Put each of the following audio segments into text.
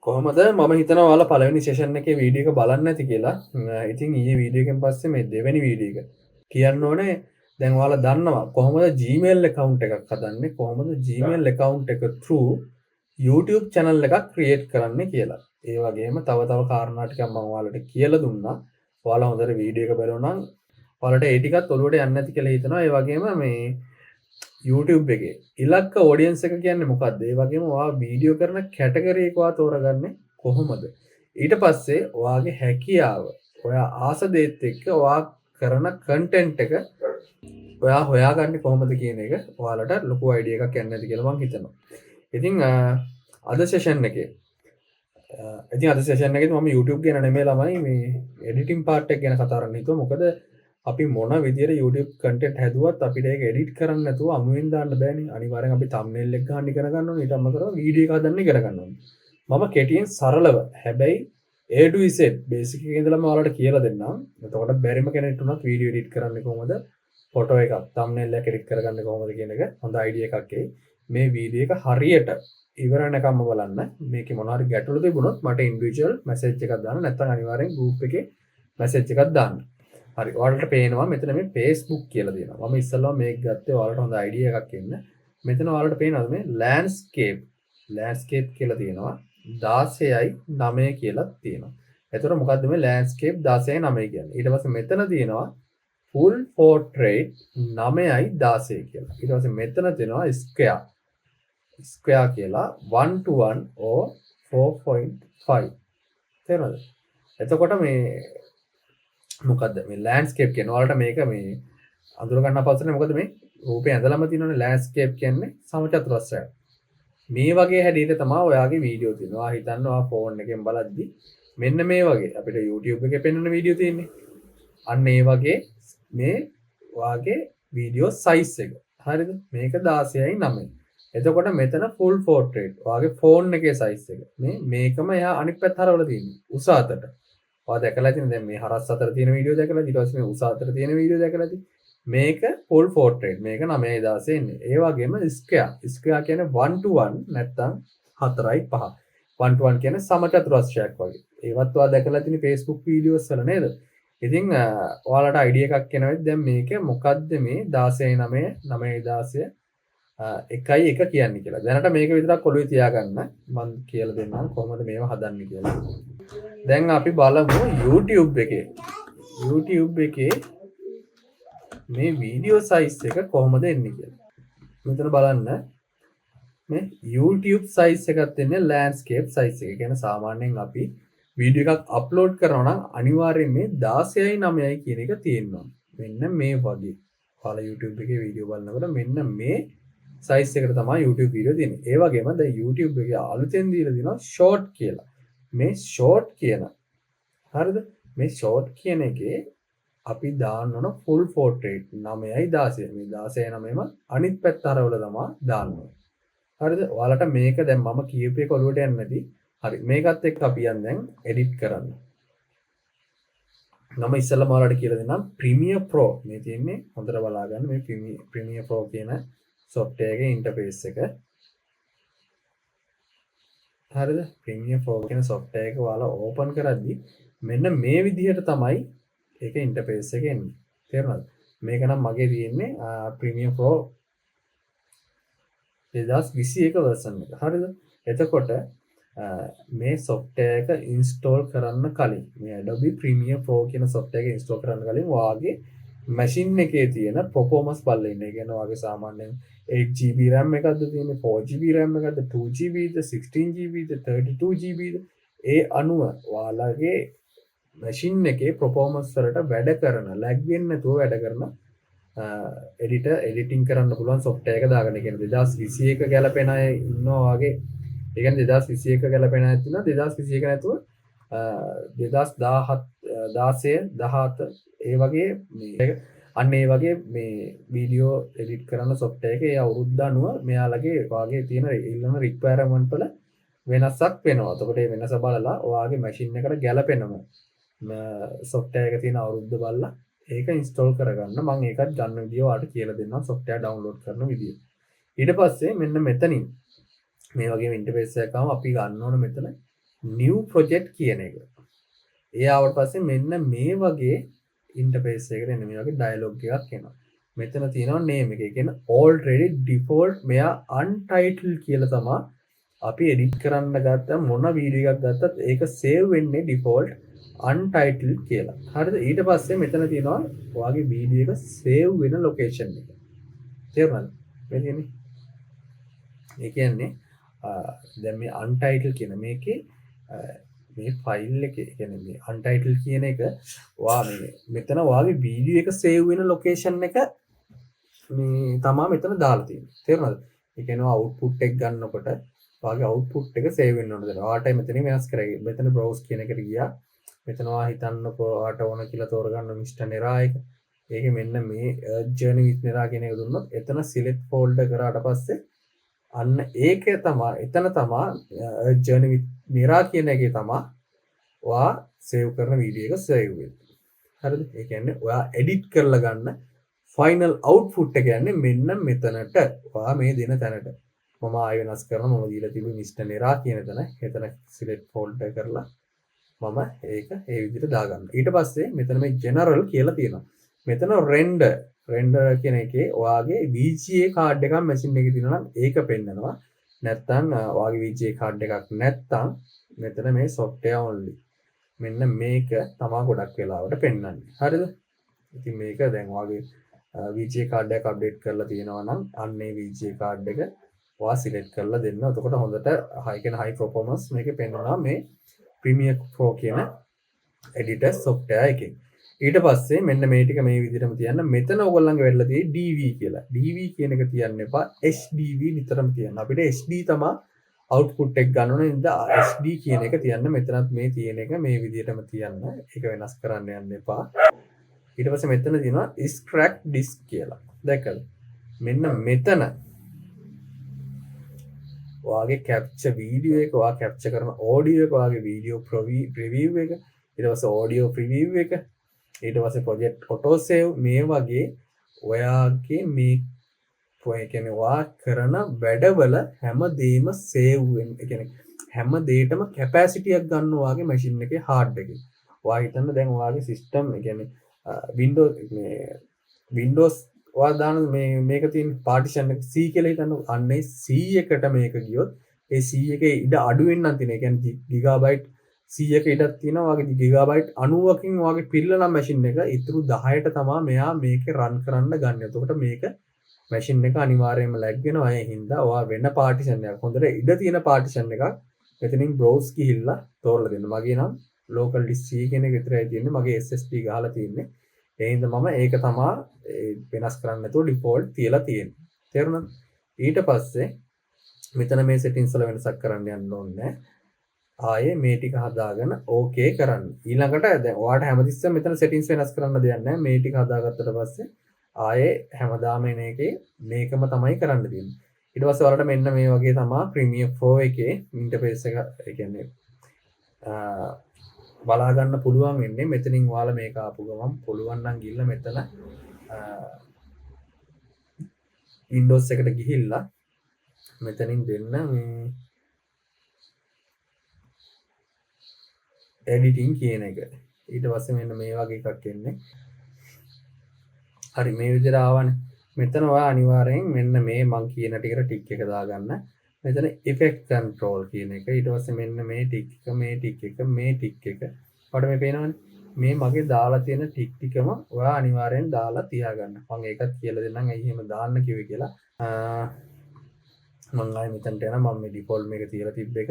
කොහොමද මම හිතනවා ඔයාලා පළවෙනි සෙෂන් එකේ වීඩියෝ එක බලන්න ඇති කියලා. ඉතින් ඊයේ වීඩියෝ එකෙන් පස්සේ මේ දෙවෙනි වීඩියෝ එක කියන්න ඕනේ. දැන් ඔයාලා දන්නවා කොහොමද Gmail account එකක් හදන්නේ, කොහොමද Gmail account එක through YouTube channel එකක් create කරන්නේ කියලා. ඒ වගේම තව කාරණා ටිකක් මම ඔයාලට කියලා දුන්නා. ඔයාලා හොඳට වීඩියෝ එක බලනවා නම් ඔයාලට ඒ ටිකත් ඔළුවට යන්නේ නැති කියලා හිතනවා. ඒ වගේම මේ YouTube එකේ ඉලක්ක ඔඩියන්ස් එක කියන්නේ මොකක්ද? ඒ වගේම ඔයා වීඩියෝ කරන කැටගරි එක ඔයා තෝරගන්නේ කොහොමද? ඊට පස්සේ ඔයාගේ හැකියාව, ඔයා ආස දේත් එක්ක ඔයා කරන කන්ටෙන්ට් එක ඔයා හොයාගන්නේ කොහොමද කියන එක ඔයාලට ලොකු අයිඩියා එකක් යන්න ඇති කියලා මම හිතනවා. ඉතින් අද සෙෂන් එකේ අද සෙෂන් එකේදී මම YouTube ගැන නෙමෙයි ළමයි මේ එඩිටින් පාර්ට් එක ගැන කතා කරන්න හිතුවා. මොකද අපි මොන විදියට YouTube content හැදුවත් අපිට ඒක edit කරන්න නැතුව අමුවෙන් දාන්න බෑනේ. අනිවාර්යෙන් අපි thumbnail එක ගන්න ඉගෙන ගන්න ඕනේ. ඊට අමතරව වීඩියෝ එක හදන්න ඉගෙන ගන්න ඕනේ. මම කෙටියෙන් සරලව හැබැයි A to Z බේසික් එකේ ඉඳලම ඔයාලට කියලා දෙන්නම්. එතකොට බැරිම කෙනෙක්ට උනත් වීඩියෝ edit කරන්නේ කොහොමද? ෆොටෝ එකක් thumbnail එක edit කරගන්නේ කොහොමද කියන එක හොඳ අයිඩියා එකක් එයි. මේ වීඩියෝ එක හරියට ඉවර වෙනකම්ම බලන්න. මේකේ මොනවා හරි ගැටලු තිබුණොත් මට ඉන්ඩිවිජුවල් මැසේජ් එකක් දාන්න. නැත්නම් අනිවාර්යෙන් group එකේ මැසේජ් එකක් දාන්න. හරි ඔයාලට පේනවා මෙතන මේ Facebook කියලා දෙනවා. මම ඉස්සෙල්ලා මේක ගත්තේ ඔයාලට හොඳ අයිඩියා එකක් එන්න. මෙතන ඔයාලට පේනවාද මේ ලෑන්ඩ්ස්කේප් කියලා තියෙනවා. 16යි 9 කියලා තියෙනවා. එතකොට මොකද්ද මේ ලෑන්ඩ්ස්කේප් 16යි 9 කියන්නේ? ඊට පස්සේ මෙතන තියෙනවා full portrait 9යි 16 කියලා. ඊට පස්සේ මෙතන තියෙනවා square කියලා 1 to 1 or 4.5. තේරෙනවද? එතකොට මේ මොකද්ද මේ ලෑන්ඩ්ස්කේප් කියන්නේ? ඔයාලට මේක මේ අඳුර ගන්න අපහසුනේ. මොකද මේ රූපේ ඇඳලම තියෙනනේ ලෑන්ඩ්ස්කේප් කියන්නේ සමචතුරස්‍රයක්. මේ වගේ හැඩයට තමයි ඔයාගේ වීඩියෝ තියෙන්නේ. ඔයා හිතන්න ඔයා ෆෝන් එකෙන් බලද්දි මෙන්න මේ වගේ අපිට YouTube එකේ පෙන්වන වීඩියෝ තියෙන්නේ. අන්න ඒ වගේ මේ ඔයාගේ වීඩියෝ සයිස් එක. හරිද? මේක 16යි 9යි. එතකොට මෙතන full portrait ඔයාගේ ෆෝන් එකේ සයිස් එක. මේකම එහා අනිත් පැත්ත හරවලා තියෙන්නේ. උස අතට. ඔයා දැකලා තියෙන දැන් මේ හරස් අතර තියෙන වීඩියෝ දැකලා ඊට පස්සේ මේ උස අතර තියෙන වීඩියෝ දැකලා තියෙන මේක full portrait මේක 9:16 එන්නේ. ඒ වගේම square කියන්නේ 1 to 1 නැත්තම් 4යි 5. 1 to 1 කියන්නේ සමචතුරස්‍රයක් වගේ. ඒවත් ඔයා දැකලා තියෙන Facebook වීඩියෝස් වල නේද? ඉතින් ඔයාලට අයිඩියා එකක් එනවා දැන් මේක මොකද්ද මේ 16:9 9:16 එකයි එක කියන්නේ කියලා. දැනට මේක විතරක් ඔළුවේ තියාගන්න. මම කියලා දෙන්නම් කොහොමද මේව හදන්නේ කියලා. දැන් අපි බලමු YouTube එකේ මේ වීඩියෝ සයිස් එක කොහොමද එන්නේ කියලා. මෙතන බලන්න මේ YouTube සයිස් එකක් දෙන්නේ ලෑන්ඩ්ස්කේප් සයිස් එක. කියන්නේ සාමාන්‍යයෙන් අපි වීඩියෝ එකක් අප්ලෝඩ් කරනවා නම් අනිවාර්යයෙන් මේ 16යි 9යි කියන එක තියෙනවා. මෙන්න මේ වගේ. ඔයාලා YouTube එකේ වීඩියෝ බලනකොට මෙන්න මේ සයිස් එකට තමයි YouTube වීඩියෝ තියෙන්නේ. ඒ වගේම දැන් YouTube එකේ අලුතෙන් දීලා දෙනවා short කියලා. මේ short කියන හරිද? මේ short කියන එකේ අපි දාන්න ඕන full portrait 9යි 16. මේ 16යි 9ම අනිත් පැත්ත හරවලා තමයි දාන්න ඕන. හරිද? ඔයාලට මේක දැන් මම කියූප එක ඔලුවට යන්නේ නැති. හරි. මේකත් එක්ක අපි යන් දැන් edit කරන්න. මම ඉස්සෙල්ලාම ඔයාලට කියලා දෙන්නම් Premiere Pro. මේ තියෙන්නේ හොඳට බලා ගන්න මේ Premiere Pro කියන software එකේ interface එක. හරිද? Premiere Pro කියන software එක ඔයාලා open කරද්දි මෙන්න මේ විදිහට තමයි ඒක interface එක එන්නේ. තේරුණාද? මේක නම් මගේ තියෙන්නේ Premiere Pro 2021 version එක. හරිද? එතකොට මේ software එක install කරන්න කලින් මේ Adobe Premiere Pro කියන software එක install කරන්න කලින් ඔයාගේ machine එකේ තියෙන performance බලලා ඉන්න. ඒ කියන්නේ ඔයාගේ සාමාන්‍යයෙන් 8GB RAM එකක්ද තියෙන්නේ 4GB RAM එකක්ද 2GB ද 16GB ද 32GB ද ඒ අනුව ඔයාලගේ machine එකේ performance වලට වැඩ කරන lag වෙන්නේ නැතුව වැඩ කරන editing කරන්න පුළුවන් software එක දාගන්න. ඒ කියන්නේ 2021 ගැලපෙන අය ඉන්නවා වගේ. ඒ කියන්නේ 2021 ගැලපෙන අය ඉන්නවා 2021 නැතුව 2017 16 17 ඒ වගේ මේ අන්න ඒ වගේ මේ වීඩියෝ එඩිට් කරන software එකේ ඒ අවුරුද්ද අනුව මෙයාලගේ වාගේ තියෙන ඉල්ලන requirement වල වෙනසක් වෙනවා. එතකොට මේ වෙනස බලලා ඔයාගේ machine එකට ගැලපෙනම software එක තියෙන අවුරුද්ද බලලා ඒක install කරගන්න. මම ඒකත් ගන්න විදිය ඔයාලට කියලා දෙන්නම් software download කරන විදිය. ඊට පස්සේ මෙන්න මෙතනින් මේ වගේ interface එකක් ආවම අපි ගන්න ඕන මෙතන new project කියන එක. ඒ ආවට පස්සේ මෙන්න මේ වගේ ඉන්ටර්ෆේස් එකකට එන්න මේ වගේ ඩයලොග් එකක් එනවා. මෙතන තියෙනවා name එක. ඒ කියන්නේ already default මෙයා untitled කියලා තමයි අපි edit කරන්න ගත්ත මොන වීඩියෝ එකක් ගත්තත් ඒක save වෙන්නේ default untitled කියලා. හරිද? ඊට පස්සේ මෙතන තියෙනවා ඔයාගේ වීඩියෝ එක save වෙන location එක. තේරුණාද? මේ කියන්නේ ඒ කියන්නේ දැන් මේ untitled කියන මේකේ මේ ෆයිල් එකේ කියන්නේ මේ untitled කියන එක ඔයා මේ මෙතන ඔයාගේ වීඩියෝ එක save වෙන location එක මේ තමා මෙතන දාලා තියෙන්නේ. තේරුණාද? ඒ කියන්නේ output එක ගන්නකොට ඔයාගේ output එක save වෙන්න ඕනද? ඔයාට මෙතනින් වෙනස් කරගන්න. මෙතන browse කියන එකට ගියා. මෙතන ඔයා හිතන්නකෝ ඔයාට ඕන කියලා තෝරගන්න Mr. Nera එක. ඒකේ මෙන්න මේ journey with Nera කියන එක දුන්නොත් එතන select folder කරාට පස්සේ අන්න ඒක තමා එතන තමා journey with Nera කියන එකේ තමා ඔයා save කරන වීඩියෝ එක save වෙන්නේ. හරිද? ඒ කියන්නේ ඔයා edit කරලා ගන්න ෆයිනල් අවුට්පුට් එක යන්නේ මෙන්න මෙතනට. ඔයා මේ දෙන තැනට. මම ආයෙ වෙනස් කරනවා. මම දීලා තිබු Mr. Nera කියන තැන. එතන select folder කරලා මම ඒක ඒ විදිහට දාගන්නවා. ඊට පස්සේ මෙතන මේ general කියලා තියෙනවා. මෙතන render කියන එකේ ඔයාගේ VGA card එකක් machine එකේ තියෙනවා නම් ඒක පෙන්නනවා. නැත්තම් ඔයාගේ VGA card එකක් නැත්තම් මෙතන මේ software only. මෙන්න මේක තමයි ගොඩක් වෙලාවට පෙන්වන්නේ. හරිද? ඉතින් මේක දැන් ඔයාගේ VGA card එක අප්ඩේට් කරලා තියෙනවා නම් අන්න ඒ VGA card එක ඔයා select කරලා දෙන්න. එතකොට හොඳට high performance මේකේ පෙන්වනවා මේ Premiere Pro කියන editor software එකෙන්. ඊට පස්සේ මෙන්න මේ ටික මේ විදිහටම තියන්න. මෙතන ඔයගොල්ලන්ගේ වෙట్లా තියෙයි DV කියලා. DV කියන එක තියන්න එපා. HDV නිතරම තියන්න. අපිට HD තමයි output එක ගන්න ඕනේ. ඉතින් HD කියන එක තියන්න. මෙතනත් මේ තියෙන එක මේ විදිහටම තියන්න. ඒක වෙනස් කරන්න යන්න එපා. ඊට පස්සේ මෙතන තියෙනවා extract disk කියලා. දැකලා. මෙන්න මෙතන ඔයාගේ capture video එක, ඔයා capture කරන audio එක, ඔයාගේ video preview එක, ඊට පස්සේ audio preview එක, ඊට පස්සේ project auto save මේ වගේ ඔයාගේ මේ කියන්නේ ඔයා කරන වැඩවල හැමදේම save වෙන. ඒ කියන්නේ හැම දෙයකම capacity එකක් ගන්න ඔයාගේ machine එකේ hard එකේ. ඔයා හිතන්න දැන් ඔයාගේ system ඒ කියන්නේ Windows ඔයා දාන මේක තියෙන partition එක C කියලා හිතන්න. අන්නේ C එකට මේක ගියොත් ඒ C එකේ ඉඩ අඩු වෙන්න නම් තියෙන. ඒ කියන්නේ gigabyte C එක ඉඩක් තියෙනවා. වගේ gigabyte 90කින් වගේ පිළිලා නම් machine එක ඉතුරු 10ට තමයි මෙයා මේක run කරන්න ගන්න. එතකොට මේක machine එක අනිවාර්යයෙන්ම lag වෙනවා. ඒ හින්දා ඔයා වෙන partition එකක් හොඳට ඉඩ තියෙන partition එකක් මෙතනින් browse ගිහිල්ලා තෝරලා දෙන්න. මගේ නම් local disk C කියන එක විතරයි තියෙන්නේ. මගේ SSD ගහලා තියෙන්නේ. ඒ හින්දා මම ඒක තමයි වෙනස් කරන්න නැතුව default තියලා තියෙන්නේ. තේරුණාද? ඊට පස්සේ මෙතන මේ settings වල වෙනසක් කරන්න යන්න ඕනේ. ආයේ මේ ටික හදාගෙන okay කරන්න. ඊළඟට දැන් ඔයාලට හැමතිස්සෙම මෙතන settings වෙනස් කරන්න දෙයක් නැහැ. මේ ටික හදාගත්තට පස්සේ ආයේ හැමදාම එන එකේ මේකම තමයි කරන්න තියෙන්නේ. ඊට පස්සේ ඔයාලට මෙන්න මේ වගේ තමයි Premiere Pro එකේ interface එක ඒ කියන්නේ බලා ගන්න පුළුවන් වෙන්නේ. මෙතනින් ඔයාලා මේක ආපු ගමන් පුළුවන් නම් ගිහිල්ලා මෙතන Windows එකට ගිහිල්ලා මෙතනින් දෙන්න මේ editing කියන එක. ඊට පස්සේ මෙන්න මේ වගේ එකක් එන්නේ. හරි මේ විදිහට ආවනේ. මෙතන ඔයා අනිවාර්යෙන් මෙන්න මේ මං කියන ටිකට ටික් එක දාගන්න. මෙතන effect control කියන එක. ඊට පස්සේ මෙන්න මේ ටික් එක, මේ ටික් එක, මේ ටික් එක. ඔයාලට මේ පේනවනේ. මේ මගේ දාලා තියෙන ටික් ටිකම ඔයා අනිවාර්යෙන් දාලා තියාගන්න. මම ඒකත් කියලා දෙන්නම් ඇයි එහෙම දාන්න කිව්වේ කියලා. මම ආයෙ මෙතනට යනවා. මම මේ default මේක තියලා තිබ්බ එක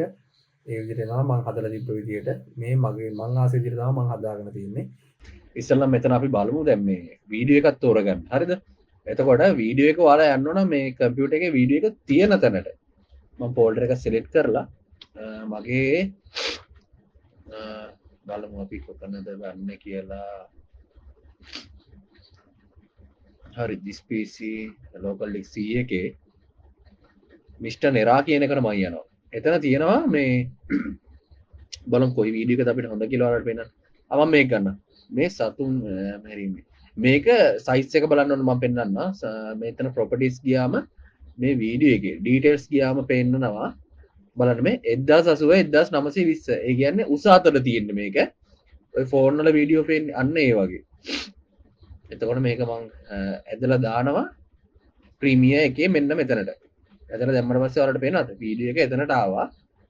ඒ විදිහට එනවා. මම හදලා තිබ්බ විදිහට මේ මගේ මං ආසේ විදිහට තමයි මම හදාගෙන තින්නේ. ඉස්සෙල්ලා මෙතන අපි බලමු දැන් මේ වීඩියෝ එකක් තෝරගන්න. හරිද? එතකොට වීඩියෝ එක ඔයාලා යන්න ඕන මේ කම්පියුටර් එකේ වීඩියෝ එක තියෙන තැනට. මම ෆෝල්ඩර් එක සිලෙක්ට් කරලා මගේ බලමු අපි කොතනද ගන්න කියලා. හරි this PC local disk C එකේ Mr. Nera කියන එකට මම යනවා. එතන තියෙනවා මේ බලමු කොයි වීඩියෝ එකද අපිට හොඳ කියලා ඔයාලට පේන්න. මම මේක ගන්න. මේ සතුන් මැරීමේ මේක සයිස් එක බලන්න ඕන මම පෙන්නන්න. මෙතන properties ගියාම මේ වීඩියෝ එකේ details ගියාම පෙන්නනවා බලන්න මේ 1080 1920 ඒ කියන්නේ උස අතර තියෙන්නේ මේක ඔය ෆෝන් වල වීඩියෝ පේන්නේ අන්න ඒ වගේ එතකොට මේක මං ඇදලා දානවා ප්‍රීමියර් එකේ මෙන්න මෙතනට ඇදලා දැම්මට පස්සේ ඔයාලට පේනවද වීඩියෝ එක එතනට ආවා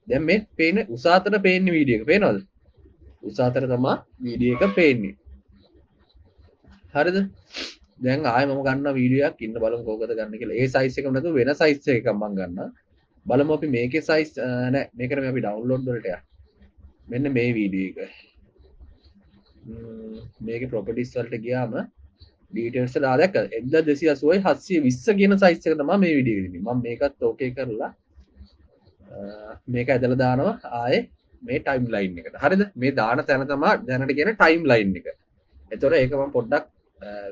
දැන් මේ පේන උස අතර පේන්නේ වීඩියෝ එක පේනවද උස අතර තමයි වීඩියෝ එක පේන්නේ හරිද දැන් ආයෙ මම ගන්නවා වීඩියෝ එකක් ඉන්න බලමු කෝකද ගන්න කියලා ඒ සයිස් එකම නැතුව වෙන සයිස් එකක් මම ගන්නවා බලමු අපි මේකේ සයිස් නෑ මේකට මේ අපි ඩවුන්ලෝඩ් වලට යන්න මෙන්න මේ වීඩියෝ එක මේකේ ප්‍රොපර්ටිස් වලට ගියාම ඩීටේල්ස් වල ආදැක්ක 1280යි 720 කියන සයිස් එක තමයි මේ වීඩියෝ එකේ තියෙන්නේ මම මේකත් ඕකේ කරලා මේක ඇදලා දානවා ආයේ මේ ටයිම් ලයින් එකට හරිද මේ දාන තැන තමයි දැනට කියන ටයිම් ලයින් එක එතකොට ඒක මම පොඩ්ඩක්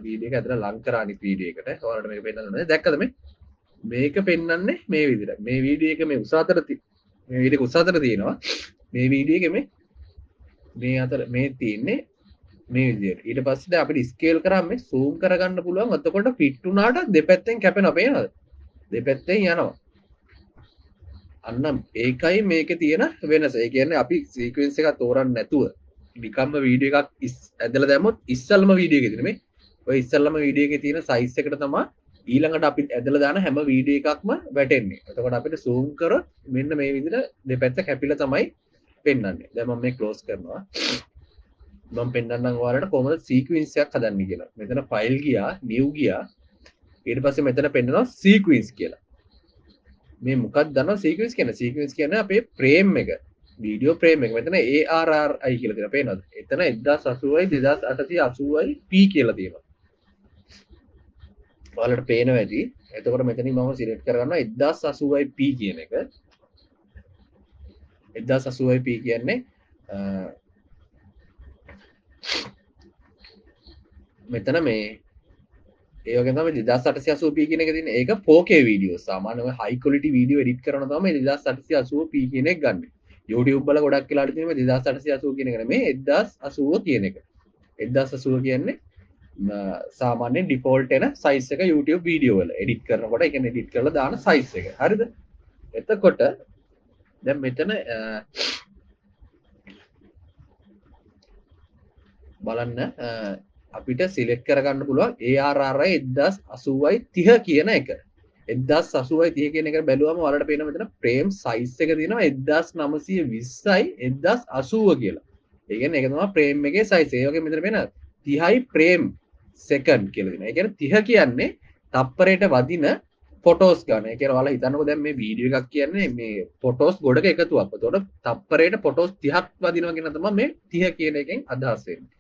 වීඩියෝ එක ඇදලා ලං කරා අනිත් වීඩියෝ එකට ඔයාලට මේක පෙන්නන්න දැක්කද මේ පෙන්වන්නේ මේ විදිහට මේ වීඩියෝ එක මේ උස අතර මේ වීඩියෝ එක උස අතර තියෙනවා මේ වීඩියෝ එක මේ අතර මේ තියෙන්නේ මේ විදිහට ඊට පස්සේ දැන් අපිට ස්කේල් කරාම මේ zoom කරගන්න පුළුවන් එතකොට ෆිට උනාට දෙපැත්තෙන් කැපෙනවා පේනවද දෙපැත්තෙන් යනවා අන්න ඒකයි මේකේ තියෙන වෙනස ඒ කියන්නේ අපි සීක්වෙන්ස් එකක් තෝරන්න නැතුව නිකම්ම වීඩියෝ එකක් ඇදලා දැම්මොත් ඉස්සල්ම වීඩියෝ එකේ තියෙන මේ ඔය ඉස්සල්ම වීඩියෝ එකේ තියෙන සයිස් එකට තමයි ඊළඟට අපි ඇදලා දාන හැම වීඩියෝ එකක්ම වැටෙන්නේ එතකොට අපිට zoom කරොත් මෙන්න මේ විදිහට දෙපැත්ත කැපිලා තමයි පෙන්වන්නේ දැන් මම මේ ක්ලෝස් කරනවා මම පෙන්නන්නම් ඔයාලට කොහොමද සීක්වෙන්ස් එකක් හදන්නේ කියලා. මෙතන ෆයිල් ගියා, නිව් ගියා. ඊට පස්සේ මෙතන පෙන්නනවා සීක්වෙන්ස් කියලා. මේ මොකක්ද දන්නව සීක්වෙන්ස් කියන්නේ? සීක්වෙන්ස් කියන්නේ අපේ ෆ්‍රේම් එක. වීඩියෝ ෆ්‍රේම් එක. මෙතන ARRI කියලා තියෙනවා. පේනවද? එතන 1080යි 2880යි P කියලා තියෙනවා. ඔයාලට පේනවා ඇති. එතකොට මෙතනින් මම සිලෙක්ට් කරගන්නවා 1080යි P කියන එක. 1080යි P කියන්නේ මෙතන මේ ඒ වගේම තමයි 2880p කියන එක තියෙන්නේ. ඒක 4K වීඩියෝ. සාමාන්‍යව high quality වීඩියෝ edit කරනවා තමයි 2880p කියන එක ගන්න. YouTube වල ගොඩක් වෙලාට තියෙන මේ 2880 කියන එක නෙමෙයි 1080 කියන එක. 1080 කියන්නේ සාමාන්‍ය default එන size එක YouTube වීඩියෝ වල edit කරනකොට ඒ කියන්නේ edit කරලා දාන size එක. හරිද? එතකොට දැන් මෙතන බලන්න අපිට සිලෙක්ට් කරගන්න පුළුවන් ARRI 1080යි 30 කියන එක. 1080යි 30 කියන එක බැලුවම ඔයාලට පේනවා මෙතන frame size එක තියෙනවා 1920යි 1080 කියලා. ඒ කියන්නේ ඒක තමයි frame එකේ size. ඒ වගේ මෙතන වෙන 30යි frame second කියලා දෙනවා. ඒ කියන්නේ 30 කියන්නේ තප්පරයට වදින ෆොටෝස් ගන්න. ඒ කියන්නේ ඔයාලා හිතන්නකෝ දැන් මේ වීඩියෝ එකක් කියන්නේ මේ ෆොටෝස් ගොඩක එකතුවක්. එතකොට තප්පරයට ෆොටෝස් 30ක් වදිනවා කියන තමයි මේ 30 කියන එකෙන් අදහස් වෙන්නේ.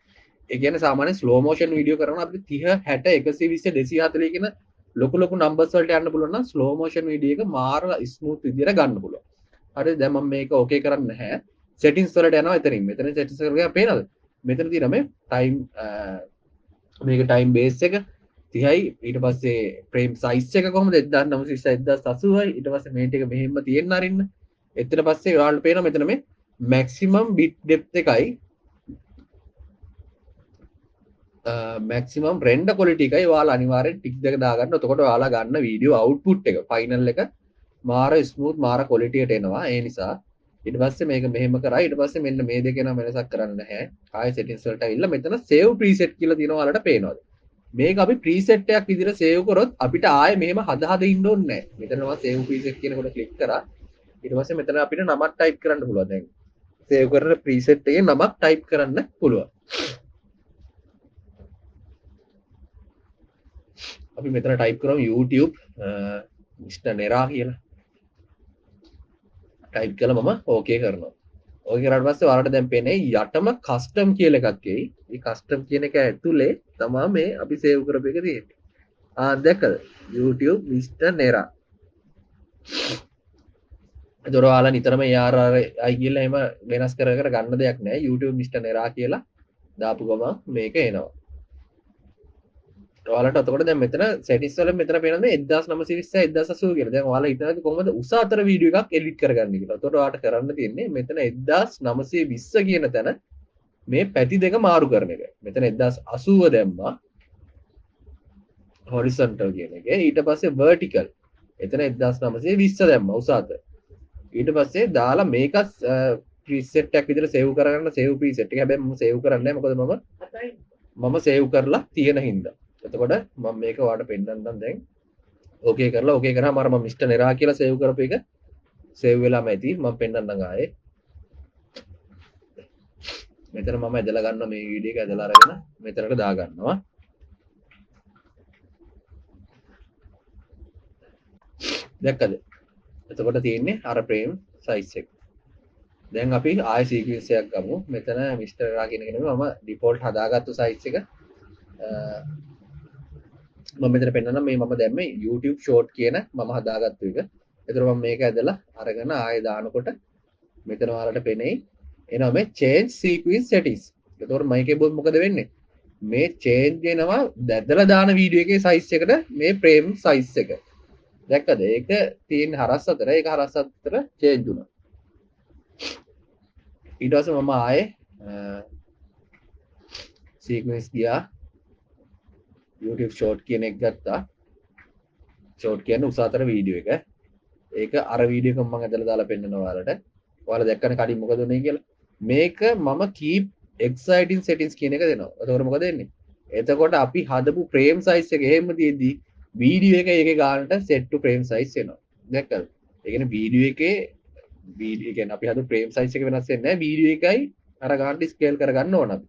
ඒ කියන්නේ සාමාන්‍ය ස්ලෝ මෝෂන් වීඩියෝ කරනවා අපිට 30 60 120 240 කියන ලොකු ලොකු නම්බර්ස් වලට යන්න පුළුවන් නම් ස්ලෝ මෝෂන් වීඩියෝ එක මාර ස්මූත් විදියට ගන්න පුළුවන්. හරිද? දැන් මම මේක ඕකේ කරන්නේ නැහැ. සෙටින්ග්ස් වලට යනවා එතනින්. මෙතන සෙටින්ග්ස් වල ගියාම පේනවද? මෙතන තියෙන මේ ටයිම් මේක ටයිම් බේස් එක 30යි ඊට පස්සේ ෆ්‍රේම් සයිස් එක කොහොමද 1920 1080යි ඊට පස්සේ මේ ටික මෙහෙම තියෙන්න අරින්න. එතන පස්සේ ඔයාලට පේනවා මෙතන මේ මැක්සිමම් බිට් ඩෙප්ත් එකයි මැක්සිමම් රෙන්ඩර් ක්වොලිටි එකයි ඔයාලා අනිවාර්යෙන් ටික් දෙක දාගන්න. එතකොට ඔයාලා ගන්න වීඩියෝ අවුට්පුට් එක ෆයිනල් එක මාර ස්මූත් මාර ක්වොලිටි එකට එනවා. ඒ නිසා ඊට පස්සේ මේක මෙහෙම කරා. ඊට පස්සේ මෙන්න මේ දෙකේ නම් වෙනසක් කරන්න නැහැ. ආයෙ සෙටින්ග්ස් වලට ඇවිල්ලා මෙතන save preset කියලා තියෙනවා ඔයාලට පේනවද? මේක අපි preset එකක් විදිහට save කරොත් අපිට ආයෙ මෙහෙම හද ඉන්න ඕනේ නැහැ. මෙතන මම save preset කියනකොට ක්ලික් කරා. ඊට පස්සේ මෙතන අපිට නමක් type කරන්න පුළුවන්. දැන් save කරන preset එකේ නමක් type කරන්න පුළුවන්. අපි මෙතන ටයිප් කරමු YouTube මිස්ටර් නෙරා කියලා. ටයිප් කළා මම ඕකේ කරනවා. ඕකේ කරාට පස්සේ ඔයාලට දැන් පේන්නේ යටම කස්ටම් කියලා එකක් එයි. මේ කස්ටම් කියන එක ඇතුලේ තමයි මේ අපි සේව් කරපු එක තියෙන්නේ. දැක්කද? YouTube මිස්ටර් නෙරා. ඒතර ඔයාලා නිතරම ARRI කියලා එහෙම වෙනස් කර කර ගන්න දෙයක් නැහැ. YouTube මිස්ටර් නෙරා කියලා දාපු ගමන් මේක එනවා. ඔයාලට එතකොට දැන් මෙතන සෙටින්ග්ස් වල මෙතන පේනන්නේ 1920 1080 කියලා. දැන් ඔයාලා හිතනද කොහොමද උස අතර වීඩියෝ එකක් එඩිට් කරගන්නේ කියලා. එතකොට ඔයාලට කරන්න තියෙන්නේ මෙතන 1920 කියන තැන මේ පැති දෙක මාරු කරන එක. මෙතන 1080 දැම්මා horizontal කියන එක. ඊට පස්සේ vertical. එතන 1920 දැම්මා උස අතර. ඊට පස්සේ දාලා මේක ප්‍රීසෙට් එකක් විදිහට සේව් කරගන්න සේව් ප්‍රීසෙට් එක. හැබැයි මම සේව් කරන්නේ නැහැ මොකද මම සේව් කරලා තියෙන හින්දා. එතකොට මම මේක ඔයාලට පෙන්නන්නම් දැන්. ඕකේ කරලා ඕකේ කරාම අර මම මිස්ටර් නෙරා කියලා සේව් කරපු එක සේව් වෙලාම ඇති. මම පෙන්නන්නම් ආයේ. මෙතන මම ඇදලා ගන්නවා මේ වීඩියෝ එක ඇදලා අරගෙන මෙතනට දා ගන්නවා. දැක්කද? එතකොට තියෙන්නේ අර ප්‍රේම් සයිස් එක. දැන් අපි ආයෙ සීක්වෙන්ස් එකක් ගමු. මෙතන මිස්ටර් රා කියන එක නෙමෙයි මම ඩිෆෝල්ට් හදාගත්තු සයිස් එක. මම මෙතන පෙන්නනවා මේ මම දැම්මේ YouTube short කියන මම හදාගත්තු එක. ඒතර මම මේක ඇදලා අරගෙන ආයෙ දානකොට මෙතන ඔයාලට පෙනෙයි එනවා මේ change sequence settings. ඒතකොට මයිකේ බොත් මොකද වෙන්නේ? මේ change වෙනවා දැදලා දාන වීඩියෝ එකේ සයිස් එකට මේ frame size එක. දැක්කද? ඒක තියෙන හරස් අතර ඒක හරස් අතර change වුණා. ඊට පස්සේ මම ආයේ sequence ගියා YouTube short කියන එක ගත්තා. short කියන්නේ උස අතර වීඩියෝ එක. ඒක අර වීඩියෝ එක මම ඇදලා දාලා පෙන්නනවා ඔයාලට. ඔයාලා දැක්කනේ කලින් මොකද උනේ කියලා. මේක මම keep exciting settings කියන එක දෙනවා. එතකොට මොකද වෙන්නේ? එතකොට අපි හදපු frame size එක එහෙම තියෙද්දි වීඩියෝ එක ඒකේ ගානට set to frame size වෙනවා. දැක්කද? ඒ කියන්නේ වීඩියෝ එකේ වීඩියෝ කියන්නේ අපි හදපු frame size එක වෙනස් වෙන්නේ නැහැ. වීඩියෝ එකයි අර ගානට scale කරගන්න ඕන අපි.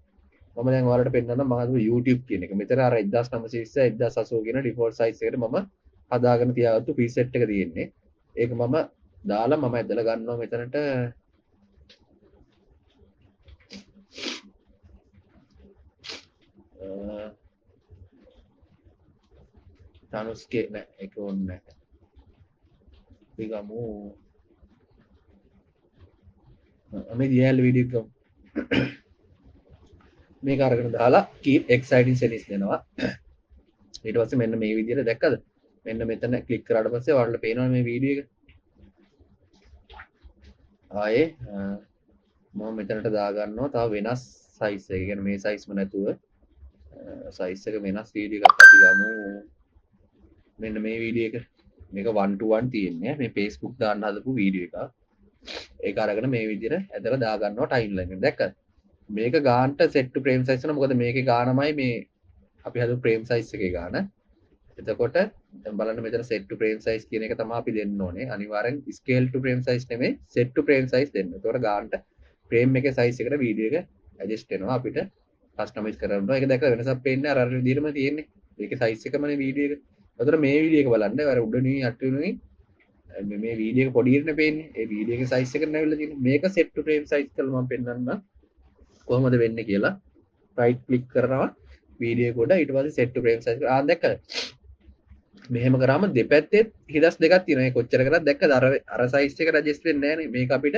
මම දැන් ඔයාලට පෙන්නන්නම් මම හදපු YouTube කියන එක. මෙතන අර 1920 1080 කියන default size එකට මම හදාගෙන තියාගත්තු preset එක තියෙන්නේ. ඒක මම දාලා මම ඇදලා ගන්නවා මෙතනට තනුස්ගේ නෑ ඒක ඕනේ නෑ. අපි ගමු මේ දියල් වීඩියෝ එක මේක අරගෙන දාලා keep exciting settings දෙනවා. ඊට පස්සේ මෙන්න මේ විදිහට දැක්කද? මෙන්න මෙතන ක්ලික් කරාට පස්සේ ඔයාලට පේනවා මේ වීඩියෝ එක. ආයේ මම මෙතනට දා ගන්නවා තව වෙනස් සයිස් එක. කියන්නේ මේ සයිස්ම නැතුව සයිස් එක වෙනස් වීඩියෝ එකක් අපි ගමු. මෙන්න මේ වීඩියෝ එක. මේක 1 to 1 තියෙන්නේ. මේ Facebook දාන්න හදපු වීඩියෝ එකක්. ඒක අරගෙන මේ විදිහට ඇදලා දා ගන්නවා ටයිම්ලයින් එකට. දැක්කද? මේක ගානට set to frame size වෙනවා. මොකද මේකේ ගානමයි මේ අපි හදපු frame size එකේ ගාන. එතකොට දැන් බලන්න මෙතන set to frame size කියන එක තමයි අපි දෙන්න ඕනේ. අනිවාර්යෙන් scale to frame size නෙමෙයි set to frame size දෙන්න. එතකොට ගානට frame එකේ size එකට වීඩියෝ එක adjust වෙනවා අපිට customize කරන්න. ඒක දැක්ක වෙනසක් පේන්නේ අර විදිහටම තියෙන්නේ. ඒකේ size එකමනේ වීඩියෝ එක. එතකොට මේ වීඩියෝ එක බලන්න අර උඩනුයි යටිනුයි මේ වීඩියෝ එක පොඩියට පේන්නේ. ඒ වීඩියෝ එකේ size එකට නැවිලා තියෙන්නේ. මේක set to frame size කරලා මම පෙන්නන්නම් කොහොමද වෙන්නේ කියලා. right click කරනවා වීඩියෝ එක උඩ ඊට පස්සේ set to frame size ආ දැක්කද? මෙහෙම කරාම දෙපැත්තේ හිදස් දෙකක් තියෙනවා. ඒ කොච්චර කරත් දැක්කද? අර size එකට adjust වෙන්නේ නැහැ නේ. මේක අපිට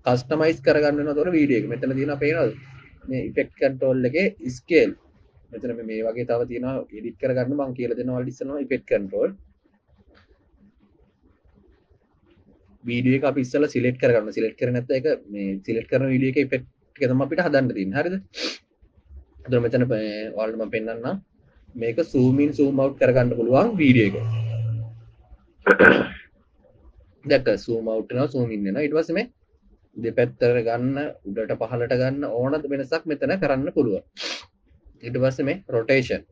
customize කරගන්න වෙනවා. ඒතකොට වීඩියෝ එක මෙතන තියෙනවා පේනවද? මේ effect control එකේ scale. මෙතන මේ වගේ තව තියෙනවා edit කරගන්න මම කියලා දෙනවා ඔයාලට ඉස්සෙල්ලා effect control. වීඩියෝ එක අපි ඉස්සෙල්ලා select කරගන්න. select කරේ නැත්නම් ඒක මේ select කරන වීඩියෝ එකේ effect එක තමයි අපිට හදන්න තියෙන්නේ. හරිද? එතකොට මෙතන ඔයාලට මම පෙන්නන්නම්. මේක zoom in zoom out කරගන්න පුළුවන් වීඩියෝ එක. දැක්ක zoom out වෙනවා zoom in වෙනවා. ඊට පස්සේ මේ දෙපැත්තට ගන්න උඩට පහළට ගන්න ඕන වෙනසක් මෙතන කරන්න පුළුවන්. ඊට පස්සේ මේ rotation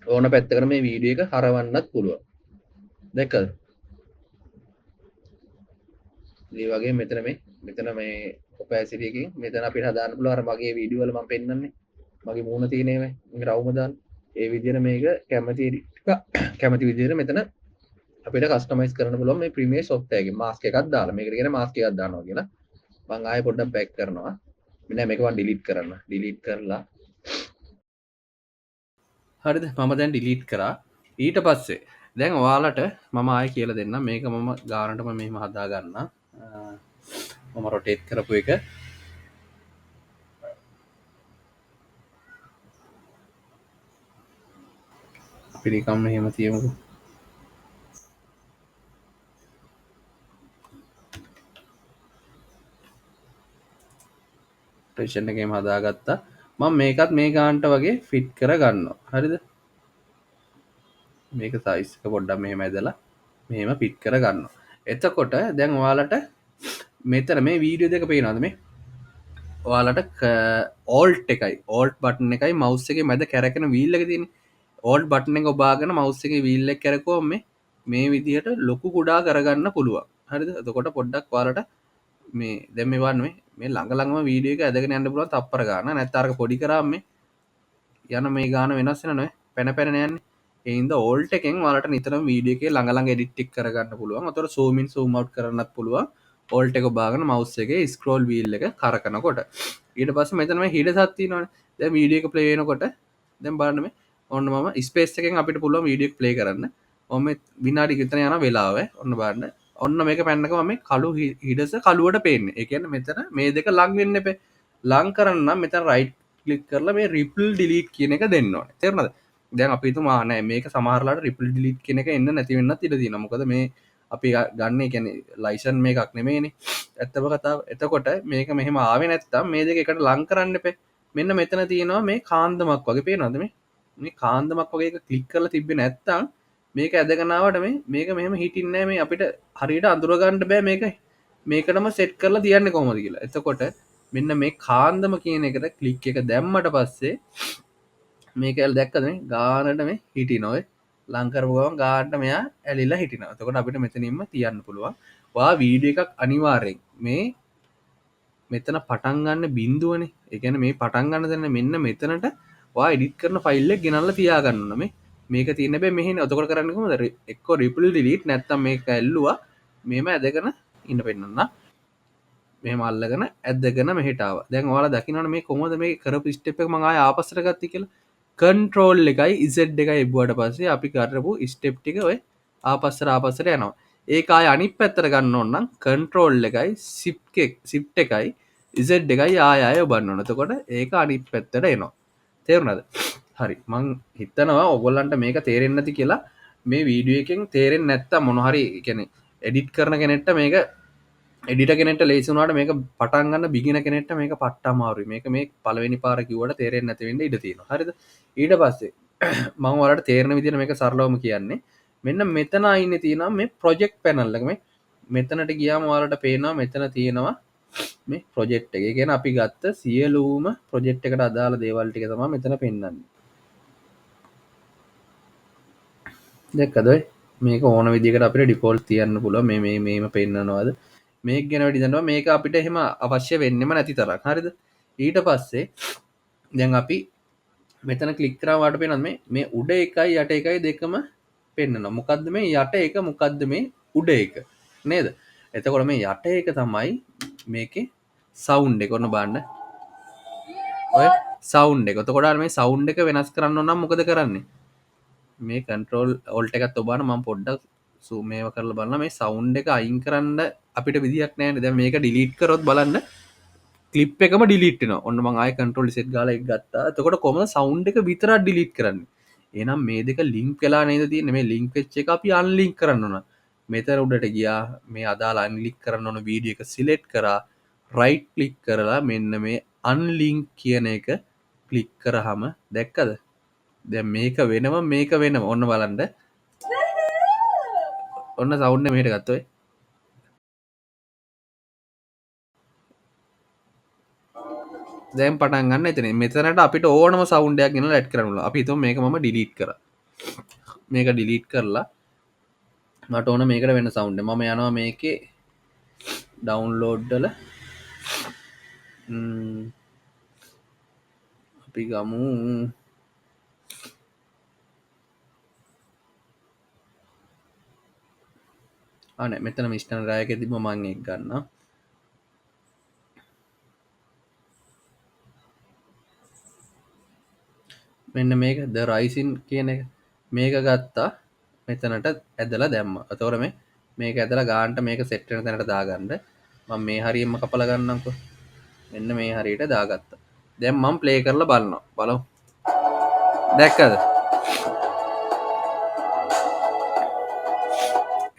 ඕන පැත්තකට මේ වීඩියෝ එක හරවන්නත් පුළුවන්. දැක්කද? මේ වගේ මෙතන මේ opacity එකකින් මෙතන අපිට හදාන්න පුළුවන් අර මගේ වීඩියෝ වල මම පෙන්නන්නේ. මගේ මූණ තියෙන ඒවා මේක රවුම දාන්න. ඒ විදිහට මේක කැමති විදිහට මෙතන අපිට කස්ටමයිස් කරන්න පුළුවන් මේ ප්‍රීමියර් software එකේ මාස්ක් එකක් දාලා. මේකට කියන්නේ මාස්ක් එකක් දානවා කියලා. මම ආයෙ පොඩ්ඩක් බෑක් කරනවා. මෙන්න මේක මම ඩිලීට් කරන්න. ඩිලීට් කරලා හරිද? මම දැන් ඩිලීට් කරා. ඊට පස්සේ දැන් ඔයාලට මම ආයෙ කියලා දෙන්නම්. මේක මම ගානටම මෙහෙම හදා ගන්න. මම රොටේට් කරපු එක අපි නිකම් මෙහෙම තියමුකෝ. රොටේෂන් එකේම හදාගත්තා. මම මේකත් මේ ගානට වගේ ෆිට කර ගන්නවා. හරිද? මේක සයිස් එක පොඩ්ඩක් මෙහෙම ඇදලා මෙහෙම ෆිට කර ගන්නවා. එතකොට දැන් ඔයාලට මෙතන මේ වීඩියෝ දෙක පේනවාද මේ ඔයාලට ඕල්ට් එකයි ඕල්ට් බටන් එකයි මවස් එක මැද කැරකෙන වීල් එක තියෙන ඕල්ට් බටන් එක ඔබාගෙන මවස් එක වීල් එක කැරකුවම මේ විදිහට ලොකු කුඩා කරගන්න පුළුවන්. හරිද? එතකොට පොඩ්ඩක් ඔයාලට මේ දැන් මේ වන්න මේ ළඟ ළඟම වීඩියෝ එක ඇදගෙන යන්න පුළුවන් තප්පර ගන්න. නැත්නම් අරක පොඩි කරාම මේ යන මේ ගාන වෙනස් වෙනව නේ. පැන පැන යන්නේ. ඒ හින්දා ඕල්ට් එකෙන් ඔයාලට නිතරම වීඩියෝ එකේ ළඟ ළඟ එඩිට් එක කරගන්න පුළුවන්. අතට zoom in zoom out කරන්නත් පුළුවන්. ඕල්ට් එක ඔබාගෙන මවුස් එකේ ස්ක්‍රෝල් වීල් එක කරකනකොට. ඊට පස්සේ මෙතන මේ හිඩසක් තියෙනවනේ. දැන් වීඩියෝ එක ප්ලේ වෙනකොට දැන් බලන්න මේ ඔන්න මම ස්පේස් එකෙන් අපිට පුළුවන් වීඩියෝ එක ප්ලේ කරන්න. ඔන්න මේ විනාඩි කිතන යන වෙලාව ඔන්න බලන්න. ඔන්න මේක පැන්නකම මේ කළු හිඩස කළුවට පේන්නේ. ඒ කියන්නේ මෙතන මේ දෙක ලං වෙන්න එපේ. ලං කරන්න නම් මෙතන රයිට් ක්ලික් කරලා මේ රිපල් ඩිලීට් කියන එක දෙන්න ඕනේ. තේරුණාද? දැන් අපි හිතමු නෑ මේක සමහරලාට රිපල් ඩිලීට් කියන එක එන්න නැති වෙන්නත් ඉඩ තියෙනවා. මොකද මේ අපි ගන්න ඒ කියන්නේ ලයිසන් මේකක් නෙමෙයිනේ. ඇත්තම කතාව. එතකොට මේක මෙහෙම ආවේ නැත්තම් මේ දෙක එකට ලං කරන්න එපේ. මෙන්න මෙතන තියෙනවා මේ කාන්දමක් වගේ පේනවද මේ? මේ කාන්දමක් වගේ එක ක්ලික් කරලා තිබ්බේ නැත්තම් මේක ඇදගෙන ආවට මේක මෙහෙම හිටින්නේ නැහැ මේ අපිට හරියට අඳුර ගන්න බෑ මේක මේකටම සෙට් කරලා තියන්නේ කොහොමද කියලා. එතකොට මෙන්න මේ කාන්දම කියන එකට ක්ලික් එක දැම්මට පස්සේ මේක දැක්කද මේ ගානට මේ හිටිනවා ඔය ලං කරපු ගමන් ගානට මෙයා ඇලිලා හිටිනවා. එතකොට අපිට මෙතනින්ම තියන්න පුළුවන්. ඔයා වීඩියෝ එකක් අනිවාර්යෙන් මේ මෙතන පටන් ගන්න බිඳුවනේ. ඒ කියන්නේ මේ පටන් ගන්න දෙන්න මෙන්න මෙතනට ඔයා එඩිට් කරන ෆයිල් එක ගෙනල්ලා තියා ගන්න ඕන මේ. මේක තියෙන හැබැයි මෙහෙනේ. එතකොට කරන්නේ කොහොමද? එක්ක රිපල් ඩිලීට් නැත්තම් මේක ඇල්ලුවා. මෙහෙම ඇදගෙන ඉන්න පෙන්නන්න. මෙහෙම අල්ලගෙන ඇදගෙන මෙහෙට ආවා. දැන් ඔයාලා දකින්නවනේ මේ කොහොමද මේ කරපු ස්ටෙප් එක මම ආයෙ ආපස්සට ගත්තේ කියලා. කන්ට්‍රෝල් එකයි Z එකයි එබ්බුවට පස්සේ අපි කරපු ස්ටෙප් ටික ඔය ආපස්සට යනවා. ඒක ආයෙ අනිත් පැත්තට ගන්න ඕන නම් කන්ට්‍රෝල් එකයි shift එකයි Z එකයි ආයෙ ඔබන්න ඕන. එතකොට ඒක අනිත් පැත්තට එනවා. තේරුණාද? හරි. මං හිතනවා ඔයගොල්ලන්ට මේක තේරෙන්නේ නැති කියලා. මේ වීඩියෝ එකෙන් තේරෙන්නේ නැත්තම් මොන හරි කියන්නේ එඩිට් කරන කෙනෙක්ට මේක එඩිට කෙනෙට ලේසුනාට මේක පටන් ගන්න බිගින කෙනෙට මේක පට්ට අමාරුයි. මේක මේ පළවෙනි පාර කිව්වට තේරෙන්නේ නැති වෙන්න ඉඩ තියෙනවා. හරිද? ඊට පස්සේ මම ඔයාලට තේරෙන විදිහට මේක සරලවම කියන්නේ. මෙන්න මෙතන ඉන්නේ තියෙනවා මේ ප්‍රොජෙක්ට් පැනල් එක. මේ මෙතනට ගියාම ඔයාලට පේනවා මෙතන තියෙනවා මේ ප්‍රොජෙක්ට් එක. ඒ කියන්නේ අපි ගත්ත සියලුම ප්‍රොජෙක්ට් එකට අදාළ දේවල් ටික තමයි මෙතන පෙන්වන්නේ. දැක්කද ඔය? මේක ඕන විදිහකට අපිට ඩිෆෝල්ට් තියන්න පුළුවන්. මේම පෙන්නනවාද? මේක ගැන වැඩි දන්නවා. මේක අපිට එහෙම අවශ්‍ය වෙන්නෙම නැති තරම්. හරිද? ඊට පස්සේ දැන් අපි මෙතන ක්ලික් කරාම වාට පේනවද මේ උඩ එකයි යට එකයි දෙකම පෙන්නනවා. මොකද්ද මේ යට එක මොකද්ද මේ උඩ එක? නේද? එතකොට මේ යට එක තමයි මේකේ සවුන්ඩ් එක. ඔන්න බලන්න. ඔය සවුන්ඩ් එක. එතකොට මේ සවුන්ඩ් එක වෙනස් කරන්න ඕන නම් මොකද කරන්නේ? මේ කන්ට්‍රෝල් ඕල්ට් එකත් ඔබාන මම පොඩ්ඩක් මේව කරලා බලන්න. මේ සවුන්ඩ් එක අයින් කරන්න අපිට විදියක් නැහැ. දැන් මේක ඩිලීට් කරොත් බලන්න ක්ලිප් එකම ඩිලීට් වෙනවා. ඔන්න මම ආයෙ කන්ට්‍රෝල් රිසෙට් ගාලා එක ගත්තා. එතකොට කොහමද සවුන්ඩ් එක විතරක් ඩිලීට් කරන්නේ? එහෙනම් මේ දෙක ලින්ක් වෙලා නේද තියෙන්නේ? මේ ලින්ක් වෙච්ච එක අපි අන්ලින්ක් කරන්න ඕන. මෙතන උඩට ගියා. මේ අදාළ අන්ලින්ක් කරන්න ඕන වීඩියෝ එක සිලෙක්ට් කරා. රයිට් ක්ලික් කරලා මෙන්න මේ අන්ලින්ක් කියන එක ක්ලික් කරාම දැක්කද? දැන් මේක වෙනම මේක වෙනම. ඔන්න බලන්න. ඔන්න සවුන්ඩ් එක මෙහෙට ගත්තා ඔය. දැන් පටන් ගන්න එතන. මෙතනට අපිට ඕනම සවුන්ඩ් එකක් ගෙනලා ඇඩ් කරන්න ඕන. අපි හිතමු මේක මම ඩිලීට් කරා. මේක ඩිලීට් කරලා මට ඕන මේකට වෙන සවුන්ඩ් එක. මම යනවා මේකේ ඩවුන්ලෝඩ් වල අපි ගමු නෑ මෙතන මිස්ටර් රායක තිබ්බ මම ඒක ගන්නවා. මෙන්න මේක ද රයිසින් කියන එක මේක ගත්තා මෙතනට ඇදලා දැම්මා. එතකොට මේක ඇදලා ගානට මේක සෙට් වෙන තැනට දාගන්න මම මේ හරියෙන්ම කපලා ගන්නම්කෝ. මෙන්න මේ හරියට දාගත්තා. දැන් මම ප්ලේ කරලා බලනවා. බලමු. දැක්කද?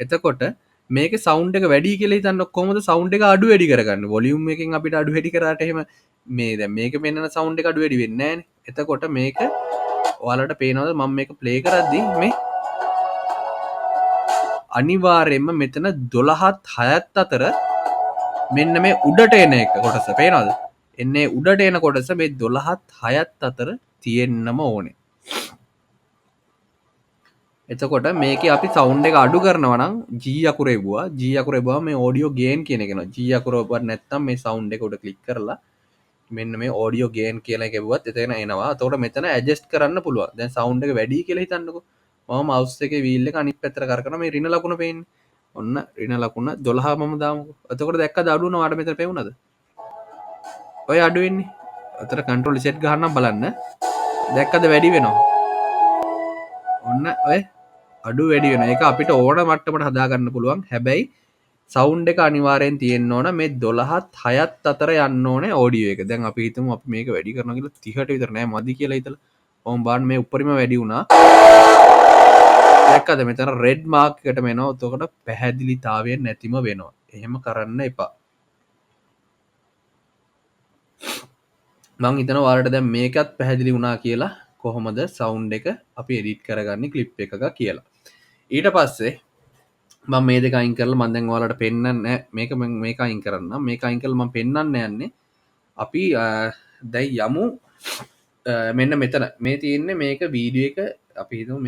එතකොට මේක සවුන්ඩ් එක වැඩි කියලා හිතන්න කොහොමද සවුන්ඩ් එක අඩු වැඩි කරගන්නේ? වොලියුම් එකෙන් අපිට අඩු වැඩි කරාට එහෙම මේ දැන් මේක පෙන්වන සවුන්ඩ් එක අඩු වැඩි වෙන්නේ නැහැනේ. එතකොට මේක ඔයාලට පේනවද මම මේක ප්ලේ කරද්දී මේ අනිවාර්යයෙන්ම මෙතන 12ත් 6ත් අතර මෙන්න මේ උඩට එන එක කොටස පේනවද? එන්නේ උඩට එන කොටස මේ 12ත් 6ත් අතර තියෙන්නම ඕනේ. එතකොට මේක අපි සවුන්ඩ් එක අඩු කරනවා නම් G අකුර එවුවා. G අකුර එවුවා මේ ඔඩියෝ ගේන් කියන එක එනවා. G අකුර එවුවත් නැත්නම් මේ සවුන්ඩ් එක උඩ ක්ලික් කරලා මෙන්න මේ ඔඩියෝ ගේන් කියලා එක එවුවත් එතන එනවා. එතකොට මෙතන ඇඩ්ජස්ට් කරන්න පුළුවන්. දැන් සවුන්ඩ් එක වැඩි කියලා හිතන්නකෝ. මම මවුස් එකේ වීල් එක අනිත් පැත්තට කරකන මේ රින ලකුණ පේන්නේ. ඔන්න රින ලකුණ 12 මම දාමුකෝ. එතකොට දැක්කද අඩු වෙනවා ආඩ මෙතන පෙවුනද? ඔය අඩු වෙන්නේ. අතර කන්ට්‍රෝල් සෙට් ගහන්නම් බලන්න. දැක්කද වැඩි වෙනවා. ඔන්න ඔය අඩු වැඩි වෙන එක අපිට ඕන මට්ටමට හදාගන්න පුළුවන්. හැබැයි සවුන්ඩ් එක අනිවාර්යෙන් තියෙන්න ඕන මේ 12ත් 6ත් අතර යන්න ඕනේ ඔඩියෝ එක. දැන් අපි හිතමු අපි මේක වැඩි කරනවා කියලා 30ට විතර නෑ මදි කියලා හිතලා. ඔවුන් බලන්න මේ උඩරිම වැඩි වුණා. දැක්කද මෙතන රෙඩ් මාක් එකටම එනවා. එතකොට පැහැදිලිතාවය නැතිම වෙනවා. එහෙම කරන්න එපා. මං හිතනවා ඔයාලට දැන් මේකත් පැහැදිලි වුණා කියලා කොහොමද සවුන්ඩ් එක අපි එඩිට් කරගන්නේ ක්ලිප් එකක කියලා. ඊට පස්සේ මම මේ දෙක අයින් කරලා මම දැන් ඔයාලට පෙන්නන්නේ මේක අයින් කරන්නම්. මේක අයින් කරලා මම පෙන්නන්න යන්නේ අපි දැන් යමු මෙන්න මෙතන මේ තියෙන්නේ මේක වීඩියෝ එක අපි හිතමු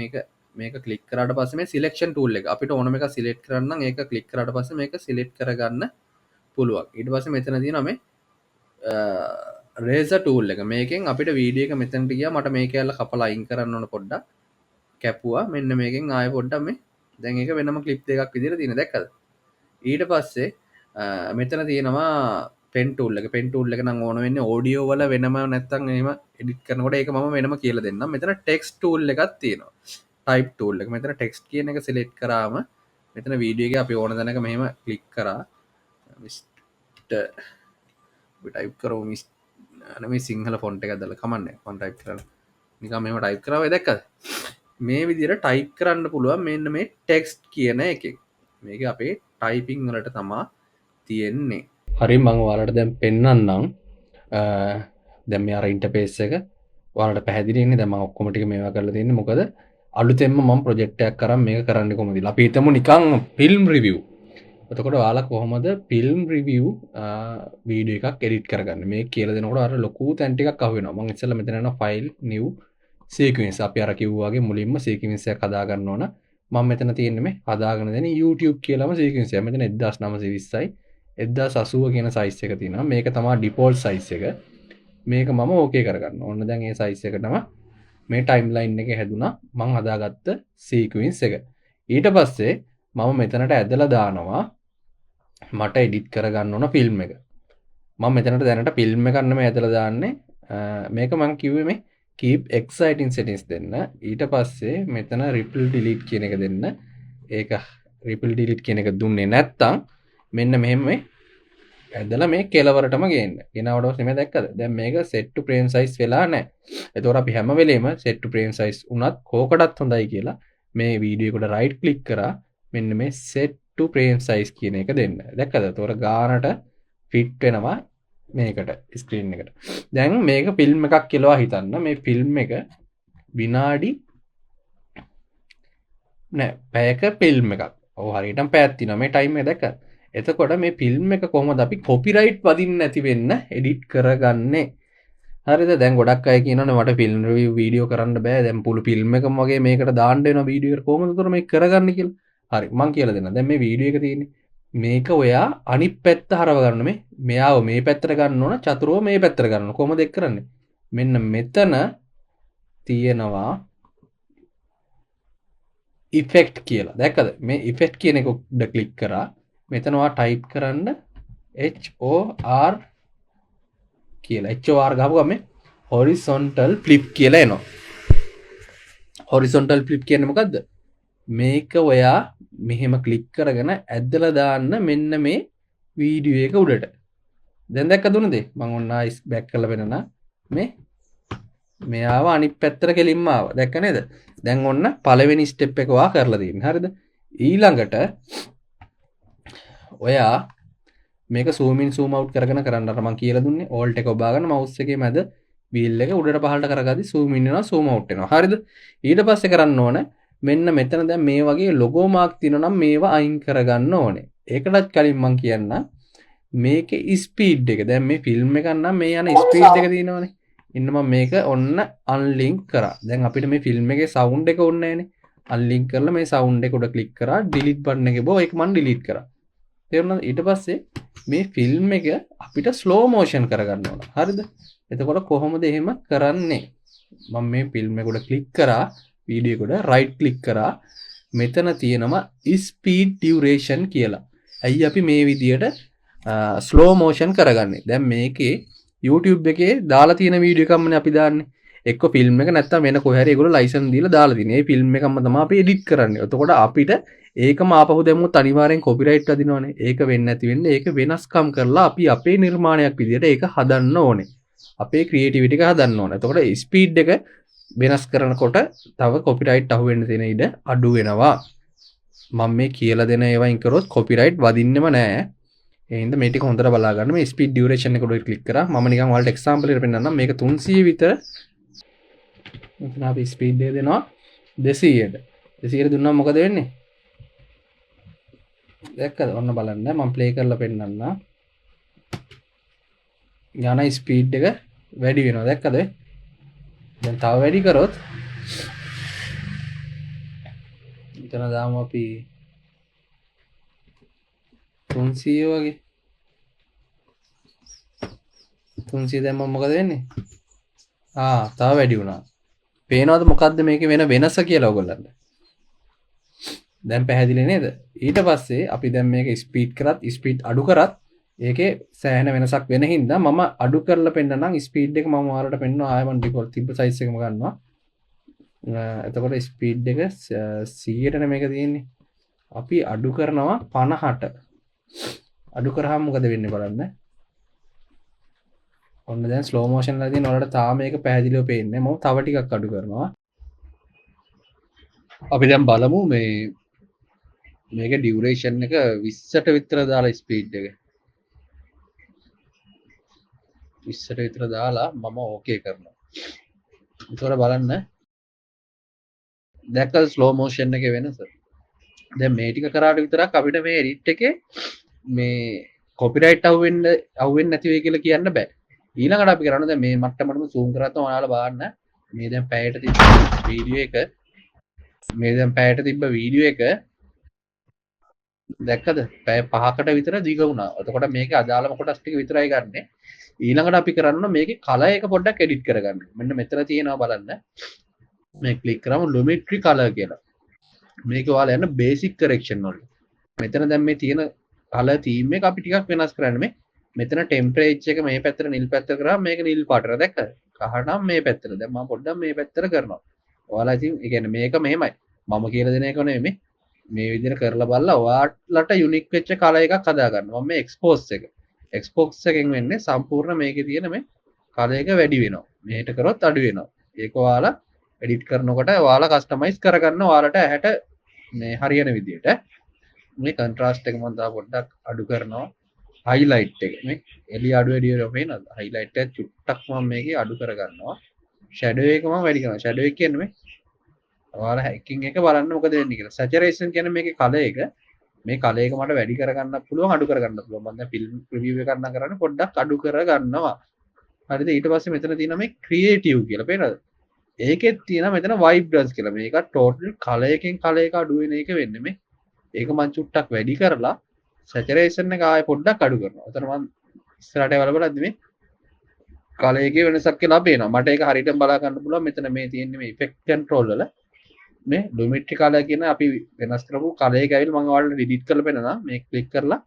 මේක ක්ලික් කරාට පස්සේ මේ සිලෙක්ෂන් ටූල් එක අපිට ඕන මේක සිලෙක්ට් කරන්න නම් ඒක ක්ලික් කරාට පස්සේ මේක සිලෙක්ට් කරගන්න පුළුවන්. ඊට පස්සේ මෙතන තියෙනවා මේ රේසර් ටූල් එක. මේකෙන් අපිට වීඩියෝ එක මෙතනට ගියා. මට මේක ඇල්ල කපලා අයින් කරන්න ඕන පොඩ්ඩක්. කැපුවා. මෙන්න මේකෙන් ආයෙ පොඩ්ඩක් මේ දැන් ඒක වෙනම ක්ලිප් එකක් විදිහට තියෙන දැක්කද? ඊට පස්සේ මෙතන තියෙනවා පෙන් ටූල් එක. පෙන් ටූල් එක නම් ඕන වෙන්නේ ඔඩියෝ වල වෙනම නැත්තම් එහෙම එඩිට් කරනකොට ඒක මම වෙනම කියලා දෙන්නම්. මෙතන ටෙක්ස්ට් ටූල් එකක් තියෙනවා. ටයිප් ටූල් එක. මෙතන ටෙක්ස්ට් කියන එක සිලෙක්ට් කරාම මෙතන වීඩියෝ එකේ අපි ඕන තැනක මෙහෙම ක්ලික් කරා මිස්ටර් අපි ටයිප් කරමු මිස්ටර් මේ සිංහල ෆොන්ට් එකක් දාලා කමන්නේ. මම ටයිප් කරලා නිකන් මෙහෙම ටයිප් කරා ඔය දැක්කද? මේ විදිහට ටයිප් කරන්න පුළුවන් මෙන්න මේ ටෙක්ස්ට් කියන එකෙන්. මේක අපේ ටයිපින් වලට තමා තියෙන්නේ. හරි මම ඔයාලට දැන් පෙන්නන්නම්. දැන් මේ අර ඉන්ටර්ෆේස් එක ඔයාලට පැහැදිලිනේ. දැන් මම ඔක්කොම ටික මේවා කරලා තියෙන්නේ. මොකද අලුතෙන්ම මම ප්‍රොජෙක්ට් එකක් කරන් මේක කරන්නේ කොහොමද කියලා. අපි හිතමු නිකන් ෆිල්ම් රිවිව්. එතකොට ඔයාලා කොහොමද ෆිල්ම් රිවිව් වීඩියෝ එකක් එඩිට් කරගන්නේ? මේක කියලා දෙනකොට අර ලොකු තැන් ටිකක් අහු වෙනවා. මම ඉස්සෙල්ලා මෙතන යනවා ෆයිල් නිව් සීක්වෙන්ස්. අපි අර කිව්වා වගේ මුලින්ම සීක්වෙන්ස් එකක් හදා ගන්න ඕන. මම මෙතන තියෙන්නේ මේ හදාගෙන දෙන YouTube කියලාම සීක්වෙන්ස් එක. මෙතන 1920යි 1080 කියන සයිස් එක තියෙනවා. මේක තමයි ඩිෆෝල්ට් සයිස් එක. මේක මම ඕකේ කරගන්න ඕන. දැන් මේ සයිස් එකටම මේ ටයිම්ලයින් එක හැදුනා. මම හදාගත්ත සීක්වෙන්ස් එක. ඊට පස්සේ මම මෙතනට ඇදලා දානවා මට එඩිට් කරගන්න ඕන ෆිල්ම් එක. මම මෙතනට දැනට ෆිල්ම් එකක් නෙමෙයි ඇදලා දාන්නේ. මේක මම කිව්වේ මේ keep exciting settings දෙන්න. ඊට පස්සේ මෙතන ripple delete කියන එක දෙන්න. ඒක ripple delete කියන එක දුන්නේ නැත්තම් මෙන්න මෙහෙම මේ ඇදලා මේ කෙලවරටම ගේන්න. ගෙනාවට පස්සේ මේ දැක්කද? දැන් මේක set to frame size වෙලා නැහැ. ඒතකොට අපි හැම වෙලේම set to frame size උනත් කෝකටත් හොඳයි කියලා මේ වීඩියෝ එකට right click කරා මෙන්න මේ set to frame size කියන එක දෙන්න. දැක්කද? ඒතකොට ගානට fit වෙනවා මේකට ස්ක්‍රීන් එකට. දැන් මේක ෆිල්ම් එකක් කියලා හිතන්න. මේ ෆිල්ම් එක විනාඩි නෑ පැයක ෆිල්ම් එකක්. ඔව් හරියටම පැයක් තියෙනවා මේ ටයිම් එක දැක්කද? එතකොට මේ ෆිල්ම් එක කොහොමද අපි කොපිරයිට් වදින්න නැති වෙන්න එඩිට් කරගන්නේ? හරිද? දැන් ගොඩක් අය කියනවනේ මට ෆිල්ම් රිවිව් වීඩියෝ කරන්න බෑ. දැන් පුළු ෆිල්ම් එකම වගේ මේකට දාන්න වෙනවා වීඩියෝ එක. කොහොමද උතර මේක කරගන්නේ කියලා? හරි මම කියලා දෙන්නම්. දැන් මේ වීඩියෝ එක තියෙන්නේ. මේක ඔයා අනිත් පැත්ත හරව ගන්න මේ. මෙයාව මේ පැත්තට ගන්න ඕන, චතුරව මේ පැත්තට ගන්න ඕන. කොහොමද ඒක කරන්නේ? මෙන්න මෙතන තියෙනවා ඉෆෙක්ට් කියලා. දැක්කද? මේ ඉෆෙක්ට් කියන එක උඩ ක්ලික් කරා. මෙතන ඔයා ටයිප් කරන්න HOR කියලා. HOR ගහපු ගමන් horizontal flip කියලා එනවා. horizontal flip කියන්නේ මොකද්ද? මේක ඔයා මෙහෙම ක්ලික් කරගෙන ඇදලා දාන්න මෙන්න මේ වීඩියෝ එක උඩට. දැන් දැක්කද උනේද? මම ඔන්න ආයිස් බෑක් කරලා වෙනනා මේ මෙයාව අනිත් පැත්තට කෙලින්ම ආවා. දැක්ක නේද? දැන් ඔන්න පළවෙනි ස්ටෙප් එක ඔයා කරලා තියෙන්නේ. හරිද? ඊළඟට ඔයා මේක zoom in zoom out කරගෙන කරන්න අර මම කියලා දුන්නේ alt එක ඔබාගෙන mouse එකේ මැද wheel එක උඩට පහළට කරගද්දි zoom in වෙනවා zoom out වෙනවා. හරිද? ඊට පස්සේ කරන්න ඕන මෙන්න මෙතන දැන් මේ වගේ logo mark තියෙනවා නම් මේවා අයින් කරගන්න ඕනේ. ඒකටත් කලින් මම කියන්න මේකේ ස්පීඩ් එක දැන් මේ ෆිල්ම් එකක් නම් මේ යන ස්පීඩ් එක තියෙනවනේ. ඉන්න මම මේක ඔන්න අන්ලින්ක් කරා. දැන් අපිට මේ ෆිල්ම් එකේ සවුන්ඩ් එක ඕනේ නැහැනේ. අන්ලින්ක් කරලා මේ සවුන්ඩ් එක උඩ ක්ලික් කරා ඩිලීට් බටන් එකේ බෝ ඒක මම ඩිලීට් කරා. තේරුණාද? ඊට පස්සේ මේ ෆිල්ම් එක අපිට ස්ලෝ මෝෂන් කරගන්න ඕන. හරිද? එතකොට කොහොමද එහෙම කරන්නේ? මම මේ ෆිල්ම් එක උඩ ක්ලික් කරා වීඩියෝ එක උඩ රයිට් ක්ලික් කරා මෙතන තියෙනවා ස්පීඩ් ඩියුරේෂන් කියලා. ඇයි අපි මේ විදියට ස්ලෝ මෝෂන් කරගන්නේ? දැන් මේකේ YouTube එකේ දාලා තියෙන වීඩියෝ එකක්මනේ අපි දාන්නේ. එක්ක ෆිල්ම් එක නැත්තම් වෙන කොහේ හරි ඒගොල්ලෝ ලයිසන් දීලා දාලා තියෙනවා. මේ ෆිල්ම් එකක්ම තමයි අපි එඩිට් කරන්නේ. එතකොට අපිට ඒකම ආපහු දැම්මොත් අනිවාර්යෙන් කොපිරයිට් වදිනවනේ. ඒක වෙන්නේ නැති වෙන්නේ ඒක වෙනස්කම් කරලා අපි අපේ නිර්මාණයක් විදියට ඒක හදන්න ඕනේ. අපේ ක්‍රියේටිවිටි එක හදන්න ඕනේ. එතකොට ස්පීඩ් එක වෙනස් කරනකොට තව කොපිරයිට් අහුවෙන්න තියෙන ඉඩ අඩු වෙනවා. මම මේ කියලා දෙන ඒවා අයින් කරොත් කොපිරයිට් වදින්නෙම නෑ. ඒ හින්දා මේ ටික හොඳට බලා ගන්න. මේ ස්පීඩ් ඩියුරේෂන් එක උඩ ක්ලික් කරා. මම නිකන් ඔයාලට එක්සැම්පල් එකකට පෙන්නන්නම්. මේක 300 විතර. මෙතන අපි ස්පීඩ් එක දෙනවා 200ට. 200ට දුන්නාම මොකද වෙන්නේ? දැක්කද? ඔන්න බලන්න. මම ප්ලේ කරලා පෙන්නන්නම්. යන ස්පීඩ් එක වැඩි වෙනවා. දැක්කද? දැන් තව වැඩි කරොත් එතන දාමු අපි 300 වගේ 300 දැම්මම මොකද වෙන්නේ? තව වැඩි වුණා. පේනවද මොකද්ද මේකේ වෙන වෙනස කියලා ඔයගොල්ලන්ට? දැන් පැහැදිලි නේද? ඊට පස්සේ අපි දැන් මේක ස්පීඩ් කරත් ස්පීඩ් අඩු කරත් ඒකේ සෑහෙන වෙනසක් වෙන හින්දා මම අඩු කරලා පෙන්නනම් ස්පීඩ් එක මම ඔයාලට පෙන්නනවා. ආයෙ මම ඩිෆෝල්ට් තිබ්බ සයිස් එකම ගන්නවා. එතකොට ස්පීඩ් එක 100ට මේක තියෙන්නේ. අපි අඩු කරනවා 50ට. අඩු කරාම මොකද වෙන්නේ බලන්න. ඔන්න දැන් ස්ලෝ මෝෂන් එකලා තියෙන ඔයාලට තාම මේක පැහැදිලිව පේන්නේ. මම තව ටිකක් අඩු කරනවා. අපි දැන් බලමු මේක ඩියුරේෂන් එක 20ට විතර දාලා ස්පීඩ් එක 20ට විතර දාලා මම ඕකේ කරනවා. ඒතකොට බලන්න දැක්කද ස්ලෝ මෝෂන් එකේ වෙනස? දැන් මේ ටික කරාට විතරක් අපිට මේ එඩිට් එකේ මේ කොපිරයිට් අහුවෙන්නේ නැති වෙයි කියලා කියන්න බෑ. ඊළඟට අපි කරන්නේ දැන් මේ මට්ටමටම zoom කරලා තමයි ඔයාලා බලන්න. මේ දැන් පැයට තිබ්බ වීඩියෝ එක දැක්කද? පැය 5කට විතර දිග වුණා. එතකොට මේකේ අදාළම කොටස් ටික විතරයි ගන්නෙ. ඊළඟට අපි කරන්න මේකේ කලර් එක පොඩ්ඩක් එඩිට් කරගන්න. මෙන්න මෙතන තියෙනවා බලන්න. මේ ක්ලික් කරාම ලොමෙට්‍රි කලර් කියලා. මේක ඔයාලා යන්න බේසික් කරෙක්ෂන් වලට. මෙතන දැන් මේ තියෙන කලර් තීම් එක අපි ටිකක් වෙනස් කරන්න මේ. මෙතන ටෙම්පරේචර් එක මේ පැත්තට නිල් පැත්තට කරාම මේක නිල් පාටට දැක්කද? කහ නම් මේ පැත්තට. දැන් මම පොඩ්ඩක් මේ පැත්තට කරනවා. ඔයාලා ඉතින් ඒ කියන්නේ මේක මෙහෙමයි. මම කියලා දෙන එක නෙමෙයි. මේ විදිහට කරලා බලලා ඔයාලට යුනික් වෙච්ච කලර් එකක් හදා ගන්න. මම මේ එක්ස්පෝස් එකෙන් වෙන්නේ සම්පූර්ණ මේකේ තියෙන මේ කලර් එක වැඩි වෙනවා. මෙහෙට කරොත් අඩු වෙනවා. ඒක ඔයාලා එඩිට් කරනකොට ඔයාලා කස්ටමයිස් කරගන්න ඔයාලට ඇහැට මේ හරියන විදිහට. මේ කන්ට්‍රාස්ට් එක මම තව පොඩ්ඩක් අඩු කරනවා. හයිලයිට් එක මේ එළිය අඩු වැඩි වෙනවා පේනවද? හයිලයිට් එක චුට්ටක් මම මේකේ අඩු කරගන්නවා. ෂැඩෝ එක මම වැඩි කරනවා. ෂැඩෝ එක කියන්නේ ඔයාලා හැකින් එක බලන්න මොකද වෙන්නේ කියලා. සැචුරේෂන් කියන්නේ මේකේ කලර් එක. මේ කලර් එක මට වැඩි කරගන්නත් පුළුවන් අඩු කරගන්නත් පුළුවන්. මම දැන් ෆිල්ම් රිවිව් එකක් නම් කරන්නේ පොඩ්ඩක් අඩු කරගන්නවා. හරිද? ඊට පස්සේ මෙතන තියෙනවා මේ ක්‍රියේටිව් කියලා. පේනවද? ඒකෙත් තියෙනවා මෙතන වයිබ්‍රන්ස් කියලා. මේක ටෝටල් කලර් එකෙන් කලර් එක අඩු වෙන එක වෙන්නේ මේ. ඒක මම චුට්ටක් වැඩි කරලා සැචුරේෂන් එක ආයෙ පොඩ්ඩක් අඩු කරනවා. එතන මම ඉස්සරහට බලද්දි මේ කලර් එකේ වෙනසක් කියලා පේනවා. මට ඒක හරියටම බලා ගන්න පුළුවන්. මෙතන මේ තියෙන්නේ මේ ඉෆෙක්ට් කන්ට්‍රෝල් වල මේ ඩොමෙට්‍රි කලර් කියන අපි වෙනස් කරපු කලර් එක ඇවිල්ලා මම ඔයාලට ඩිලීට් කරලා පෙන්නනවා. මේ ක්ලික් කරලා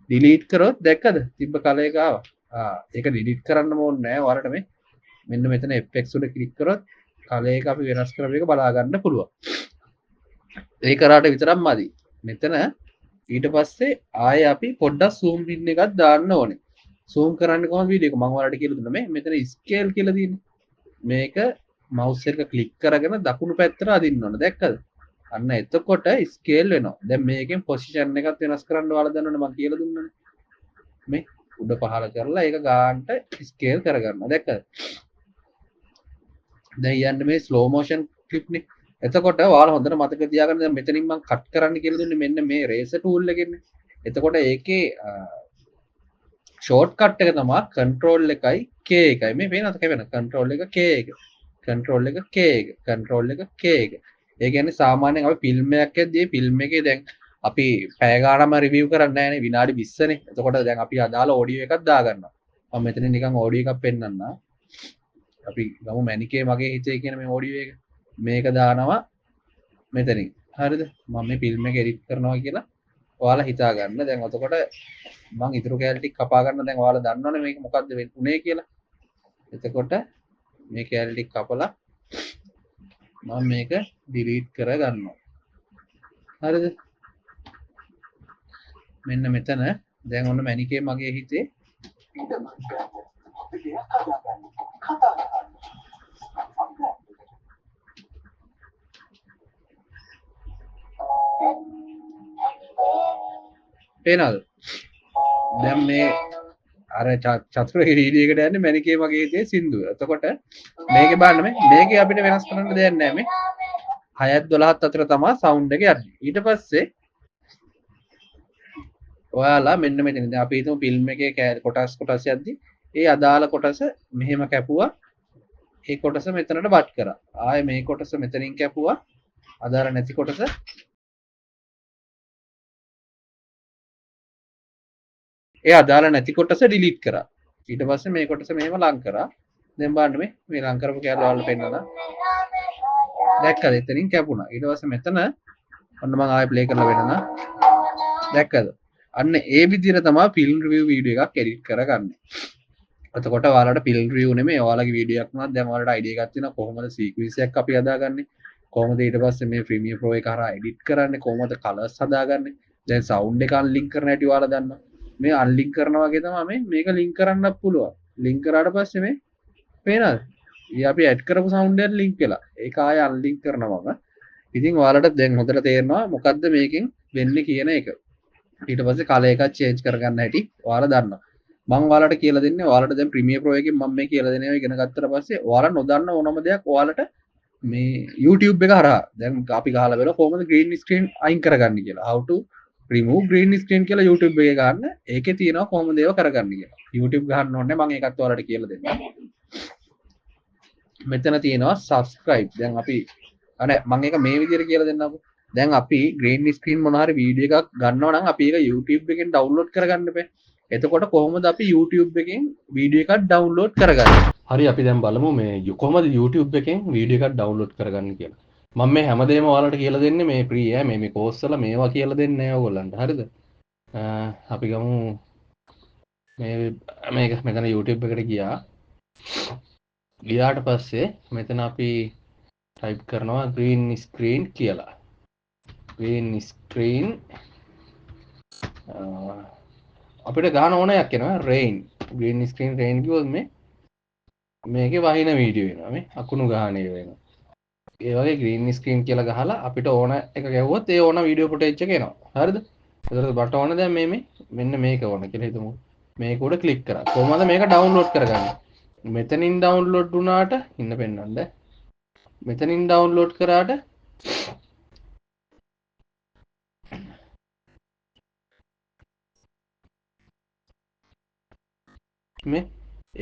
ඩිලීට් කරොත් දැක්කද? තිබ්බ කලර් එක ආවා. ඒක ඩිලීට් කරන්න ඕනේ නෑ. ඔයාලට මේ මෙන්න මෙතන effects උඩ ක්ලික් කරොත් කලර් එක අපි වෙනස් කරපු එක බලා ගන්න පුළුවන්. ඒ කරාට විතරක් මදි. මෙතන ඊට පස්සේ ආයෙ අපි පොඩ්ඩක් zoom in එකක් දාන්න ඕනේ. zoom කරන්න කොහොමද වීඩියෝ එක මම ඔයාලට කියලා දුන්නා මේ මෙතන scale කියලා තියෙන්නේ. මේක mouse එක ක්ලික් කරගෙන දකුණු පැත්තට අදින්න ඕන. දැක්කද? අන්න එතකොට scale වෙනවා. දැන් මේකෙන් position එකත් වෙනස් කරන්න ඔයාලා දන්නවනේ මම කියලා දුන්නානේ. මේ උඩ පහළ කරලා ඒක ගන්නට scale කරගන්නවා. දැක්කද? දැන් යන්නේ මේ slow motion clip නේ. එතකොට ඔයාලා හොඳට මතක තියාගන්න දැන් මෙතනින් මම කට් කරන්න කියලා දුන්නේ මෙන්න මේ රේසර් ටූල් එකෙන්නේ. එතකොට ඒකේ ෂෝට් කට් එක තමයි කන්ට්‍රෝල් එකයි K එකයි. මේ පේනවද කැපෙන කන්ට්‍රෝල් එක K එක. කන්ට්‍රෝල් එක K එක. කන්ට්‍රෝල් එක K එක. ඒ කියන්නේ සාමාන්‍යයෙන් අපි ෆිල්ම් එකක් ඇද්දී ෆිල්ම් එකේ දැන් අපි පැය ගානක්ම රිවිව් කරන්නේ නැහැනේ විනාඩි 20නේ. එතකොට දැන් අපි අදාළ ඔඩියෝ එකක් දාගන්නවා. මම මෙතන නිකන් ඔඩියෝ එකක් පෙන්නන්නම්. අපි ගමු මැනිකේ මගේ හිතේ කියන මේ ඔඩියෝ එක. මේක දානවා මෙතනින්. හරිද? මම මේ ෆිල්ම් එක එඩිට් කරනවා කියලා ඔයාලා හිතා ගන්න. දැන් එතකොට මම ඉතුරු කැලේ ටික කපා ගන්න දැන් ඔයාලා දන්නවනේ මේක මොකද්ද වෙන්නේ කියලා. එතකොට මේ කැලේ ටික කපලා මම මේක ඩිලීට් කර ගන්නවා. හරිද? මෙන්න මෙතන දැන් ඔන්න මැනිකේ මගේ හිතේ පේනවද? දැන් මේ අර චතුරේ වීඩියෝ එකට යන්නේ මැනිකේ මගේ හිතේ සින්දුව. එතකොට මේකේ බලන්න මේකේ අපිට වෙනස් කරන්න දෙයක් නැහැ මේ 6ත් 12ත් අතර තමයි සවුන්ඩ් එක යන්නේ. ඊට පස්සේ ඔයාලා මෙන්න මෙතන දැන් අපි හිතමු ෆිල්ම් එකේ කොටස් යද්දි ඒ අදාළ කොටස මෙහෙම කැපුවා. ඒ කොටස මෙතනට බට් කරා. ආයේ මේ කොටස මෙතනින් කැපුවා. අදාළ නැති කොටස ඒ අදාළ නැති කොටස ඩිලීට් කරා. ඊට පස්සේ මේ කොටස මෙහෙම ලං කරා. දැන් බලන්න මේ ලං කරපු කැලේ ඔයාලට පෙන්නනවා. දැක්කද? එතනින් කැපුණා. ඊට පස්සේ මෙතන ඔන්න මම ආයෙ ප්ලේ කරලා වෙනවා. දැක්කද? අන්න ඒ විදිහට තමයි ෆිල්ම් රිවිව් වීඩියෝ එකක් එඩිට් කරගන්නේ. එතකොට ඔයාලට ෆිල්ම් රිවිව් නෙමෙයි ඔයාලගේ වීඩියෝ එකක් උනත් දැන් ඔයාලට අයිඩියා එකක් තියෙනවා කොහොමද සීක්වෙන්ස් එකක් අපි හදාගන්නේ කොහොමද ඊට පස්සේ මේ ප්‍රීමියර් ප්‍රෝ එක හරහා එඩිට් කරන්නේ කොහොමද කලර්ස් හදාගන්නේ දැන් සවුන්ඩ් එක අන්ලින්ක් කරන හැටි ඔයාලා දන්නවා මේ අන්ලින්ක් කරනවා වගේ තමයි මේක ලින්ක් කරන්නත් පුළුවන් ලින්ක් කරාට පස්සේ මේ පේනවද අපි ඇඩ් කරපු සවුන්ඩ් එකට ලින්ක් වෙලා ඒක ආයෙ අන්ලින්ක් කරනවා මම ඉතින් ඔයාලට දැන් හොඳට තේරෙනවා මොකද්ද මේකෙන් වෙන්නේ කියන එක ඊට පස්සේ කලර් එකක් චේන්ජ් කරගන්න හැටි ඔයාලා දන්නවා මම ඔයාලට කියලා දෙන්නේ ඔයාලට දැන් ප්‍රීමියර් ප්‍රෝ එකෙන් මම මේ කියලා දෙන ඒවා ඉගෙන ගත්තට පස්සේ ඔයාලා නොදන්න ඕනම දෙයක් ඔයාලට මේ YouTube එක හරහා දැන් අපි ගහලා බලලා කොහොමද green screen අයින් කරගන්නේ කියලා how to remove green screen කියලා YouTube එකේ ගන්න ඒකේ තියෙනවා කොහොමද ඒව කරගන්නේ කියලා YouTube ගහන්න ඕනේ මම ඒකත් ඔයාලට කියලා දෙන්නම් මෙතන තියෙනවා subscribe දැන් අපි අනේ මම ඒක මේ විදිහට කියලා දෙන්නම්කෝ දැන් අපි green screen මොන හරි වීඩියෝ එකක් ගන්නවා නම් අපි ඒක YouTube එකෙන් download කරගන්න බෑ එතකොට කොහොමද අපි YouTube එකෙන් වීඩියෝ එකක් download කරගන්නේ හරි අපි දැන් බලමු මේ කොහොමද YouTube එකෙන් වීඩියෝ එකක් download කරගන්නේ කියලා මම මේ හැමදේම ඔයාලට කියලා දෙන්නේ මේ free මේ course වල මේවා කියලා දෙන්නේ නැහැ ඔයගොල්ලන්ට හරිද අපි ගමු මේක මෙතන YouTube එකට ගියාට පස්සේ මෙතන අපි ටයිප් කරනවා green screen කියලා green screen අපිට ගන්න ඕනයක් එනවා rain green screen rain කිව්වොත් මේකේ වහින වීඩියෝ එනවා මේ අකුණු ගහන ඒවා වෙනවා ඒ වගේ green screen කියලා ගහලා අපිට ඕන එක ගැව්වොත් ඒ ඕන වීඩියෝ ෆුටේජ් එක එනවා හරිද එතකොට බට ඕන දැන් මෙන්න මේක ඕන කියලා හිතමු මේක උඩ ක්ලික් කරා කොහොමද මේක ඩවුන්ලෝඩ් කරගන්නේ මෙතනින් ඩවුන්ලෝඩ් වුණාට ඉන්න පෙන්නන්න මෙතනින් ඩවුන්ලෝඩ් කරාට මේ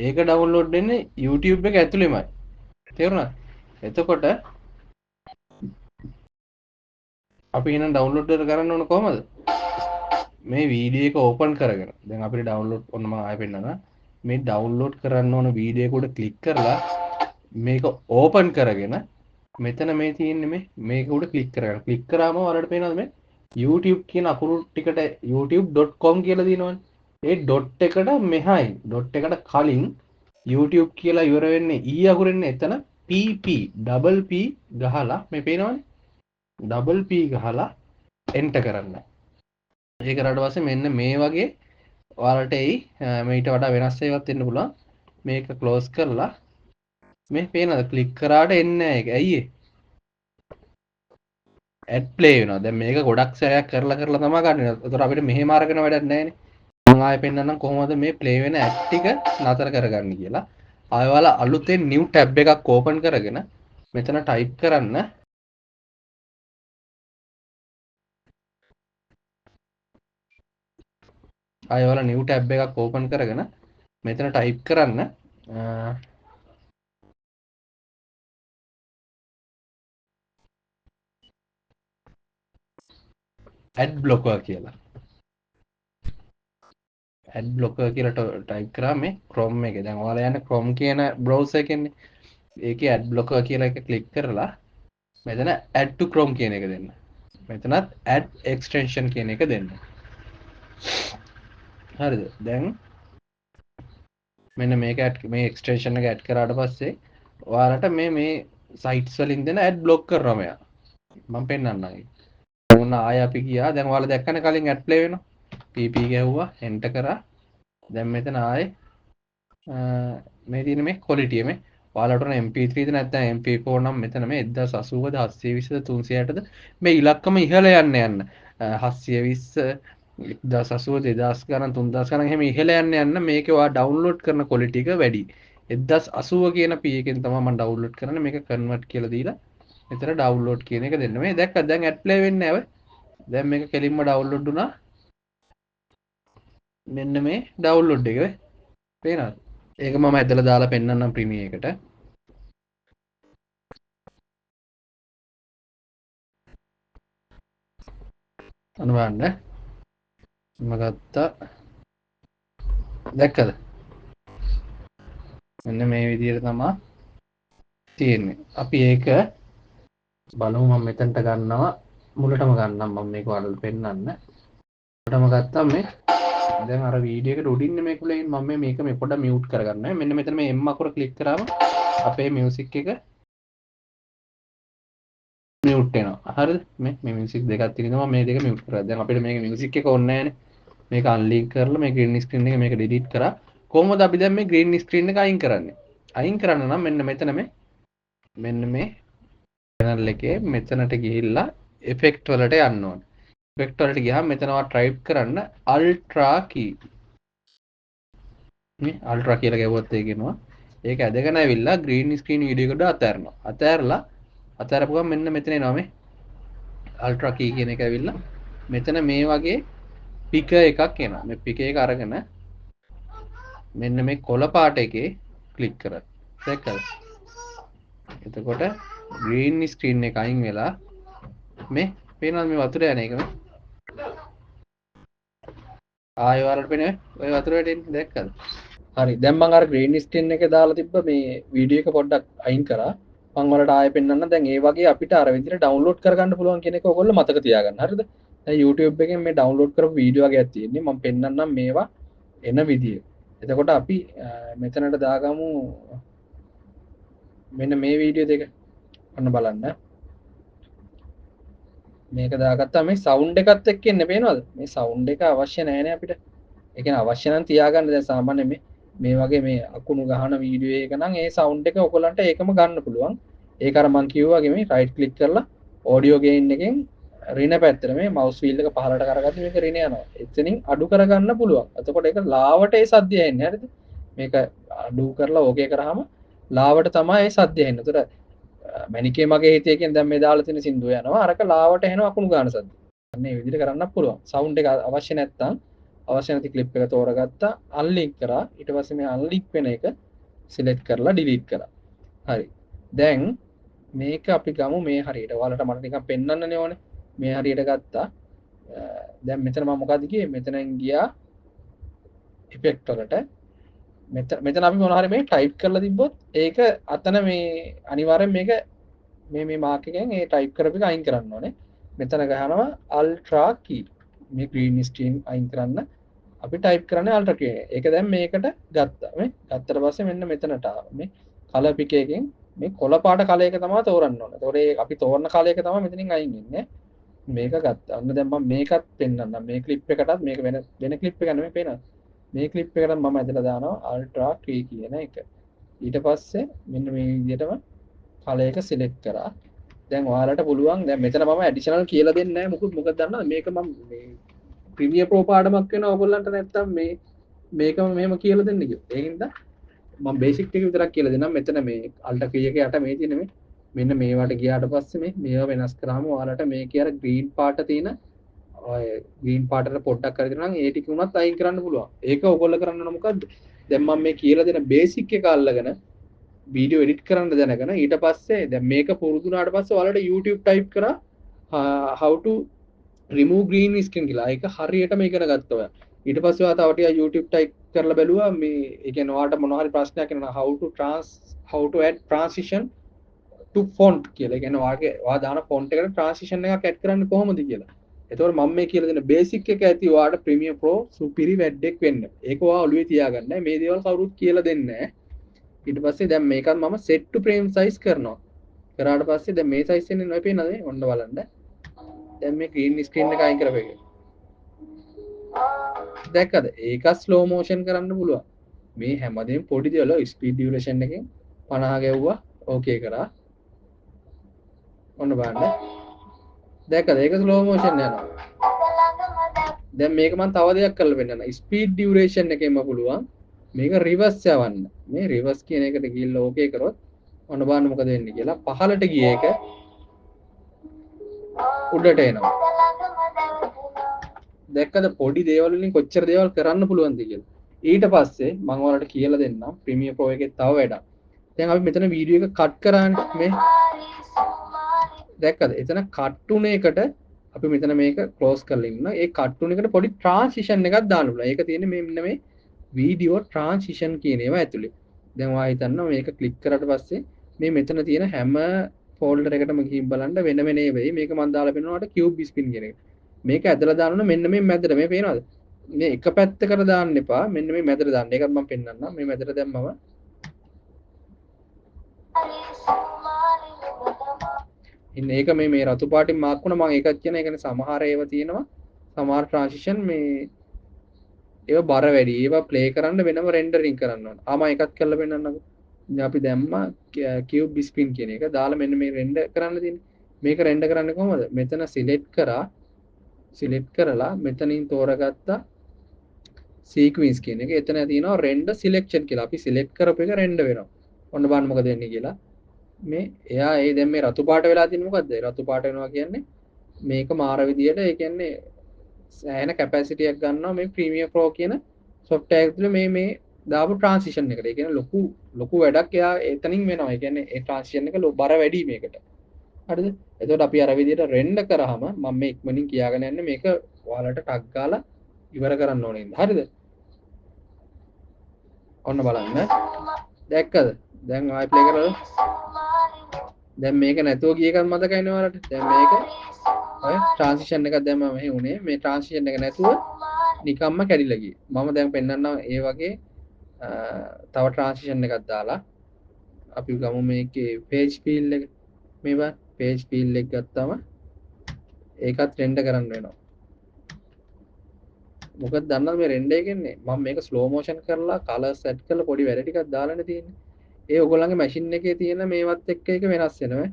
ඒක ඩවුන්ලෝඩ් වෙන්නේ YouTube එක ඇතුළෙමයි තේරුණාද එතකොට අපි එහෙනම් ඩවුන්ලෝඩ් කරන්න ඕන කොහමද මේ වීඩියෝ එක ඕපන් කරගෙන දැන් අපිට ඩවුන්ලෝඩ් ඔන්න මම ආයෙ පෙන්නනවා මේ ඩවුන්ලෝඩ් කරන්න ඕන වීඩියෝ එක උඩ ක්ලික් කරලා මේක ඕපන් කරගෙන මෙතන මේ තියෙන්නේ මේක උඩ ක්ලික් කරගන්න ක්ලික් කරාම ඔයාලට පේනවද මේ YouTube කියන අකුරු ටිකට youtube.com කියලා දිනවනේ ඒ ඩොට් එකට මෙහායි ඩොට් එකට කලින් YouTube කියලා ඉවර වෙන්නේ E අකුරෙන් එතන PP ඩබල් P ගහලා මේ පේනවනේ ඩබල් P ගහලා එන්ටර් කරන්න. ඒක කරාට පස්සේ මෙන්න මේ වගේ ඔයාලට එයි මේට වඩා වෙනස් ඒවාත් එන්න පුළුවන්. මේක ක්ලෝස් කරලා මේ පේනවද ක්ලික් කරාට එන්නේ නැහැ ඒක. ඇයි ඒ? ඇඩ් ප්ලේ වෙනවා. දැන් මේක ගොඩක් සැරයක් කරලා තමයි ගන්න. ඒතර අපිට මෙහෙම අරගෙන වැඩක් නැහැ නේ. මම ආයෙ පෙන්නන්නම් කොහොමද මේ ප්ලේ වෙන ඇඩ් ටික නතර කරගන්නේ කියලා. ආයෙ ඔයාලා අලුතෙන් new tab එකක් ඕපන් කරගෙන මෙතන ටයිප් කරන්න ආයෙ ඔයාලා new tab එකක් open කරගෙන මෙතන type කරන්න ad blocker කියලා. ad blocker කියලා type කරා මේ Chrome එකේ. දැන් ඔයාලා යන්නේ Chrome කියන browser එකෙන්නේ. ඒකේ ad blocker කියලා එක click කරලා මෙතන add to Chrome කියන එක දෙන්න. මෙතනත් add extension කියන එක දෙන්න. හරිද? දැන් මෙන්න මේක මේ extension එක add කරාට පස්සේ ඔයාලට මේ sites වලින් දෙන ad block කරනවා මෙයා. මම පෙන්නන්නම් ඒක. ඕන ආය අපි ගියා. දැන් ඔයාලා දැක්කනේ කලින් ad play වෙනවා. pp ගැහුවා enter කරා. දැන් මෙතන ආයේ මේ තියෙන මේ quality මේ ඔයාලට උන mp3 ද නැත්නම් mp4 නම් මෙතන මේ 1080ද 720ද 360ද මේ ඉලක්කම ඉහළ යන්න 720 1080 2000 ගණන් 3000 ගණන් එහෙම ඉහළ යන්න මේකේ ඔයා ඩවුන්ලෝඩ් කරන quality එක වැඩි 1080 කියන p එකෙන් තමයි මම ඩවුන්ලෝඩ් කරන්නේ මේක convert කියලා දීලා මෙතන ඩවුන්ලෝඩ් කියන එක දෙන්න මේ දැක්කද දැන් ad play වෙන්නේ නැහැ දැන් මේක කෙලින්ම ඩවුන්ලෝඩ් වුණා මෙන්න මේ ඩවුන්ලෝඩ් එක පේනවද ඒක මම ඇදලා දාලා පෙන්නන්නම් ප්‍රීමියර් එකට අන්න බලන්න මම ගත්තා දැක්කද මෙන්න මේ විදිහට තමයි තියෙන්නේ අපි ඒක බලමු මම මෙතනට ගන්නවා මුලටම ගන්නම් මම මේක ඔයාලට පෙන්නන්න මුලටම ගත්තා මේ දැන් අර වීඩියෝ එකට උඩින් මේ කුලෙන් මම මේක මේ පොඩ්ඩක් මියුට් කරගන්නවා මෙන්න මෙතන මේ M අකුර ක්ලික් කරාම අපේ මියුසික් එක මියුට් වෙනවා හරිද මේ මියුසික් දෙකක් තියෙනවා මම මේ දෙක මියුට් කරා දැන් අපිට මේක මියුසික් එක ඕනේ නැහැනේ මේක අන්ලින්ක් කරලා මේ green screen එක මේක delete කරා කොහොමද අපි දැන් මේ green screen එක අයින් කරන්නේ අයින් කරන්න නම් මෙන්න මෙතන මෙන්න මේ channel එකේ මෙතනට ගිහිල්ලා effect වලට යන්න ඕනේ effect වලට ගියාම මෙතන ඔයා type කරන්න ultra key මේ ultra කියලා ගැවුවත් ඒක එනවා ඒක ඇදගෙන ඇවිල්ලා green screen video එකට අතහැරනවා අතහැරපු ගමන් මෙන්න මෙතන එනවා මේ ultra key කියන එක ඇවිල්ලා මෙතන මේ වගේ පික එකක් එනවා මේ පික එක අරගෙන මෙන්න මේ කොළ පාට එකේ ක්ලික් කරන්න දැක්කද එතකොට green screen එක අයින් වෙලා මේ පේනවද මේ වතුර යන එක මේ ආයෙ වලට පේන්නේ ඔය වතුර වැටෙන්නේ දැක්කද හරි දැන් මම අර green screen එකේ දාලා තිබ්බ මේ වීඩියෝ එක පොඩ්ඩක් අයින් කරා මම වලට ආයෙ පෙන්නන්න දැන් ඒ වගේ අපිට අර විදිහට ඩවුන්ලෝඩ් කරගන්න පුළුවන් කියන එක ඔයගොල්ලෝ මතක තියාගන්න හරිද දැන් YouTube එකෙන් මේ ඩවුන්ලෝඩ් කරපු වීඩියෝ වගේක් තියෙන්නේ මම පෙන්නන්නම් මේවා එන විදිය එතකොට අපි මෙතනට දාගමු මෙන්න මේ වීඩියෝ දෙක ඔන්න බලන්න මේක දාගත්තා මේ සවුන්ඩ් එකත් එක්ක එන්නේ පේනවද මේ සවුන්ඩ් එක අවශ්‍ය නැහැ නේ අපිට ඒ කියන්නේ අවශ්‍ය නම් තියාගන්න දැන් සාමාන්‍ය මේ වගේ මේ අකුණු ගහන වීඩියෝ එක නම් ඒ සවුන්ඩ් එක ඔයගලන්ට ඒකම ගන්න පුළුවන් ඒක අර මම කිව්වා වගේ මේ රයිට් ක්ලික් කරලා ඔඩියෝ ගේයින් එකෙන් රින පැත්තට මේ මවුස් වීල් එක පහළට කරගත්තම මේක රින යනවා එතනින් අඩු කරගන්න පුළුවන් එතකොට ඒක ලාවට ඒ සද්දය එන්නේ හරිද මේක අඩු කරලා ඕකේ කරාම ලාවට තමයි ඒ සද්දය එන්නේ එතකොට මැනිකේ මගේ හිතේකින් දැන් මේ දාලා තියෙන සින්දුව යනවා අරක ලාවට එනවා අකුණු ගන්න සද්ද අන්න ඒ විදිහට කරන්න පුළුවන් සවුන්ඩ් එක අවශ්‍ය නැත්නම් අවශ්‍ය නැති ක්ලිප් එක තෝරගත්තා අන්ලින්ක් කරා ඊට පස්සේ මේ අන්ලින්ක් වෙන එක සිලෙක්ට් කරලා ඩිලීට් කරා හරි දැන් මේක අපි ගමු මේ හරියට ඔයාලට මට නිකන් පෙන්වන්නනේ ඕනේ මේ හරියට ගත්තා දැන් මෙතන මම මොකද කියේ මෙතනෙන් ගියා ඉෆෙක්ට් වලට මෙතන අපි මොනවා හරි මේ ටයිප් කරලා තිබ්බොත් ඒක අතන මේ අනිවාර්යෙන් මේක මේ මාක් එකෙන් ඒ ටයිප් කරපු එක අයින් කරන්න ඕනේ මෙතන ගහනවා අල්ට්‍රා කී මේ green screen අයින් කරන්න අපි ටයිප් කරන්නේ අල්ට්‍රා කී ඒක දැන් මේකට ගත්තා මේ ගත්තට පස්සේ මෙන්න මෙතනට ආවා මේ කලර් පික් එකෙන් මේ කොළ පාට කලර් එක තමයි තෝරන්න ඕනේ. ඒතකොට අපි තෝරන කලර් එක තමයි මෙතනින් අයින් වෙන්නේ. මේක ගත්තා. අන්න දැන් මම මේකත් පෙන්නන්නම්. මේ ක්ලිප් එකටත් මේක වෙන ක්ලිප් එක නෙමෙයි පේනවද? මේ ක්ලිප් එකට මම ඇදලා දානවා අල්ට්‍රා ට්‍රී කියන එක. ඊට පස්සේ මෙන්න මේ විදිහටම කලර් එක සිලෙක්ට් කරා. දැන් ඔයාලට පුළුවන් දැන් මෙතන මම ඇඩිෂනල් කියලා දෙන්නේ නැහැ. මොකද දන්නවද මේක මම මේ ප්‍රීමියර් ප්‍රෝ පාඩමක් වෙනවා ඔයගොල්ලන්ට නැත්තම් මේකම මෙහෙම කියලා දෙන්න කිව්වා. ඒකින්ද මම බේසික් ටික විතරක් කියලා දෙන්නම්. මෙතන මේ අල්ට්‍රා කී එක යට මේ තියෙන මෙන්න මේවට ගියාට පස්සේ මේවා වෙනස් කරාම ඔයාලට මේකේ අර ග්‍රීන් පාට තියෙන ඔය ග්‍රීන් පාටට පොඩ්ඩක් කරලා දෙනවා නම් ඒ ටික උනත් අයින් කරන්න පුළුවන්. ඒක ඔයගොල්ලෝ කරන්න ඕන මොකද්ද? දැන් මම මේ කියලා දෙන බේසික් එක අල්ලගෙන වීඩියෝ එඩිට් කරන්න දැනගෙන ඊට පස්සේ දැන් මේක පුරුදු වුණාට පස්සේ ඔයාලට YouTube type කරා how to remove green screen කියලා. ඒක හරියටම ඉගෙන ගත්තා ඔයා. ඊට පස්සේ ඔයා තව ටිකක් YouTube type කරලා බැලුවා මේ ඒ කියන්නේ ඔයාලට මොනවා හරි ප්‍රශ්නයක් එනවා how to add transition to font කියලා. ඒ කියන්නේ ඔයා දාන font එකට transition එකක් add කරන්න කොහොමද කියලා. එතකොට මම මේ කියලා දෙන බේසික් එක ඇති ඔයාලට Premiere Pro සුපිරි වැඩක් වෙන්න. ඒක ඔයා ඔළුවේ තියාගන්න. මේ දේවල් කවුරුත් කියලා දෙන්නේ නැහැ. ඊට පස්සේ දැන් මේකත් මම set to frame size කරනවා. කරාට පස්සේ දැන් මේ size එකෙන් නොපේ නේද? ඔන්න බලන්න. දැන් මේ green screen එක අයින් කරපෙක. දැක්කද? ඒක slow motion කරන්න පුළුවන්. මේ හැමදේම පොඩි දේවල් speed duration එකෙන් 50 ගෙව්වා. ඕකේ කරා. ඔන්න බලන්න. දැක්කද? ඒක slow motion යනවා. දැන් මේක මම තව දෙයක් කරලා පෙන්නන්න. speed duration එකෙන්ම පුළුවන්. මේක රිවර්ස් යවන්න. මේ රිවර්ස් කියන එකට ගිහිල්ලා ඕකේ කරොත් ඔන්න බලන්න මොකද වෙන්නේ කියලා. පහළට ගිය එක උඩට එනවා. දැක්කද පොඩි දේවල් වලින් කොච්චර දේවල් කරන්න පුළුවන්ද කියලා. ඊට පස්සේ මම ඔයාලට කියලා දෙන්නම් Premiere Pro එකේ තව වැඩක්. දැන් අපි මෙතන වීඩියෝ එක කට් කරානේ මේ. දැක්කද? එතන කට් උන එකට අපි මෙතන මේක ක්ලෝස් කරලා ඉන්න. ඒ කට් උන එකට පොඩි ට්‍රාන්සිෂන් එකක් දාන්න පුළුවන්. ඒක තියෙන්නේ මේ මෙන්න මේ වීඩියෝ ට්‍රාන්සිෂන් කියන ඒවා ඇතුලේ. දැන් ඔයා හිතන්න මේක ක්ලික් කරාට පස්සේ මේ මෙතන තියෙන හැම ෆෝල්ඩර් එකටම ගිහින් බලන්න වෙන වෙන වෙයි. මේක මම දාලා පෙන්නනවාට cube spin කියන එක. මේක ඇදලා දාන්න මෙන්න මේ මැදට මේ පේනවද? මේ එක පැත්තකට දාන්න එපා. මෙන්න මේ මැදට දාන්න. ඒකත් මම පෙන්නන්නම්. මේ මැදට දැම්මම ඉන්න ඒක මේ රතු පාටින් මාක් වුණා. මම ඒකත් කියන. ඒ කියන්නේ සමහර ඒවා තියෙනවා. සමහර ට්‍රාන්සිෂන් මේ ඒවා බර වැඩි. ඒවා ප්ලේ කරන්න වෙනම රෙන්ඩරින් කරන්න ඕන. ආ මම එකක් කරලා පෙන්නන්නකෝ. දැන් අපි දැම්මා cube spin කියන එක. දාලා මෙන්න මේ රෙන්ඩර් කරන්න තියෙන්නේ. මේක රෙන්ඩර් කරන්නේ කොහොමද? මෙතන සිලෙක්ට් කරලා මෙතනින් තෝරගත්ත සීක්වෙන්ස් කියන එක. එතන තියෙනවා රෙන්ඩර් සිලෙක්ෂන් කියලා. අපි සිලෙක්ට් කරපු එක රෙන්ඩර් වෙනවා. ඔන්න බලන්න මොකද වෙන්නේ කියලා. මේ එයා දැන් මේ රතු පාට වෙලා තියෙන්නේ මොකද්ද? රතු පාට වෙනවා කියන්නේ මේක මාර විදියට ඒ කියන්නේ සෑහෙන කැපැසිටි එකක් ගන්නවා මේ Premiere Pro කියන software එක තුළ මේ දාපු transition එකට. ඒ කියන්නේ ලොකු වැඩක් එයා එතනින් වෙනවා. ඒ කියන්නේ ඒ transition එක බර වැඩි මේකට. හරිද? එතකොට අපි අර විදියට රෙන්ඩර් කරාම මම මේ ඉක්මනින් කියාගෙන යන්නේ මේක ඔයාලට ටග් ගාලා ඉවර කරන්න ඕනේ නේද? හරිද? ඔන්න බලන්න. දැක්කද? දැන් ආයි ප්ලේ කරලා දැන් මේක නැතුව ගිය එකක් මතකයිනේ ඔයාලට. දැන් මේක ඔය ට්‍රාන්සිෂන් එකක් දැම්මම මෙහෙ උනේ. මේ ට්‍රාන්සිෂන් එක නැතුව නිකම්ම කැඩිලා ගියේ. මම දැන් පෙන්නන්නම් ඒ වගේ තව ට්‍රාන්සිෂන් එකක් දාලා අපි ගමු මේකේ page fill එක. මේ බලන්න page fill එක ගත්තාම ඒකත් රෙන්ඩර් කරන්න වෙනවා. මොකද දන්නවද මේ රෙන්ඩර් එකන්නේ මම මේක ස්ලෝ මොෂන් කරලා කලර් සෙට් කරලා පොඩි වැඩ ටිකක් දාලානේ තියෙන්නේ. ඒ ඔයගොල්ලන්ගේ මැෂින් එකේ තියෙන මේවත් එක්ක එක වෙනස් වෙනවා.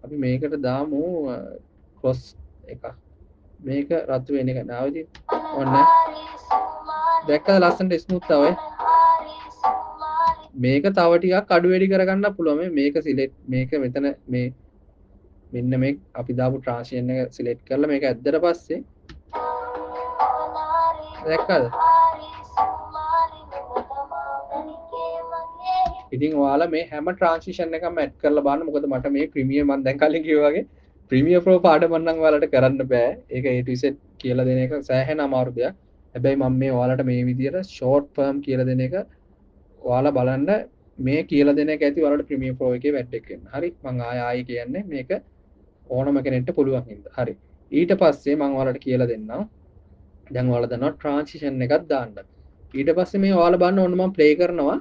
අපි මේකට දාමු ක්‍රොස් එක. මේක රතු වෙන එක නාවදී ඔන්න. දැක්කද ලස්සනට ස්මූත් ආවේ. මේක තව ටිකක් අඩු වැඩි කරගන්න පුළුවන්. මේක සිලෙක්ට් මේක මෙතන මේ මෙන්න මේ අපි දාපු ට්‍රාන්සිෂන් එක සිලෙක්ට් කරලා මේක ඇද්දට පස්සේ දැක්කද? ඉතින් ඔයාලා මේ හැම ට්‍රාන්සිෂන් එකක්ම ඇඩ් කරලා බලන්න. මොකද මට මේ Premiere මම දැන් කලින් කිව්වා වගේ Premiere Pro පාඩම නම් ඔයාලට කරන්න බෑ. ඒක A to Z කියලා දෙන එක සෑහෙන අමාරු දෙයක්. හැබැයි මම මේ ඔයාලට මේ විදියට short form කියලා දෙන එක ඔයාලා බලන්න මේ කියලා දෙන එක ඇති ඔයාලට Premiere Pro එකේ වැඩක් වෙන්න. හරි? මම ආයෙ කියන්නේ මේක ඕනම කෙනෙක්ට පුළුවන් හින්දා. හරි. ඊට පස්සේ මම ඔයාලට කියලා දෙන්නම්. දැන් ඔයාලා දන්නවා ට්‍රාන්සිෂන් එකක් දාන්න. ඊට පස්සේ මේ ඔයාලා බලන්න ඕන මම ප්ලේ කරනවා.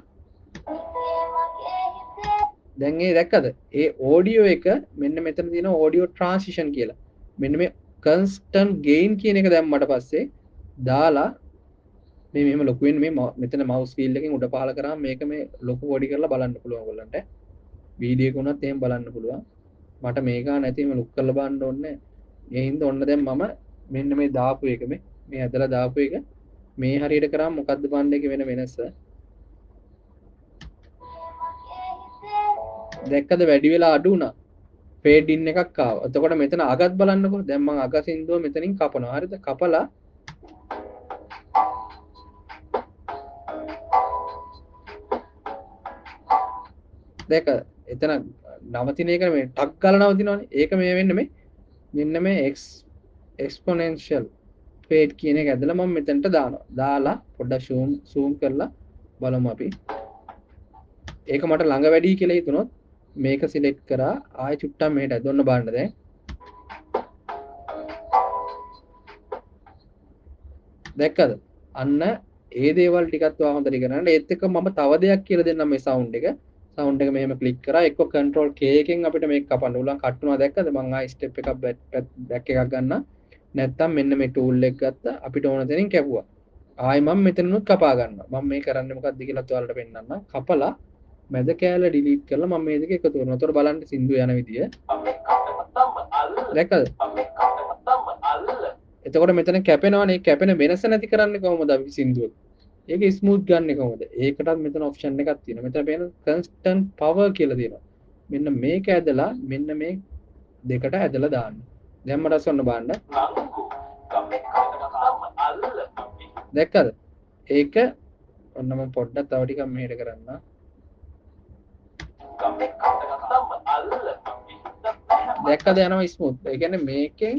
දැන් ඒ දැක්කද? ඒ ඔඩියෝ එක මෙන්න මෙතන තියෙන ඔඩියෝ ට්‍රාන්සිෂන් කියලා. මෙන්න මේ constant gain කියන එක දැම්මට පස්සේ දාලා මේ මෙහෙම ලොකු වෙන්නේ මේ මෙතන mouse wheel එකෙන් උඩ පහළ කරාම මේක මේ ලොකු පොඩි කරලා බලන්න පුළුවන් ඔයගොල්ලන්ට. වීඩියෝ එක උනත් එහෙම බලන්න පුළුවන්. මට මේක නැති මේ ලොක් කරලා බලන්න ඕනේ. ඒ හින්දා ඔන්න දැන් මම මෙන්න මේ දාපු එක මේ ඇදලා දාපු එක මේ හරියට කරාම මොකද්ද බලන්න එක වෙන වෙනස. දැක්කද වැඩි වෙලා අඩු වුණා. ෆේඩ් ඉන් එකක් ආවා. එතකොට මෙතන අගත් බලන්නකෝ. දැන් මම අග සින්දුව මෙතනින් කපනවා. හරිද? කපලා දැක එතන නවතින එක මේ ටක් ගාලා නවතිනවනේ. ඒක මේ වෙන්නේ මේ මෙන්න මේ එක්ස්පොනෙන්ෂියල් ෆේඩ් කියන එක ඇදලා මම මෙතනට දානවා. දාලා පොඩ්ඩක් zoom කරලා බලමු අපි. ඒක මට ළඟ වැඩි කියලා හිතුනොත් මේක සිලෙක්ට් කරා ආයෙ චුට්ටක් මෙහෙට ඇදොන්න බලන්න දැන්. දැක්කද? අන්න ඒ දේවල් ටිකත් ඔයා හොඳට ඉගෙන ගන්න. ඒත් එක්ක මම තව දෙයක් කියලා දෙන්නම් මේ සවුන්ඩ් එක. සවුන්ඩ් එක මෙහෙම ක්ලික් කරා එක්ක control K එකෙන් අපිට මේක කපන්න උලන් කට්ටුනවා දැක්කද? මම ආයි ස්ටෙප් එකක් බැක් එකක් ගන්න. නැත්තම් මෙන්න මේ ටූල් එක ගත්තා අපිට ඕන තැනින් කැපුවා. ආයි මම මෙතනනුත් කපා ගන්නවා. මම මේ කරන්නේ මොකක්ද කියලා ඔයාලට පෙන්නන්නම්. කපලා මැද කෑල්ල ඩිලීට් කරලා මම මේ දෙක එකතු කරනවා. එතකොට බලන්න සින්දුව යන විදිය. දැක්කද? එතකොට මෙතන කැපෙනවනේ. කැපෙන වෙනස නැති කරන්නේ කොහොමද අපි සින්දුවක? ඒක ස්මූත් ගන්න කොහොමද? ඒකටත් මෙතන ඔප්ෂන් එකක් තියෙනවා. මෙතන පේන constant power කියලා තියෙනවා. මෙන්න මේක ඇදලා මෙන්න මේ දෙකට ඇදලා දාන්න. දැන් මට අසන්න බලන්න. දැක්කද? ඒක ඔන්න මම පොඩ්ඩක් තව ටිකක් මෙහෙට කරන්න. දැක්කද යනවා ස්මූත්. ඒ කියන්නේ මේකෙන්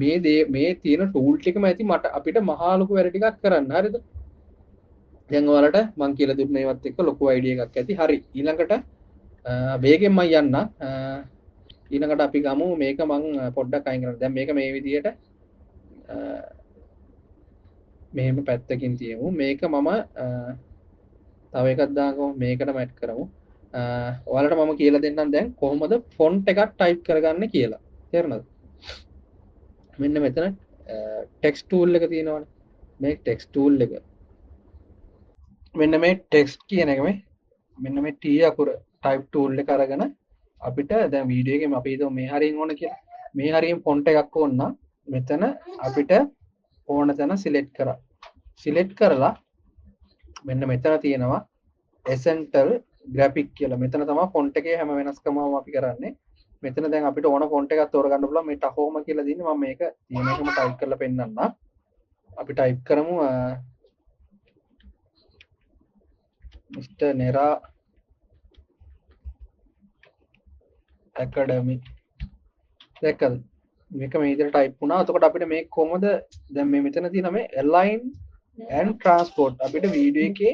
මේ තියෙන ටූල් ටිකම ඇති මට අපිට මහා ලොකු වැඩ ටිකක් කරන්න. හරිද? දැන් ඔයාලට මම කියලා දුන්න ඒවත් එක්ක ලොකු අයිඩියා එකක් ඇති. හරි. ඊළඟට වේගෙන් මම යන්න. ඊළඟට අපි ගමු මේක මම පොඩ්ඩක් අයින් කරනවා. දැන් මේක මේ විදිහට මෙහෙම පැත්තකින් තියමු. මේක මම තව එකක් දාගමු. මේකට මැට් කරමු. ඔයාලට මම කියලා දෙන්නම් දැන් කොහොමද ෆොන්ට් එකක් ටයිප් කරගන්න කියලා. තේරුණාද? මෙන්න මෙතන ටෙක්ස්ට් ටූල් එක තියෙනවනේ. මේ ටෙක්ස්ට් ටූල් එක. මෙන්න මේ ටෙක්ස්ට් කියන එක මෙන්න මේ T අකුර ටයිප් ටූල් එක අරගෙන අපිට දැන් වීඩියෝ එකේ අපි හිතමු මේ හරියෙන් ඕන කියලා. මේ හරියෙන් ෆොන්ට් එකක් ඕන නම් මෙතන අපිට ඕන තැන සිලෙක්ට් කරා. සිලෙක්ට් කරලා මෙන්න මෙතන තියෙනවා essential graphic කියලා. මෙතන තමයි ෆොන්ට් එකේ හැම වෙනස්කමම අපි කරන්නේ. මෙතන දැන් අපිට ඕන ෆොන්ට් එකක් තෝරගන්න පුළුවන්. මේ ටහෝම කියලා දින්නේ මම මේක තියෙන එකම ටයිප් කරලා පෙන්නන්නම්. අපි ටයිප් කරමු Mr. Nera Academy. දැක්කද? මේක මේ විදිහට ටයිප් වුණා. එතකොට අපිට මේක කොහොමද දැන් මේ මෙතන තියෙන මේ align and transport අපිට වීඩියෝ එකේ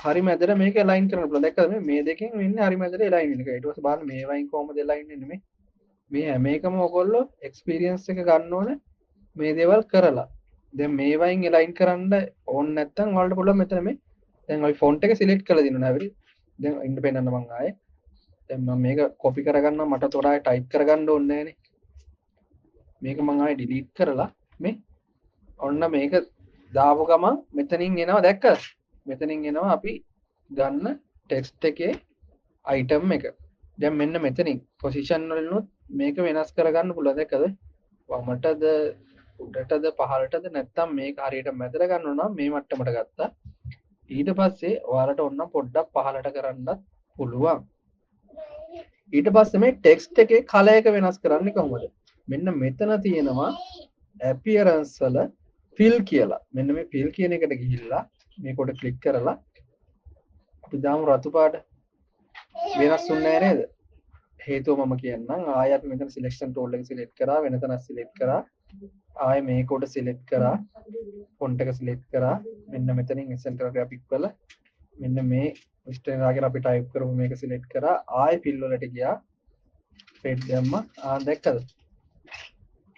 හරි මැදට මේක align කරන්න පුළුවන්. දැක්කද මේ දෙකෙන් වෙන්නේ හරි මැදට align වෙන එක. ඊට පස්සේ බලන්න මේ වයින් කොහොමද align වෙන්නේ මේ හැම එකම ඔයගොල්ලෝ experience එක ගන්න ඕනේ මේ දේවල් කරලා. දැන් මේ වයින් align කරන්න ඕන නැත්නම් ඔයාලට පුළුවන් මෙතන මේ දැන් අපි ෆොන්ට් එක සිලෙක්ට් කරලා දිනුනා හරි. දැන් ඉන්න පෙන්නන්න මම ආයේ. දැන් මම මේක කොපි කරගන්නවා මට තොරායි ටයිප් කරගන්න ඕනේ නැහනේ. මේක මම ආයේ ඩිලීට් කරලා මේ ඔන්න මේක දාපු ගමන් මෙතනින් එනවා දැක්කද? මෙතනින් එනවා අපි ගන්න ටෙක්ස්ට් එකේ item එක. දැන් මෙන්න මෙතනින් පොසිෂන් වලිනුත් මේක වෙනස් කරගන්න පුළුවන් දැක්කද? වමටද උඩටද පහළටද නැත්නම් මේක හරියට මැදට ගන්න නම් මේ මට්ටමට ගත්තා. ඊට පස්සේ ඔයාලට ඔන්න පොඩ්ඩක් පහළට කරන්නත් පුළුවන්. ඊට පස්සේ මේ ටෙක්ස්ට් එකේ කලර් එක වෙනස් කරන්නේ කොහොමද? මෙන්න මෙතන තියෙනවා appearance වල fill කියලා. මෙන්න මේ fill කියන එකට ගිහිල්ලා මේක උඩ ක්ලික් කරලා අපි දාමු රතු පාට. වෙනස් වුන්නේ නැහැ නේද? හේතුව මම කියන්නම්. ආයෙ අපි මෙතන selection tool එක select කරා වෙන තැනක් select කරා. ආයෙ මේක උඩ select කරා. font එක select කරා. මෙන්න මෙතනින් center graphic වල මෙන්න මේ ස්ටේනරාගෙන අපි type කරමු මේක select කරා. ආයෙ fill වලට ගියා. fade දැම්මා. දැක්කද?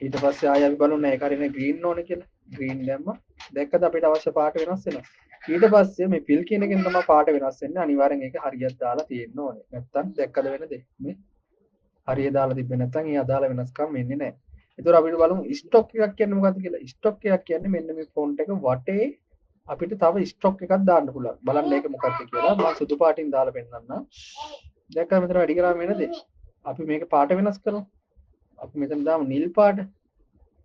ඊට පස්සේ ආයෙ අපි බලමු මේක හරියනේ green ඕනේ කියලා. green දැම්මා. දැක්කද අපිට අවශ්‍ය පාට වෙනස් වෙනවා. ඊට පස්සේ මේ fill කියන එකෙන් තමයි පාට වෙනස් වෙන්නේ. අනිවාර්යෙන් ඒක හරියට දාලා තියෙන්න ඕනේ. නැත්තම් දැක්කද වෙන දේ? මේ හරිය දාලා තිබ්බේ නැත්තම් ඒ අදාළ වෙනස්කම් වෙන්නේ නැහැ. ඒතර අපිට බලමු ස්ටොක් එකක් කියන්නේ මොකක්ද කියලා. ස්ටොක් එකක් කියන්නේ මෙන්න මේ ෆොන්ට් එක වටේ අපිට තව ස්ටොක් එකක් දාන්න පුළුවන්. බලන්න ඒක මොකක්ද කියලා. මම සුදු පාටින් දාලා පෙන්නන්නම්. දැක්කද මෙතන වැඩි කරාම වෙන දේ? අපි මේක පාට වෙනස් කරමු. අපි මෙතන දාමු නිල් පාට.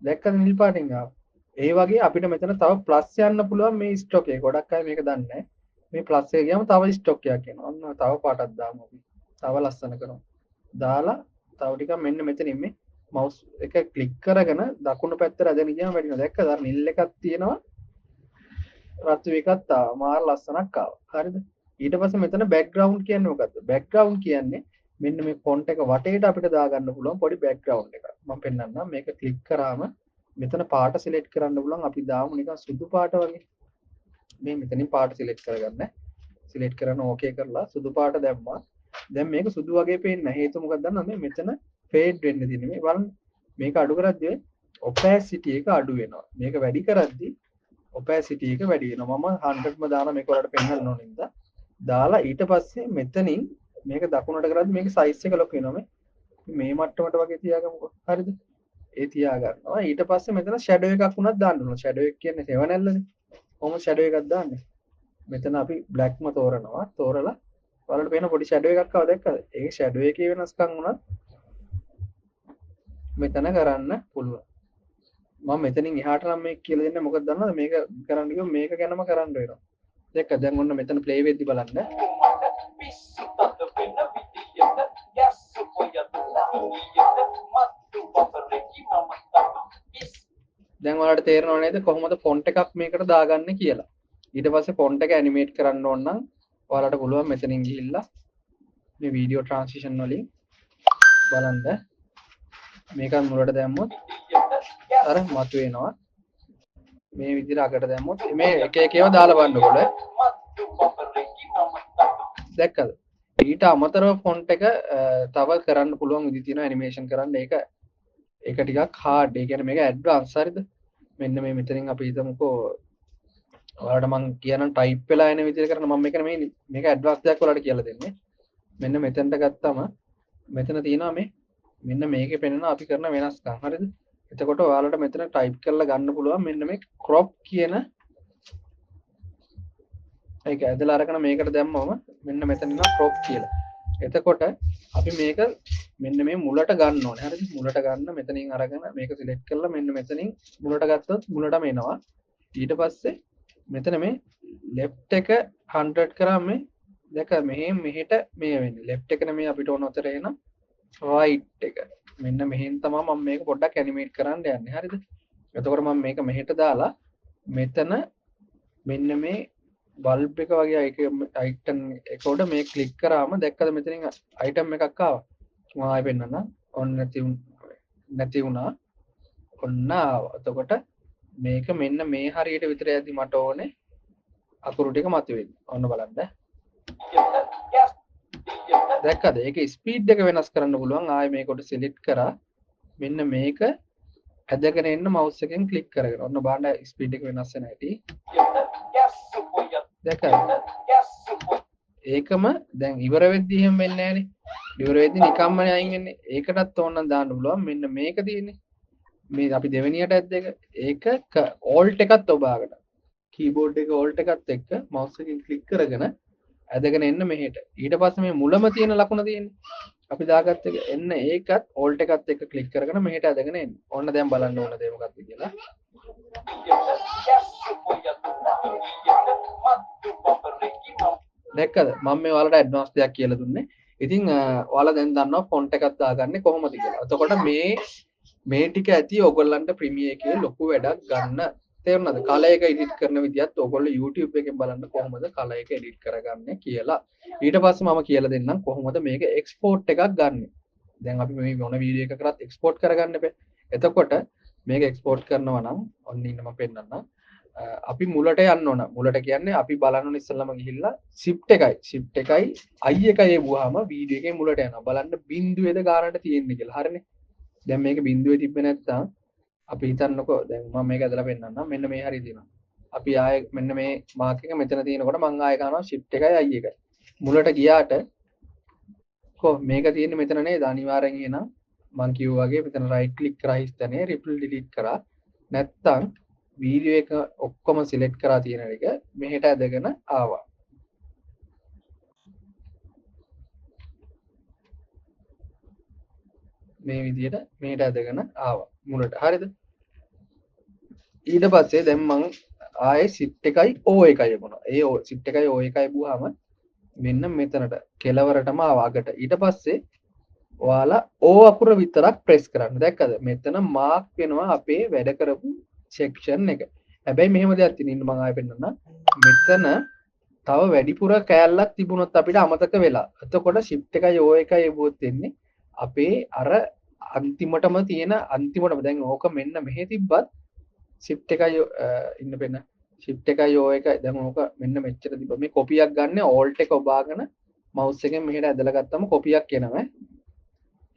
දැක්කද නිල් පාටින් ආවා. ඒ වගේ අපිට මෙතන තව ප්ලස් යන්න පුළුවන් මේ ස්ටොක් එක. ගොඩක් අය මේක දන්නේ නැහැ. මේ ප්ලස් එක ගියාම තව ස්ටොක් එකක් එනවා. ඔන්න තව පාටක් දාමු අපි. තව ලස්සන කරමු. දාලා තව ටිකක් මෙන්න මෙතනින් මේ මවුස් එක ක්ලික් කරගෙන දකුණු පැත්තට ඇදගෙන ගියාම වැඩිනවා. දැක්කද? අර නිල් එකක් තියෙනවා. රතු එකක් ආවා. මාර ලස්සනක් ආවා. හරිද? ඊට පස්සේ මෙතන බෑග්ග්‍රවුන්ඩ් කියන්නේ මොකද්ද? බෑග්ග්‍රවුන්ඩ් කියන්නේ මෙන්න මේ ෆොන්ට් එක වටේට අපිට දාගන්න පුළුවන් පොඩි බෑග්ග්‍රවුන්ඩ් එකක්. මම පෙන්නන්නම්. මේක ක්ලික් කරාම මෙතන පාට සිලෙක්ට් කරන්න පුළුවන්. අපි දාමු නිකන් සුදු පාට වගේ. මේ මෙතනින් පාට සිලෙක්ට් කරගන්න. සිලෙක්ට් කරන ඕකේ කරලා සුදු පාට දැම්මා. දැන් මේක සුදු වගේ පේන්නේ නැහැ. හේතුව මොකක්ද දන්නවද? මේ මෙතන ෆේඩ් වෙන්න තියෙන්නේ. මේ බලන්න. මේක අඩු කරද්දී opacity එක අඩු වෙනවා. මේක වැඩි කරද්දී opacity එක වැඩි වෙනවා. මම 100ක්ම දාලා මේක වලට පෙන්වන්න ඕන නිසා දාලා ඊට පස්සේ මෙතනින් මේක දකුණට කරද්දී මේක size එක ලොකු වෙනවා. මේ මට්ටමට වගේ තියාගමුකෝ. හරිද? ඒ තියා ගන්නවා. ඊට පස්සේ මෙතන shadow එකක් වුණත් දාන්න ඕන. shadow එක කියන්නේ සෙවණැල්ලනේ. කොහොමද shadow එකක් දාන්නේ? මෙතන අපි blackම තෝරනවා. තෝරලා ඔයාලට පේන පොඩි shadow එකක් ආව දැක්කද? ඒ shadow එකේ වෙනස්කම් වුණත් මෙතන කරන්න පුළුවන්. මම මෙතනින් එහාට නම් මේක කියලා දෙන්නේ මොකද දන්නවද? මේක කරන්න ගියොත් මේක ගැනම කරන්න වෙනවා. දැක්කද? දැන් ඔන්න මෙතන play වෙද්දි බලන්න. දැන් ඔයාලට තේරෙනව නේද කොහොමද ෆොන්ට් එකක් මේකට දාගන්නේ කියලා. ඊට පස්සේ ෆොන්ට් එක ඇනිමේට් කරන්න ඕන නම් ඔයාලට පුළුවන් මෙතනින් ගිහිල්ලා මේ වීඩියෝ ට්‍රාන්සිෂන් වලින් බලන්න. මේක මුලට දැම්මොත් අර මතුවෙනවා. මේ විදිහට අගට දැම්මොත් මේ එක එක ඒවා දාලා බලන්නකො. දැක්කද? ඊට අමතරව ෆොන්ට් එක තව කරන්න පුළුවන් විදි තියෙනවා ඇනිමේෂන් කරන්න. ඒක ටිකක් හાર્ඩ්. ඒ කියන්නේ මේක ඇඩ්වාන්ස් හරිද? මෙන්න මේ මෙතනින් අපි හිතමුකෝ ඔයාලට මම කියන ටයිප් වෙලා එන විදිහට කරන මම මේක ඇඩ්වාන්ස් දෙයක් ඔයාලට කියලා දෙන්නේ. මෙන්න මෙතනට ගත්තම මෙතන තියෙනවා මේ මෙන්න මේකේ පෙන්වන අපි කරන වෙනස්කම්. හරිද? එතකොට ඔයාලට මෙතන ටයිප් කරලා ගන්න පුළුවන් මෙන්න මේ crop කියන ඒක ඇදලා අරගෙන මේකට දැම්මම මෙන්න මෙතන ඉන්න crop කියලා. එතකොට අපි මේක මෙන්න මේ මුලට ගන්න ඕනේ. හරිද? මුලට ගන්න මෙතනින් අරගෙන මේක සිලෙක්ට් කරලා මෙන්න මෙතනින් මුලට ගත්තොත් මුලටම එනවා. ඊට පස්සේ මෙතන මේ left එක 100 කරාම මේ දැක මෙහෙට මේ වෙන්නේ. left එක නෙමෙයි අපිට ඕන උතර එන right එක. මෙන්න මෙහෙන් තමයි මම මේක පොඩ්ඩක් ඇනිමේට් කරන්න යන්නේ. හරිද? එතකොට මම මේක මෙහෙට දාලා මෙතන මෙන්න මේ බල්බ් එක වගේ අයිටම් එක උඩ මේ ක්ලික් කරාම දැක්කද මෙතනින් අයිටම් එකක් ආවා. මම ආයෙ පෙන්නන්න. ඔන්න නැති වුණා. ඔන්න ආවා. එතකොට මේක මෙන්න මේ හරියට විතර යද්දි මට ඕනේ අකුරු ටික මතුවෙන්න. ඔන්න බලන්න. දැක්කද? ඒකේ ස්පීඩ් එක වෙනස් කරන්න පුළුවන්. ආයෙ මේකට සිලෙක්ට් කරා. මෙන්න මේක ඇදගෙන එන්න මවුස් එකෙන් ක්ලික් කරගෙන. ඔන්න බලන්න ස්පීඩ් එක වෙනස් වෙන හැටි. දැක්කද? ඒකම දැන් ඉවර වෙද්දි එහෙම වෙන්නේ නැහනේ. ඉවර වෙද්දි නිකම්මනේ අයින් වෙන්නේ. ඒකටත් ඕනනම් දාන්න පුළුවන්. මෙන්න මේක තියෙන්නේ. මේ අපි දෙවෙනියට ඇද්ද එක. ඒක alt එකත් ඔබාගෙන. කීබෝඩ් එක alt එකත් එක්ක මවුස් එකෙන් ක්ලික් කරගෙන ඇදගෙන එන්න මෙහෙට. ඊට පස්සේ මේ මුලම තියෙන ලකුණ තියෙන්නේ. අපි දාගත්ත එක එන්න ඒකත් alt එකත් එක්ක ක්ලික් කරගෙන මෙහෙට ඇදගෙන එන්න. ඔන්න දැන් බලන්න ඕන දේ මොකක්ද කියලා. දැක්කද? මම මේ ඔයාලට ඇඩ්වාන්ස් දෙයක් කියලා දුන්නේ. ඉතින් ඔයාලා දැන් දන්නවා ෆොන්ට් එකක් දාගන්නේ කොහොමද කියලා. එතකොට මේ ටික ඇති ඔයගොල්ලන්ට ප්‍රීමියර් එකේ ලොකු වැඩක් ගන්න. තේරුණාද? කලර් එක එඩිට් කරන විදියත් ඔයගොල්ලෝ YouTube එකෙන් බලන්න කොහොමද කලර් එක එඩිට් කරගන්නේ කියලා. ඊට පස්සේ මම කියලා දෙන්නම් කොහොමද මේක එක්ස්පෝර්ට් එකක් ගන්න. දැන් අපි මේ මොන වීඩියෝ එකක් කරත් එක්ස්පෝර්ට් කරගන්න බෑ. එතකොට මේක එක්ස්පෝර්ට් කරනවා නම් ඔන්න ඉන්න මම පෙන්නන්නම්. අපි මුලට යන්න ඕන. මුලට කියන්නේ අපි බලන්න ඕන ඉස්සෙල්ලාම ගිහිල්ලා shift එකයි i එකයි එවුවාම වීඩියෝ එකේ මුලට යනවා. බලන්න බිඳුවේද ගානට තියෙන්නේ කියලා. හරිනේ. දැන් මේක බිඳුවේ තිබ්බේ නැත්තම් අපි හිතන්නකෝ දැන් මම මේක ඇදලා පෙන්නන්නම්. මෙන්න මේ හරිය තියෙනවා. අපි ආයේ මෙන්න මේ මාක් එක මෙතන තියෙනකොට මම ආයෙ ගන්නවා shift එකයි i එකයි. මුලට ගියාට මේක තියෙන්නේ මෙතන නේද? අනිවාර්යෙන් එනවා. මම කිව්වා වගේ මෙතන right click කරා හිස්තනේ ripple delete කරා. නැත්තම් වීඩියෝ එක ඔක්කොම සිලෙක්ට් කරා තියෙන එක මෙහෙට ඇදගෙන ආවා. මේ විදිහට මෙහෙට ඇදගෙන ආවා මුලට. හරිද? ඊට පස්සේ දැන් මං ආයේ shift එකයි o එකයි යමුණා. ඒ shift එකයි o එකයි බුවාම මෙන්න මෙතනට කෙලවරටම ආවා අගට. ඊට පස්සේ ඔයාලා ඕ අකුර විතරක් ප්‍රෙස් කරන්න. දැක්කද? මෙතන මාක් වෙනවා අපේ වැඩ කරපු සෙක්ෂන් එක. හැබැයි මෙහෙම දෙයක් තියෙනවා. මම ආයෙ පෙන්නන්නම්. මෙතන තව වැඩිපුර කෑල්ලක් තිබුණොත් අපිට අමතක වෙලා. එතකොට shift එකයි O එකයි එවුවොත් වෙන්නේ අපේ අර අන්තිමටම තියෙන අන්තිමටම දැන් ඕක මෙන්න මෙහෙ තිබ්බත් shift එකයි ඉන්න පෙන්න shift එකයි O එකයි දැන් ඕක මෙන්න මෙච්චර තිබ්බ මේ කොපියක් ගන්න alt එක ඔබාගෙන mouse එකෙන් මෙහෙට ඇදලා ගත්තම කොපියක් එනවා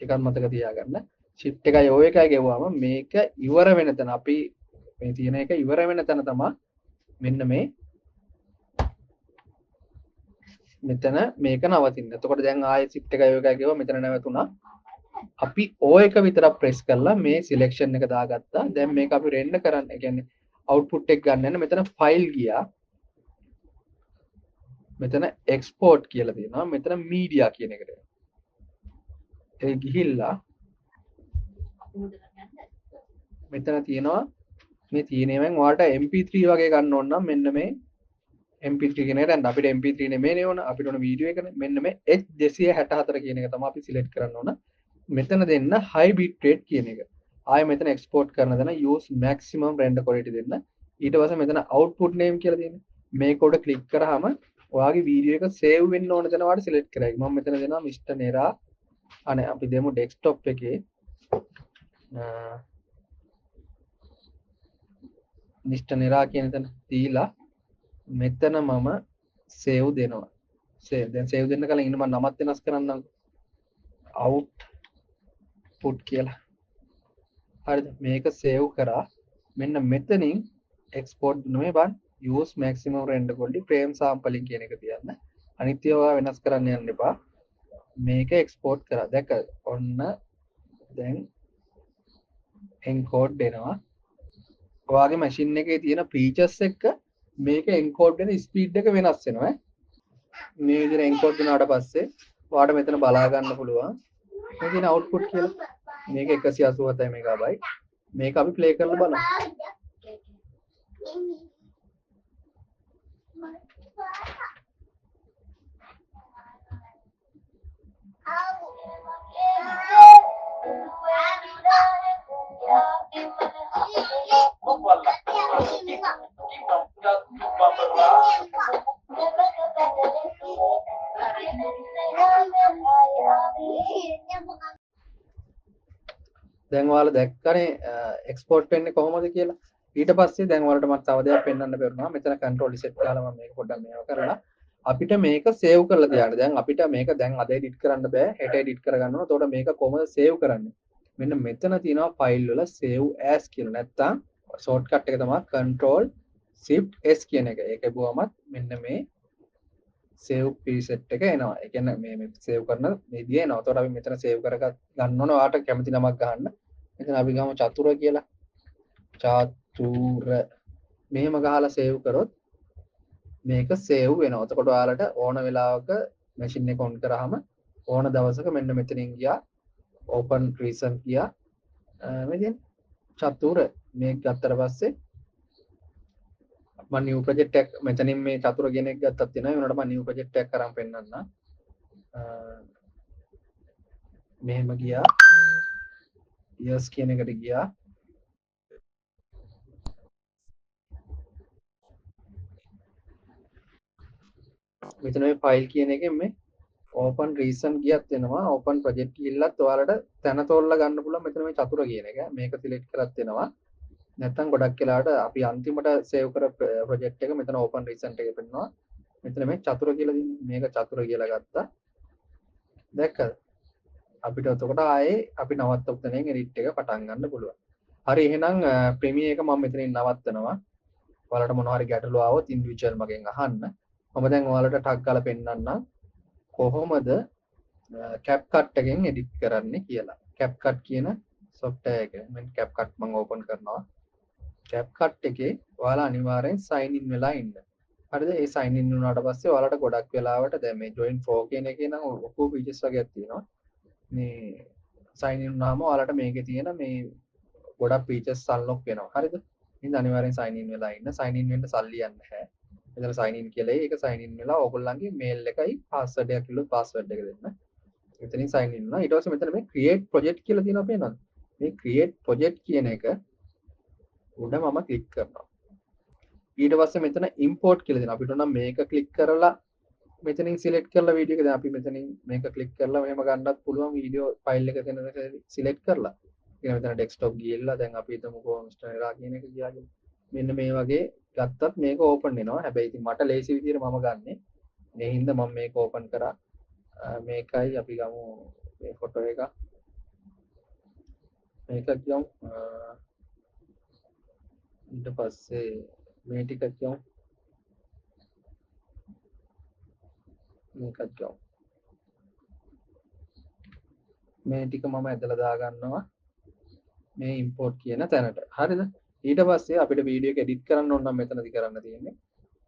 ඒකත් මතක තියාගන්න shift එකයි O එකයි ගෙවුවම මේක ඉවර වෙන තැන අපි මේ තියෙන එක ඉවර වෙන තැන තමයි මෙන්න මේ මෙතන මේක නවතින්න. එතකොට දැන් ආයෙ shift එකයි O එකයි ගෙවුවා මෙතන නැවතුණා. අපි O එක විතරක් ප්‍රෙස් කරලා මේ සිලෙක්ෂන් එක දාගත්තා. දැන් මේක අපි රෙන්ඩර් කරන්න. ඒ කියන්නේ output එක ගන්න යන මෙතන file ගියා. මෙතන export කියලා තියෙනවා. මෙතන media කියන එකට. ඒ ගිහිල්ලා මෙතන තියෙනවා මේ තියෙනවෙන් ඔයාලට MP3 වගේ ගන්න ඕන නම් මෙන්න මේ MP3 කියන එකට දැන් අපිට MP3 නෙමෙයිනේ ඕන අපිට ඕන වීඩියෝ එකනේ මෙන්න මේ H264 කියන එක තමයි අපි සිලෙක්ට් කරන්න ඕන මෙතන දෙන්න high bit rate කියන එක ආයෙ මෙතන export කරන දන use maximum render quality දෙන්න ඊට පස්සේ මෙතන output name කියලා තියෙනවා මේක උඩ ක්ලික් කරාම ඔයාගේ වීඩියෝ එක save වෙන්න ඕන තැන ඔයාලට සිලෙක්ට් කරයි මම මෙතන දෙනවා Mr. Nera අනේ අපි දෙමු desktop එකේ Mr. Nera කියන තැන දීලා මෙතන මම save දෙනවා save දැන් save දෙන්න කලින් ඉන්න මම නමත් වෙනස් කරන්නම් output කියලා හරිද මේක save කරා මෙන්න මෙතනින් export දුන්නේ බලන්න use maximum render quality frame sampling කියන එක තියන්න අනිත් ඒවා වෙනස් කරන්න යන්න එපා මේක export කරා දැක්කද ඔන්න දැන් encode දෙනවා ඔයාගේ machine එකේ තියෙන features එක මේක encode වෙන speed එක වෙනස් වෙනවා මේ විදිහට encode වුණාට පස්සේ ඔයාලට මෙතන බලා ගන්න පුළුවන් මේ තියෙන output කියලා මේක 187 මෙගාබයිට් මේක අපි play කරලා බලමු දැන් ඔයාලා දැක්කනේ එක්ස්පෝර්ට් වෙන්නේ කොහොමද කියලා ඊට පස්සේ දැන් ඔයාලට මම තව දෙයක් පෙන්වන්න බැරුණා මෙතන control reset කරලා මම මේක පොඩ්ඩක් මේවා කරලා අපිට මේක save කරලා තියන්න දැන් අපිට මේක දැන් අද edit කරන්න බෑ හෙට edit කරගන්න ඕන එතකොට මේක කොහොමද save කරන්නේ මෙන්න මෙතන තියෙනවා file වල save as කියලා නැත්තම් shortcut එක තමයි control shift s කියන එක ඒක බුවමත් මෙන්න මේ save preset එක එනවා ඒ කියන්නේ මේ save කරන විදිය එනවා එතකොට අපි මෙතන save කරගන්න ගන්න ඕන ඔයාලට කැමති නමක් ගන්න මෙතන අපි ගමු චතුර කියලා චතුර මෙහෙම ගහලා save කරොත් මේක save වෙනවා. එතකොට ඔයාලට ඕන වෙලාවක machine එක on කරාම ඕන දවසක මෙන්න මෙතනින් ගියා open recent ගියා මේ කියන්නේ චතුර මේක ගත්තට පස්සේ මම new project එක මෙතනින් මේ චතුර කියන එක ගත්තත් වෙනවා. ඒ වුණාට මම new project එකක් කරන් පෙන්නන්න. මෙහෙම ගියා yes කියන එකට ගියා මෙතන මේ ෆයිල් කියන එකෙන් මේ open recent ගියත් වෙනවා open project ගිහිල්ලත් ඔයාලට තැන තෝරලා ගන්න පුළුවන් මෙතන මේ චතුර කියන එක මේක select කරත් වෙනවා නැත්නම් ගොඩක් වෙලාවට අපි අන්තිමට save කර project එක මෙතන open recent එකේ පෙන්නනවා මෙතන මේ චතුර කියලා දෙන්නේ මේක චතුර කියලා ගත්තා දැක්කද අපිට එතකොට ආයේ අපි නවත්තපු තැනින් edit එක පටන් ගන්න පුළුවන් හරි එහෙනම් Premiere එක මම මෙතනින් නවත්තනවා ඔයාලට මොනවා හරි ගැටලු ආවොත් individual මගෙන් අහන්න මම දැන් ඔයාලට ටග් ගාලා පෙන්නන්නම් කොහොමද CapCut එකෙන් edit කරන්නේ කියලා. CapCut කියන software එක. මම CapCut මම open කරනවා. CapCut එකේ ඔයාලා අනිවාර්යෙන් sign in වෙලා ඉන්න. හරිද? ඒ sign in වුණාට පස්සේ ඔයාලට ගොඩක් වෙලාවට දැන් මේ join pro කියන එකේ නම් ඔක්කො features වගේක් තියෙනවා. මේ sign in වුණාම ඔයාලට මේකේ තියෙන මේ ගොඩක් features unlock වෙනවා. හරිද? ඉතින් අනිවාර්යෙන් sign in වෙලා ඉන්න. sign in වෙන්න සල්ලි යන්නේ නැහැ. මෙතන sign in කියලා ඒක sign in වෙලා ඕගොල්ලන්ගේ mail එකයි password එකක් කිව්වොත් password එක දෙන්න. මෙතනින් sign in වෙනවා. ඊට පස්සේ මෙතන මේ create project කියලා තියෙනවා පේනවද? මේ create project කියන එක උඩ මම ක්ලික් කරනවා. ඊට පස්සේ මෙතන import කියලා දෙනවා. අපිට නම් මේක ක්ලික් කරලා මෙතනින් select කරලා වීඩියෝ එක දැන් අපි මෙතනින් මේක ක්ලික් කරලා මෙහෙම ගන්නත් පුළුවන් වීඩියෝ ෆයිල් එක දෙන select කරලා. ඊට මෙතන desktop ගියලා දැන් අපි හිතමුකෝ Instagram කියන එක ගියා කියලා. මෙන්න මේ වගේ ගත්තත් මේක ඕපන් වෙනවා. හැබැයි ඉතින් මට ලේසි විදියට මම ගන්නෙ. මේ හින්දා මම මේක ඕපන් කරා. මේකයි අපි ගමු මේ ෆොටෝ එක. මේක කියමු. ඊට පස්සේ මේ ටික කියමු. මේකත් කියමු. මේ ටික මම ඇදලා දා ගන්නවා මේ import කියන තැනට. හරිද? ඊට පස්සේ අපිට වීඩියෝ එක එඩිට් කරන්න ඕන නම් මෙතනදි කරන්න තියෙන්නේ.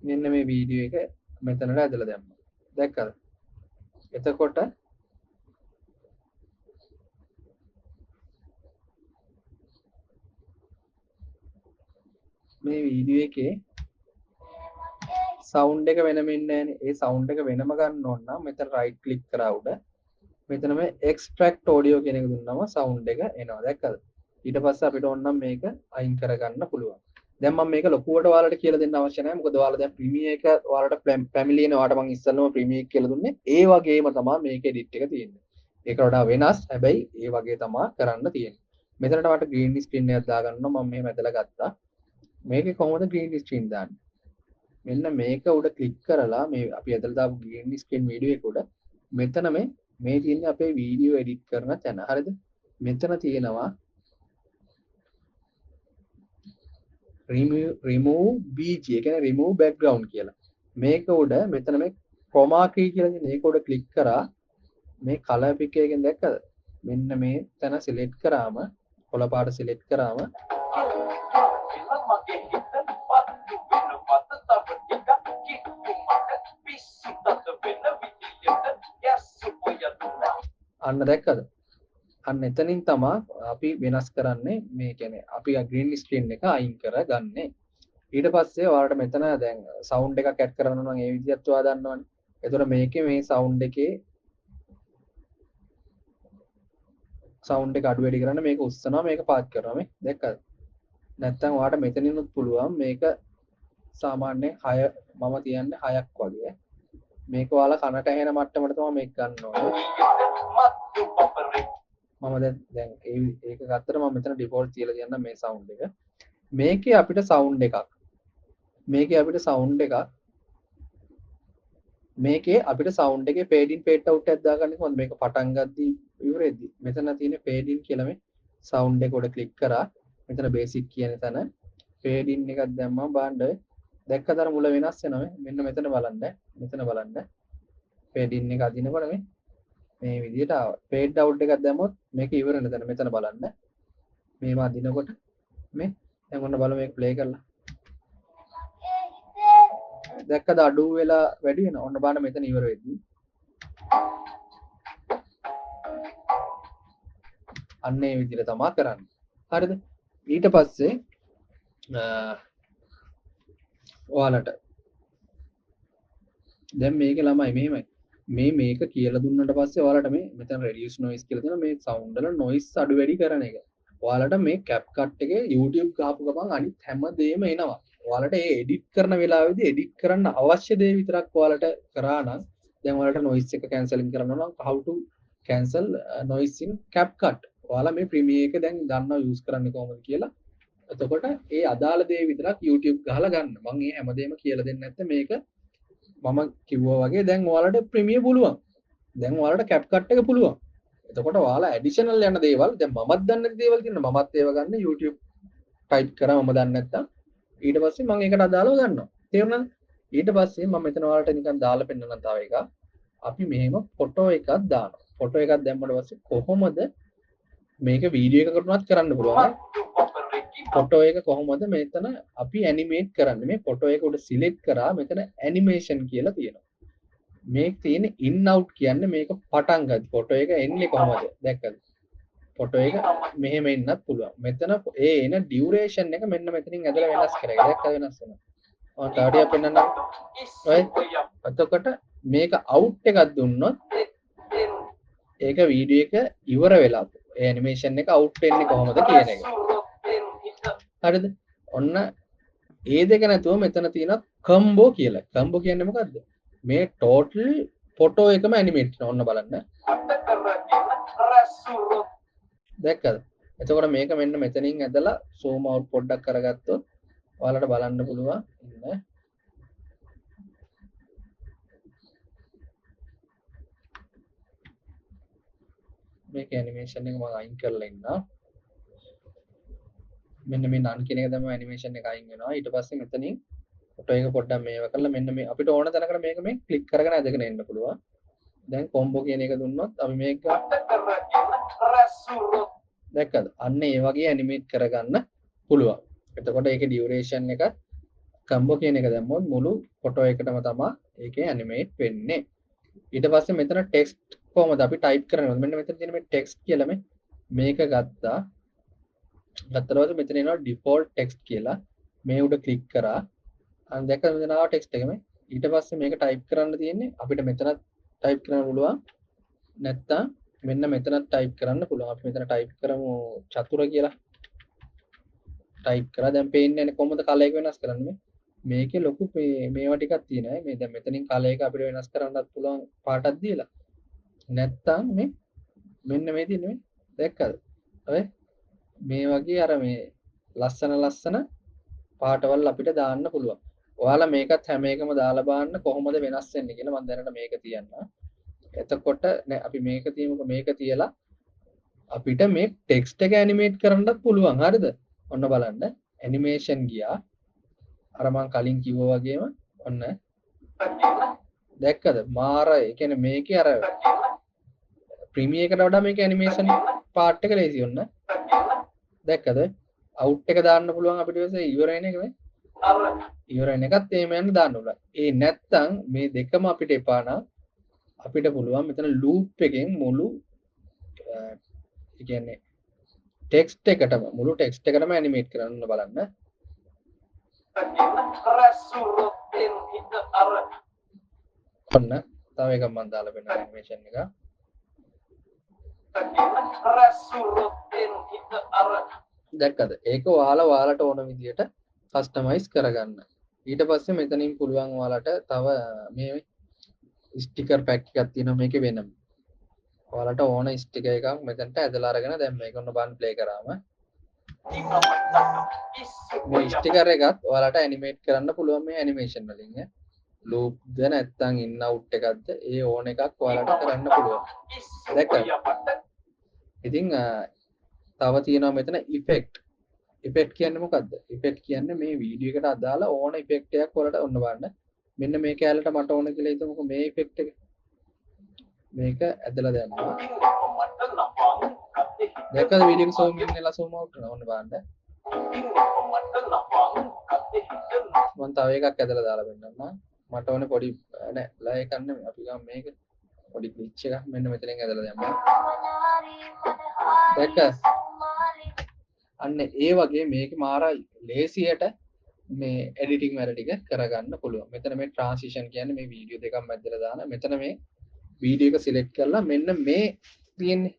මෙන්න මේ වීඩියෝ එක මෙතනට ඇදලා දැම්මා. දැක්කද? එතකොට මේ වීඩියෝ එකේ සවුන්ඩ් එක වෙනම ඉන්නේ නැහනේ. ඒ සවුන්ඩ් එක වෙනම ගන්න ඕන නම් මෙතන රයිට් ක්ලික් කරා උඩ මෙතන මේ එක්ස්ට්‍රැක්ට් ඔඩියෝ කියන එක දුන්නාම සවුන්ඩ් එක එනවා. දැක්කද? ඊට පස්සේ අපිට ඕන නම් මේක අයින් කරගන්න පුළුවන්. දැන් මම මේක ලොකුවට ඔයාලට කියලා දෙන්න අවශ්‍ය නැහැ. මොකද ඔයාලා දැන් ප්‍රීමියර් එක ඔයාලට ෆැමිලි නේ. ඔයාලට මම ඉස්සෙල්ලාම ප්‍රීමියර් එක කියලා දුන්නේ. ඒ වගේම තමයි මේක එඩිට් එක තියෙන්නේ. ඒකට වඩා වෙනස්. හැබැයි ඒ වගේ තමයි කරන්න තියෙන්නේ. මෙතනට මට ග්‍රීන් ස්ක්‍රීන් එකක් දාගන්නවා. මම මෙහෙම ඇදලා ගත්තා. මේකේ කොහොමද ග්‍රීන් ස්ක්‍රීන් දාන්නේ? මෙන්න මේක උඩ ක්ලික් කරලා මේ අපි ඇදලා දාපු ග්‍රීන් ස්ක්‍රීන් වීඩියෝ එක උඩ මෙතන මේ තියෙන්නේ අපේ වීඩියෝ එඩිට් කරන තැන. හරිද? මෙතන තියෙනවා remove BG ඒ කියන්නේ remove background කියලා. මේක උඩ මෙතන මේ chroma key කියලා තියෙන මේක උඩ ක්ලික් කරා මේ color pick එකෙන් දැක්කද? මෙන්න මේ තැන select කරාම කොළ පාට select කරාම අන්න දැක්කද? අන්න එතනින් තමයි අපි වෙනස් කරන්නේ. මේ කියන්නේ අපි green screen එක අයින් කරගන්නේ. ඊට පස්සේ ඔයාලට මෙතන දැන් සවුන්ඩ් එකක් ඇඩ් කරන්න නම් ඒ විදිහත් ඔයා දන්නවනේ. එතකොට මේකේ මේ සවුන්ඩ් එකේ සවුන්ඩ් එක අඩු වැඩි කරන්න මේක උස්සනවා මේක පාත් කරනවා මේ දැක්කද? නැත්තම් ඔයාලට මෙතනිනුත් පුළුවන් මේක සාමාන්‍යයෙන් 6 මම තියන්නේ 6ක් වගේ. මේක ඔයාලා කනට ඇහෙන මට්ටමට තමයි මේක ගන්න ඕනේ. මම දැන් ඒක ගත්තට මම මෙතන ඩිෆෝල්ට් තියලා තියන්නම් මේ සවුන්ඩ් එක. මේකේ අපිට සවුන්ඩ් එකක් මේකේ අපිට සවුන්ඩ් එකේ fade in fade out එකක් දාගන්න කොහොමද මේක පටන් ගද්දී ඉවරෙද්දී මෙතන තියෙන fade in කියලා මේ සවුන්ඩ් එක උඩ ක්ලික් කරා මෙතන basic කියන තැන fade in එකක් දැම්මම බලන්න දැක්කද අර මුල වෙනස් වෙනවා මෙන්න මෙතන බලන්න fade in එක අදිනකොට මේ විදිහට ආවා fade out එකක් දැම්මොත් මේක ඉවර වෙන තැන මෙතන බලන්න මේව අදිනකොට මේ දැන් ඔන්න බලමු මේක ප්ලේ කරලා දැක්කද අඩු වෙලා වැඩි වෙනවා. ඔන්න බලන්න මෙතන ඉවර වෙද්දී. අන්න ඒ විදිහට තමයි කරන්නේ. හරිද? ඊට පස්සේ ඔයාලට දැන් මේකේ ළමයි මෙහෙමයි. මේක කියලා දුන්නට පස්සේ ඔයාලට මේ මෙතන reduce noise කියලා තියෙනවා. මේ sound වල noise අඩු වැඩි කරන එක. ඔයාලට මේ CapCut එකේ YouTube ගාපු ගමන් අනිත් හැම දෙයක්ම එනවා. ඔයාලට ඒ එඩිට් කරන වෙලාවෙදී එඩිට් කරන්න අවශ්‍ය දේ විතරක් ඔයාලට කරා නම් දැන් ඔයාලට noise එක cancelling කරන්න නම් how to cancel noise in CapCut ඔයාලා මේ Premiere එක දැන් දන්නවා use කරන්නේ කොහොමද කියලා එතකොට ඒ අදාළ දේ විතරක් YouTube ගහලා ගන්න මම මේ හැමදේම කියලා දෙන්නේ නැත්නම් මේක මම කිව්වා වගේ දැන් ඔයාලට Premiere පුළුවන් දැන් ඔයාලට CapCut එක පුළුවන් එතකොට ඔයාලා additional යන දේවල් දැන් මමත් දන්නේ නැති දේවල් තියෙනවා මමත් ඒව ගන්න YouTube type කරා මම දන්නේ නැත්තම් ඊට පස්සේ මම ඒකට අදාළව ගන්නවා තේරුණාද ඊට පස්සේ මම මෙතන ඔයාලට නිකන් දාලා පෙන්නන්න තව එකක් අපි මෙහෙම ෆොටෝ එකක් දානවා ෆොටෝ එකක් දැම්මම පස්සේ කොහොමද මේක වීඩියෝ එකකටවත් කරන්න පුළුවන් ෆොටෝ එක කොහොමද මෙතන අපි ඇනිමේට් කරන්නේ මේ ෆොටෝ එක උඩ සිලෙක්ට් කරා මෙතන ඇනිමේෂන් කියලා තියෙනවා මේක තියෙන ඉන් අවුට් කියන්නේ මේක පටන් ගන්න ෆොටෝ එක එන්නේ කොහොමද දැක්කද ෆොටෝ එක මෙහෙම එන්නත් පුළුවන් මෙතන ඒ එන ඩියුරේෂන් එක මෙන්න මෙතනින් ඇදලා වෙනස් කරගන්න දැක්කද වෙනස් වෙනවා ඔන්න තාඩියක් පෙන්නන්න right එතකොට මේක අවුට් එකක් දුන්නොත් ඒක වීඩියෝ එක ඉවර වෙලා ඒ ඇනිමේෂන් එක අවුට් වෙන්නේ කොහොමද කියන එක. හරිද? ඔන්න ඒ දෙක නැතුව මෙතන තියෙනවා කම්බෝ කියලා. කම්බෝ කියන්නේ මොකද්ද? මේ ටෝටල් ෆොටෝ එකම ඇනිමේට් කරනවා. ඔන්න බලන්න. දැක්කද? එතකොට මේක මෙන්න මෙතනින් ඇදලා zoom out පොඩ්ඩක් කරගත්තොත් ඔයාලට බලන්න පුළුවන් ඉන්න මේක ඇනිමේෂන් එක මම අයින් කරලා ඉන්නවා. මෙන්න මේ නන් කියන එක තමයි ඇනිමේෂන් එක අයින් වෙනවා. ඊට පස්සේ මෙතනින් ෆොටෝ එක පොඩ්ඩක් මේව කරලා මෙන්න මේ අපිට ඕන තැනකට මේක මේ ක්ලික් කරගෙන ඇදගෙන එන්න පුළුවන්. දැන් කොම්බෝ කියන එක දුන්නොත් අපි මේක දැක්කද? අන්න ඒ වගේ ඇනිමේට් කරගන්න පුළුවන්. එතකොට ඒකේ ඩියුරේෂන් එක කම්බෝ කියන එක දැම්මොත් මුළු ෆොටෝ එකටම තමයි ඒකේ ඇනිමේට් වෙන්නේ. ඊට පස්සේ මෙතන ටෙක්ස්ට් කොහමද අපි ටයිප් කරන්නේ? මෙන්න මෙතන තියෙන මේ ටෙක්ස්ට් කියලා මේක ගත්තා. ගත්තට පස්සේ මෙතන එනවා ඩිෆෝල්ට් ටෙක්ස්ට් කියලා. මේ උඩ ක්ලික් කරා. අන්න දැක්කද මෙතන ආව ටෙක්ස්ට් එකම. ඊට පස්සේ මේක ටයිප් කරන්න තියෙන්නේ අපිට මෙතන ටයිප් කරන්න පුළුවන්. නැත්තම් මෙන්න මෙතනත් ටයිප් කරන්න පුළුවන්. අපි මෙතන ටයිප් කරමු චතුර කියලා. ටයිප් කරා. දැන් පේන්නේ නැහැ කොහොමද කලර් එක වෙනස් කරන්නේ? මේකේ ලොකු මේවා ටිකක් තියෙනවා. මේ දැන් මෙතනින් කලර් එක අපිට වෙනස් කරන්නත් පුළුවන් පාටක් දීලා. නැත්තම් මේ මෙන්න මේ තියෙන්නේ දැක්කද? ඔය මේ වගේ අර මේ ලස්සන පාටවල් අපිට දාන්න පුළුවන්. ඔයාලා මේකත් හැම එකම දාලා බලන්න කොහොමද වෙනස් වෙන්නේ කියලා මම දැනට මේක තියන්න. එතකොට අපි මේක තියමුකෝ මේක තියලා අපිට මේ ටෙක්ස්ට් එක ඇනිමේට් කරන්නත් පුළුවන්. හරිද? ඔන්න බලන්න. ඇනිමේෂන් ගියා. අර මම කලින් කිව්වා වගේම ඔන්න දැක්කද? මාර ඒ කියන්නේ මේකේ අර ප්‍රීමියර් එකට වඩා මේක ඇනිමේෂන් පාර්ට් එක ලේසි ඔන්න. දැක්කද? අවුට් එක දාන්න පුළුවන් අපිට වෙන්නේ ඉවර වෙන එක නේ. ඉවර වෙන එකත් එහෙම යන්න දාන්න පුළුවන්. ඒ නැත්තම් මේ දෙකම අපිට එපා නම් අපිට පුළුවන් මෙතන ලූප් එකෙන් මුළු ඒ කියන්නේ ටෙක්ස්ට් එකටම මුළු ටෙක්ස්ට් එකටම ඇනිමේට් කරන්න බලන්න. ඔන්න තව එකක් මම දාලා වෙන ඇනිමේෂන් එක. දැක්කද? ඒක ඔයාලට ඕන විදියට කස්ටමයිස් කරගන්න. ඊට පස්සේ මෙතනින් පුළුවන් ඔයාලට තව මේ ස්ටිකර් පැක් එකක් තියෙනවා මේකේ වෙනම. ඔයාලට ඕන ස්ටිකර් එකක් මෙතනට ඇදලා අරගෙන දැන් මේක ඔන්න බලන්න ප්ලේ කරාම මේ ස්ටිකර් එකත් ඔයාලට ඇනිමේට් කරන්න පුළුවන් මේ ඇනිමේෂන් වලින් ඈ. ලූප්ද නැත්නම් ඉන් අවුට් එකක්ද ඒ ඕන එකක් ඔයාලට කරන්න පුළුවන්. දැක්කද? ඉතින් තව තියෙනවා මෙතන ඉෆෙක්ට්. ඉෆෙක්ට් කියන්නේ මොකද්ද? ඉෆෙක්ට් කියන්නේ මේ වීඩියෝ එකට අදාළ ඕන ඉෆෙක්ට් එකක් ඔයාලට ඔන්න බලන්න. මෙන්න මේ කැලේට මට ඕන කියලා හිතමුකෝ මේ ඉෆෙක්ට් එක. මේක ඇදලා දැම්මා. දැක්කද වීඩියෝ එක zoom in වෙලා zoom out වෙනවා ඔන්න බලන්න. මම තව එකක් ඇදලා දාලා පෙන්නන්නම්. මට ඕනේ පොඩි නෑ ලය එකක් නෙමෙයි අපි ගමු මේක. පොඩි ග්ලිච් එකක් මෙන්න මෙතනින් ඇදලා දැම්මා. දැක්කද? අන්න ඒ වගේ මේකේ මාර ලේසියට මේ එඩිටිංగ్ වැඩ ටික කරගන්න පුළුවන්. මෙතන මේ ට්‍රාන්සිෂන් කියන්නේ මේ වීඩියෝ දෙකක් මැදලා දාන. මෙතන මේ වීඩියෝ එක සිලෙක්ට් කරලා මෙන්න මේ තියෙන්නේ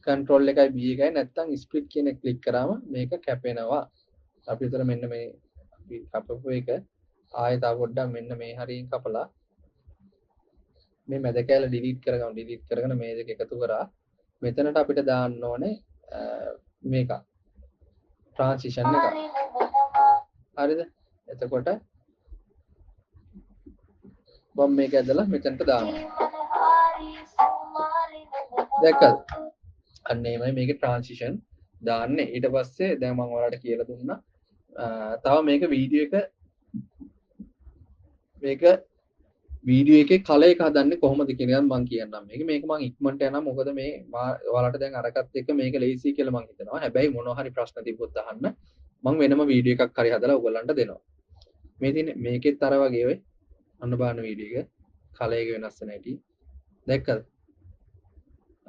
control එකයි B එකයි නැත්තම් split කියන එක ක්ලික් කරාම මේක කැපෙනවා. අපි විතර මෙන්න මේ අපි කපපු එක ආයෙ තව පොඩ්ඩක් මෙන්න මේ හරියෙන් කපලා මේ මැද කැල ඩිලීට් කරගෙන මේ දෙක එකතු කරා මෙතනට අපිට දාන්න ඕනේ මේක ට්‍රාන්සිෂන් එක. හරිද? එතකොට මම මේක ඇදලා මෙතනට දානවා. දැක්කද? අන්න එහෙමයි මේකේ ට්‍රාන්සිෂන් දාන්නේ. ඊට පස්සේ දැන් මම ඔයාලට කියලා දුන්නා. තව මේක වීඩියෝ එකේ කලර් එක හදන්නේ කොහොමද කියන එක මම කියන්නම්. මේක මම ඉක්මනට යනවා. මොකද මේ ඔයාලට දැන් අරකට එක්ක මේක ලේසි කියලා මම හිතනවා. හැබැයි මොනවා හරි ප්‍රශ්න තිබ්බොත් අහන්න. මම වෙනම වීඩියෝ එකක් හරි හදලා ඔයගොල්ලන්ට දෙනවා. මේ තියෙන්නේ මේකෙත් අර වගේ ඔය අන්න බලන්න වීඩියෝ එක කලර් එක වෙනස් වෙන හැටි. දැක්කද?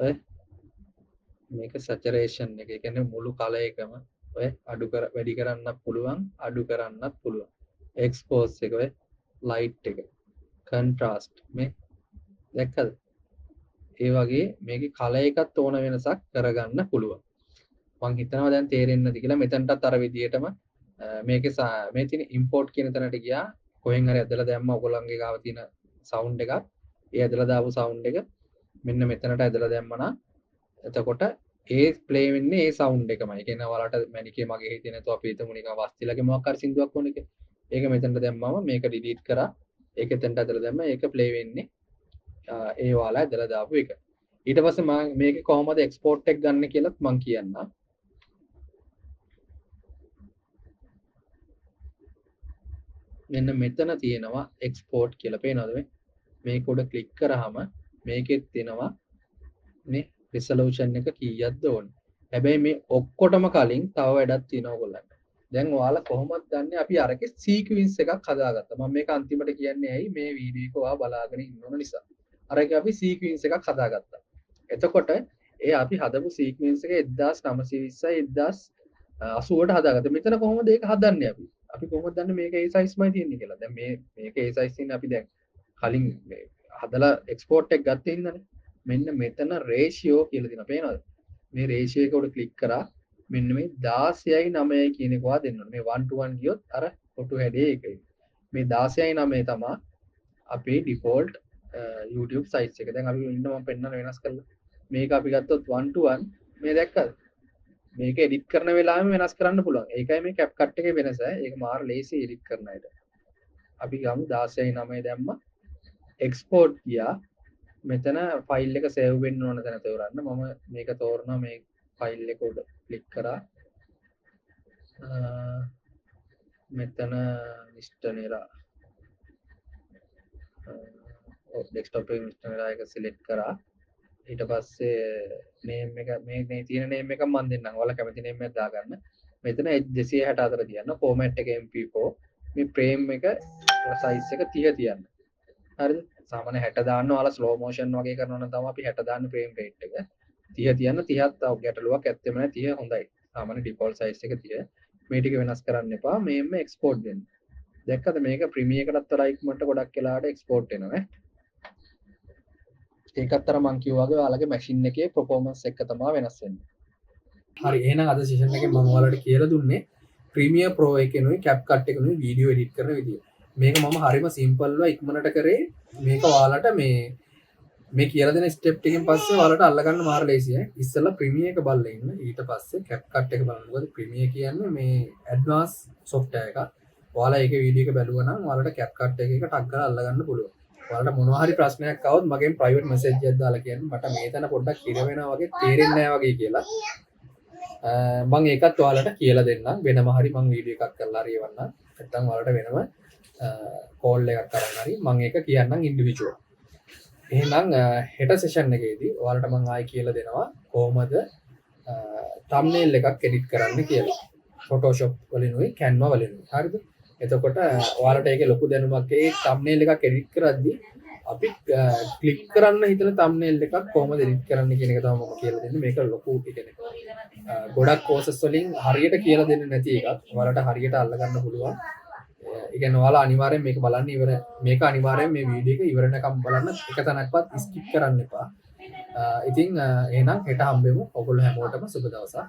ඔය මේක සැචරේෂන් එක. ඒ කියන්නේ මුළු කලර් එකම ඔය වැඩි කරන්නත් පුළුවන්, අඩු කරන්නත් පුළුවන්. එක්ස්පෝස් එක ඔය ලයිට් එක, කන්ට්‍රාස්ට් මේ දැක්කද? ඒ වගේ මේකේ කලර් එකත් ඕන වෙනසක් කරගන්න පුළුවන්. මං හිතනවා දැන් තේරෙන්නේ නැති කියලා. මෙතනටත් අර විදියටම මේකේ මේ තියෙන ඉම්පෝට් කියන තැනට ගියා. කොහෙන් හරි ඇදලා දැම්මා ඔයගොල්ලන්ගේ ගාව තියෙන සවුන්ඩ් එකක්. ඒ ඇදලා දාපු සවුන්ඩ් එක මෙන්න මෙතනට ඇදලා දැම්මා නම් එතකොට ඒ ප්ලේ වෙන්නේ ඒ සවුන්ඩ් එකමයි. ඒ කියන්නේ ඔයාලට මැනිකේ මගේ හිතේ නැතුව අපි හිතමු නිකන් වස්තිලගේ මොකක් හරි සින්දුවක් වුණ එක. ඒක මෙතනට දැම්මම මේක ඩිලීට් කරා. ඒක එතනට ඇදලා දැම්මා. ඒක ප්ලේ වෙන්නේ ඒ ඔයාලා ඇදලා දාපු එක. ඊට පස්සේ මම මේකේ කොහොමද එක්ස්පෝර්ට් එක ගන්න කියලාත් මම කියන්නම්. මෙන්න මෙතන තියෙනවා එක්ස්පෝර්ට් කියලා පේනවද මේක උඩ ක්ලික් කරාම මේකෙත් තියෙනවා මේ රිසලූෂන් එක කීයක්ද ඕනේ. හැබැයි මේ ඔක්කොටම කලින් තව වැඩක් තියෙනවා ඔයගොල්ලන්ට. දැන් ඔයාලා කොහොමද දන්නේ අපි අරකේ සීක්වෙන්ස් එකක් හදාගත්තා. මම මේක අන්තිමට කියන්නේ ඇයි මේ වීඩියෝ එක ඔයා බලාගෙන ඉන්න ඕන නිසා. අරකේ අපි සීක්වෙන්ස් එකක් හදාගත්තා. එතකොට ඒ අපි හදපු සීක්වෙන්ස් එක 1920යි 1080ට හදාගත්තා. මෙතන කොහොමද ඒක හදන්නේ අපි? අපි කොහොමද දන්නේ මේක ඒ සයිස්මයි තියෙන්නේ කියලා. දැන් මේක ඒ සයිස් ඉන්නේ අපි දැන් කලින් මේ හදලා එක්ස්පෝර්ට් එක ගත්තේ ඉන්නනේ. මෙන්න මෙතන රේෂියෝ කියලා තියෙනවා. පේනවද? මේ රේෂියෝ එක උඩ ක්ලික් කරා මෙන්න මේ 16යි 9යි කියන එක ඔයා දෙන්න ඕනේ. මේ 1 to 1 ගියොත් අර ෆොටෝ හැඩේ එකයි. මේ 16යි 9යි තමයි අපේ ඩිෆෝල්ට් YouTube සයිස් එක. දැන් අපි ඉන්න මම පෙන්නන වෙනස් කරලා. මේක අපි ගත්තොත් 1 to 1 මේ දැක්කද? මේක එඩිට් කරන වෙලාවෙම වෙනස් කරන්න පුළුවන්. ඒකයි මේ CapCut එකේ වෙනස. ඒක මාර ලේසි එඩිට් කරන අයට. අපි ගමු 16යි 9යි දැම්මා. එක්ස්පෝර්ට් ගියා. මෙතන ෆයිල් එක සේව් වෙන්න ඕන තැන තෝරන්න. මම මේක තෝරනවා මේ ෆයිල් එක උඩ ක්ලික් කරා. මෙතන නිස්ටනේරා ඩෙස්ක්ටොප් එකේ නිස්ටනේරා එක සිලෙක්ට් කරා. ඊට පස්සේ නේම් එක මේ තියෙන නේම් එක මම දෙන්නම්. ඔයාලා කැමති නේම් එකක් දාගන්න. මෙතන H264 තියන්න. ෆෝමැට් එක MP4. මේ ෆ්‍රේම් එක සයිස් එක 30 තියන්න. හරිද? සාමාන්‍ය 60 දාන්න ඔයාලා ස්ලෝ මෝෂන් වගේ කරනවා නම් තමයි අපි 60 දාන්න ෆ්‍රේම් රේට් එක. 30 තියන්න 30ක් තව ගැටලුවක් ඇත්තෙම නැහැ. 30 හොඳයි. සාමාන්‍ය ඩිෆෝල්ට් සයිස් එක 30. මේ ටික වෙනස් කරන්න එපා. මේම එක්ස්පෝර්ට් දෙන්න. දැක්කද මේක ප්‍රීමියර් එකටත් වඩා ඉක්මනට ගොඩක් වෙලාවට එක්ස්පෝර්ට් වෙනවා නේ. ඒකත් අර මං කිව්වා වගේ ඔයාලගේ මැෂින් එකේ performance එක තමයි වෙනස් වෙන්නේ. හරි එහෙනම් අද සෙෂන් එකේ මම ඔයාලට කියලා දුන්නේ Premiere Pro එකේනුයි CapCut එකේනුයි වීඩියෝ එඩිට් කරන විදිය. මේක මම හරිම සිම්පල්ව ඉක්මනට කරේ. මේක ඔයාලට මේ කියලා දෙන ස්ටෙප් ටිකෙන් පස්සේ ඔයාලට අල්ලගන්න මාර ලේසියි. ඉස්සෙල්ලා Premiere එක බලලා ඉන්න. ඊට පස්සේ CapCut එක බලන්න. මොකද Premiere කියන්නේ මේ advanced software එකක්. ඔයාලා ඒකේ වීඩියෝ එක බැලුවා නම් ඔයාලට CapCut එකක ටක් ගාලා අල්ලගන්න පුළුවන්. ඔයාලට මොනවා හරි ප්‍රශ්නයක් આવොත් මගෙන් ප්‍රයිවට් මෙසේජ් එකක් දාලා කියන්න. මට මේ තැන පොඩ්ඩක් හිර වෙනවා වගේ තේරෙන්නේ නැහැ වගේ කියලා. මම ඒකත් ඔයාලට කියලා දෙන්නම්. වෙනම හරි මම වීඩියෝ එකක් කරලා හරි එවන්නම්. නැත්නම් ඔයාලට වෙනම කෝල් එකක් කරන්න හරි මම ඒක කියන්නම් ඉන්ඩිවිජුවල්. එහෙනම් හෙට සෙෂන් එකේදී ඔයාලට මම ආයි කියලා දෙනවා කොහොමද thumbnail එකක් එඩිට් කරන්න කියලා. Photoshop වලිනුයි Canva වලිනුයි. හරිද? එතකොට ඔයාලට ඒකේ ලොකු දැනුමක් ඒ thumbnail එකක් එඩිට් කරද්දී අපි ක්ලික් කරන්න හිතන thumbnail එකක් කොහොමද එඩිට් කරන්න කියන එක තමයි මම කියලා දෙන්නේ. මේක ලොකු කියන්නේ ගොඩක් courses වලින් හරියට කියලා දෙන්නේ නැති එකක්. ඔයාලට හරියට අල්ලගන්න පුළුවන්. ඒ කියන්නේ ඔයාලා අනිවාර්යෙන් මේක බලන්න මේක අනිවාර්යෙන් මේ වීඩියෝ එක ඉවරනකම් බලන්න එක තැනක්වත් ස්කිප් කරන්න එපා. ඉතින් එහෙනම් හෙට හම්බෙමු. ඔයගොල්ලෝ හැමෝටම සුබ දවසක්.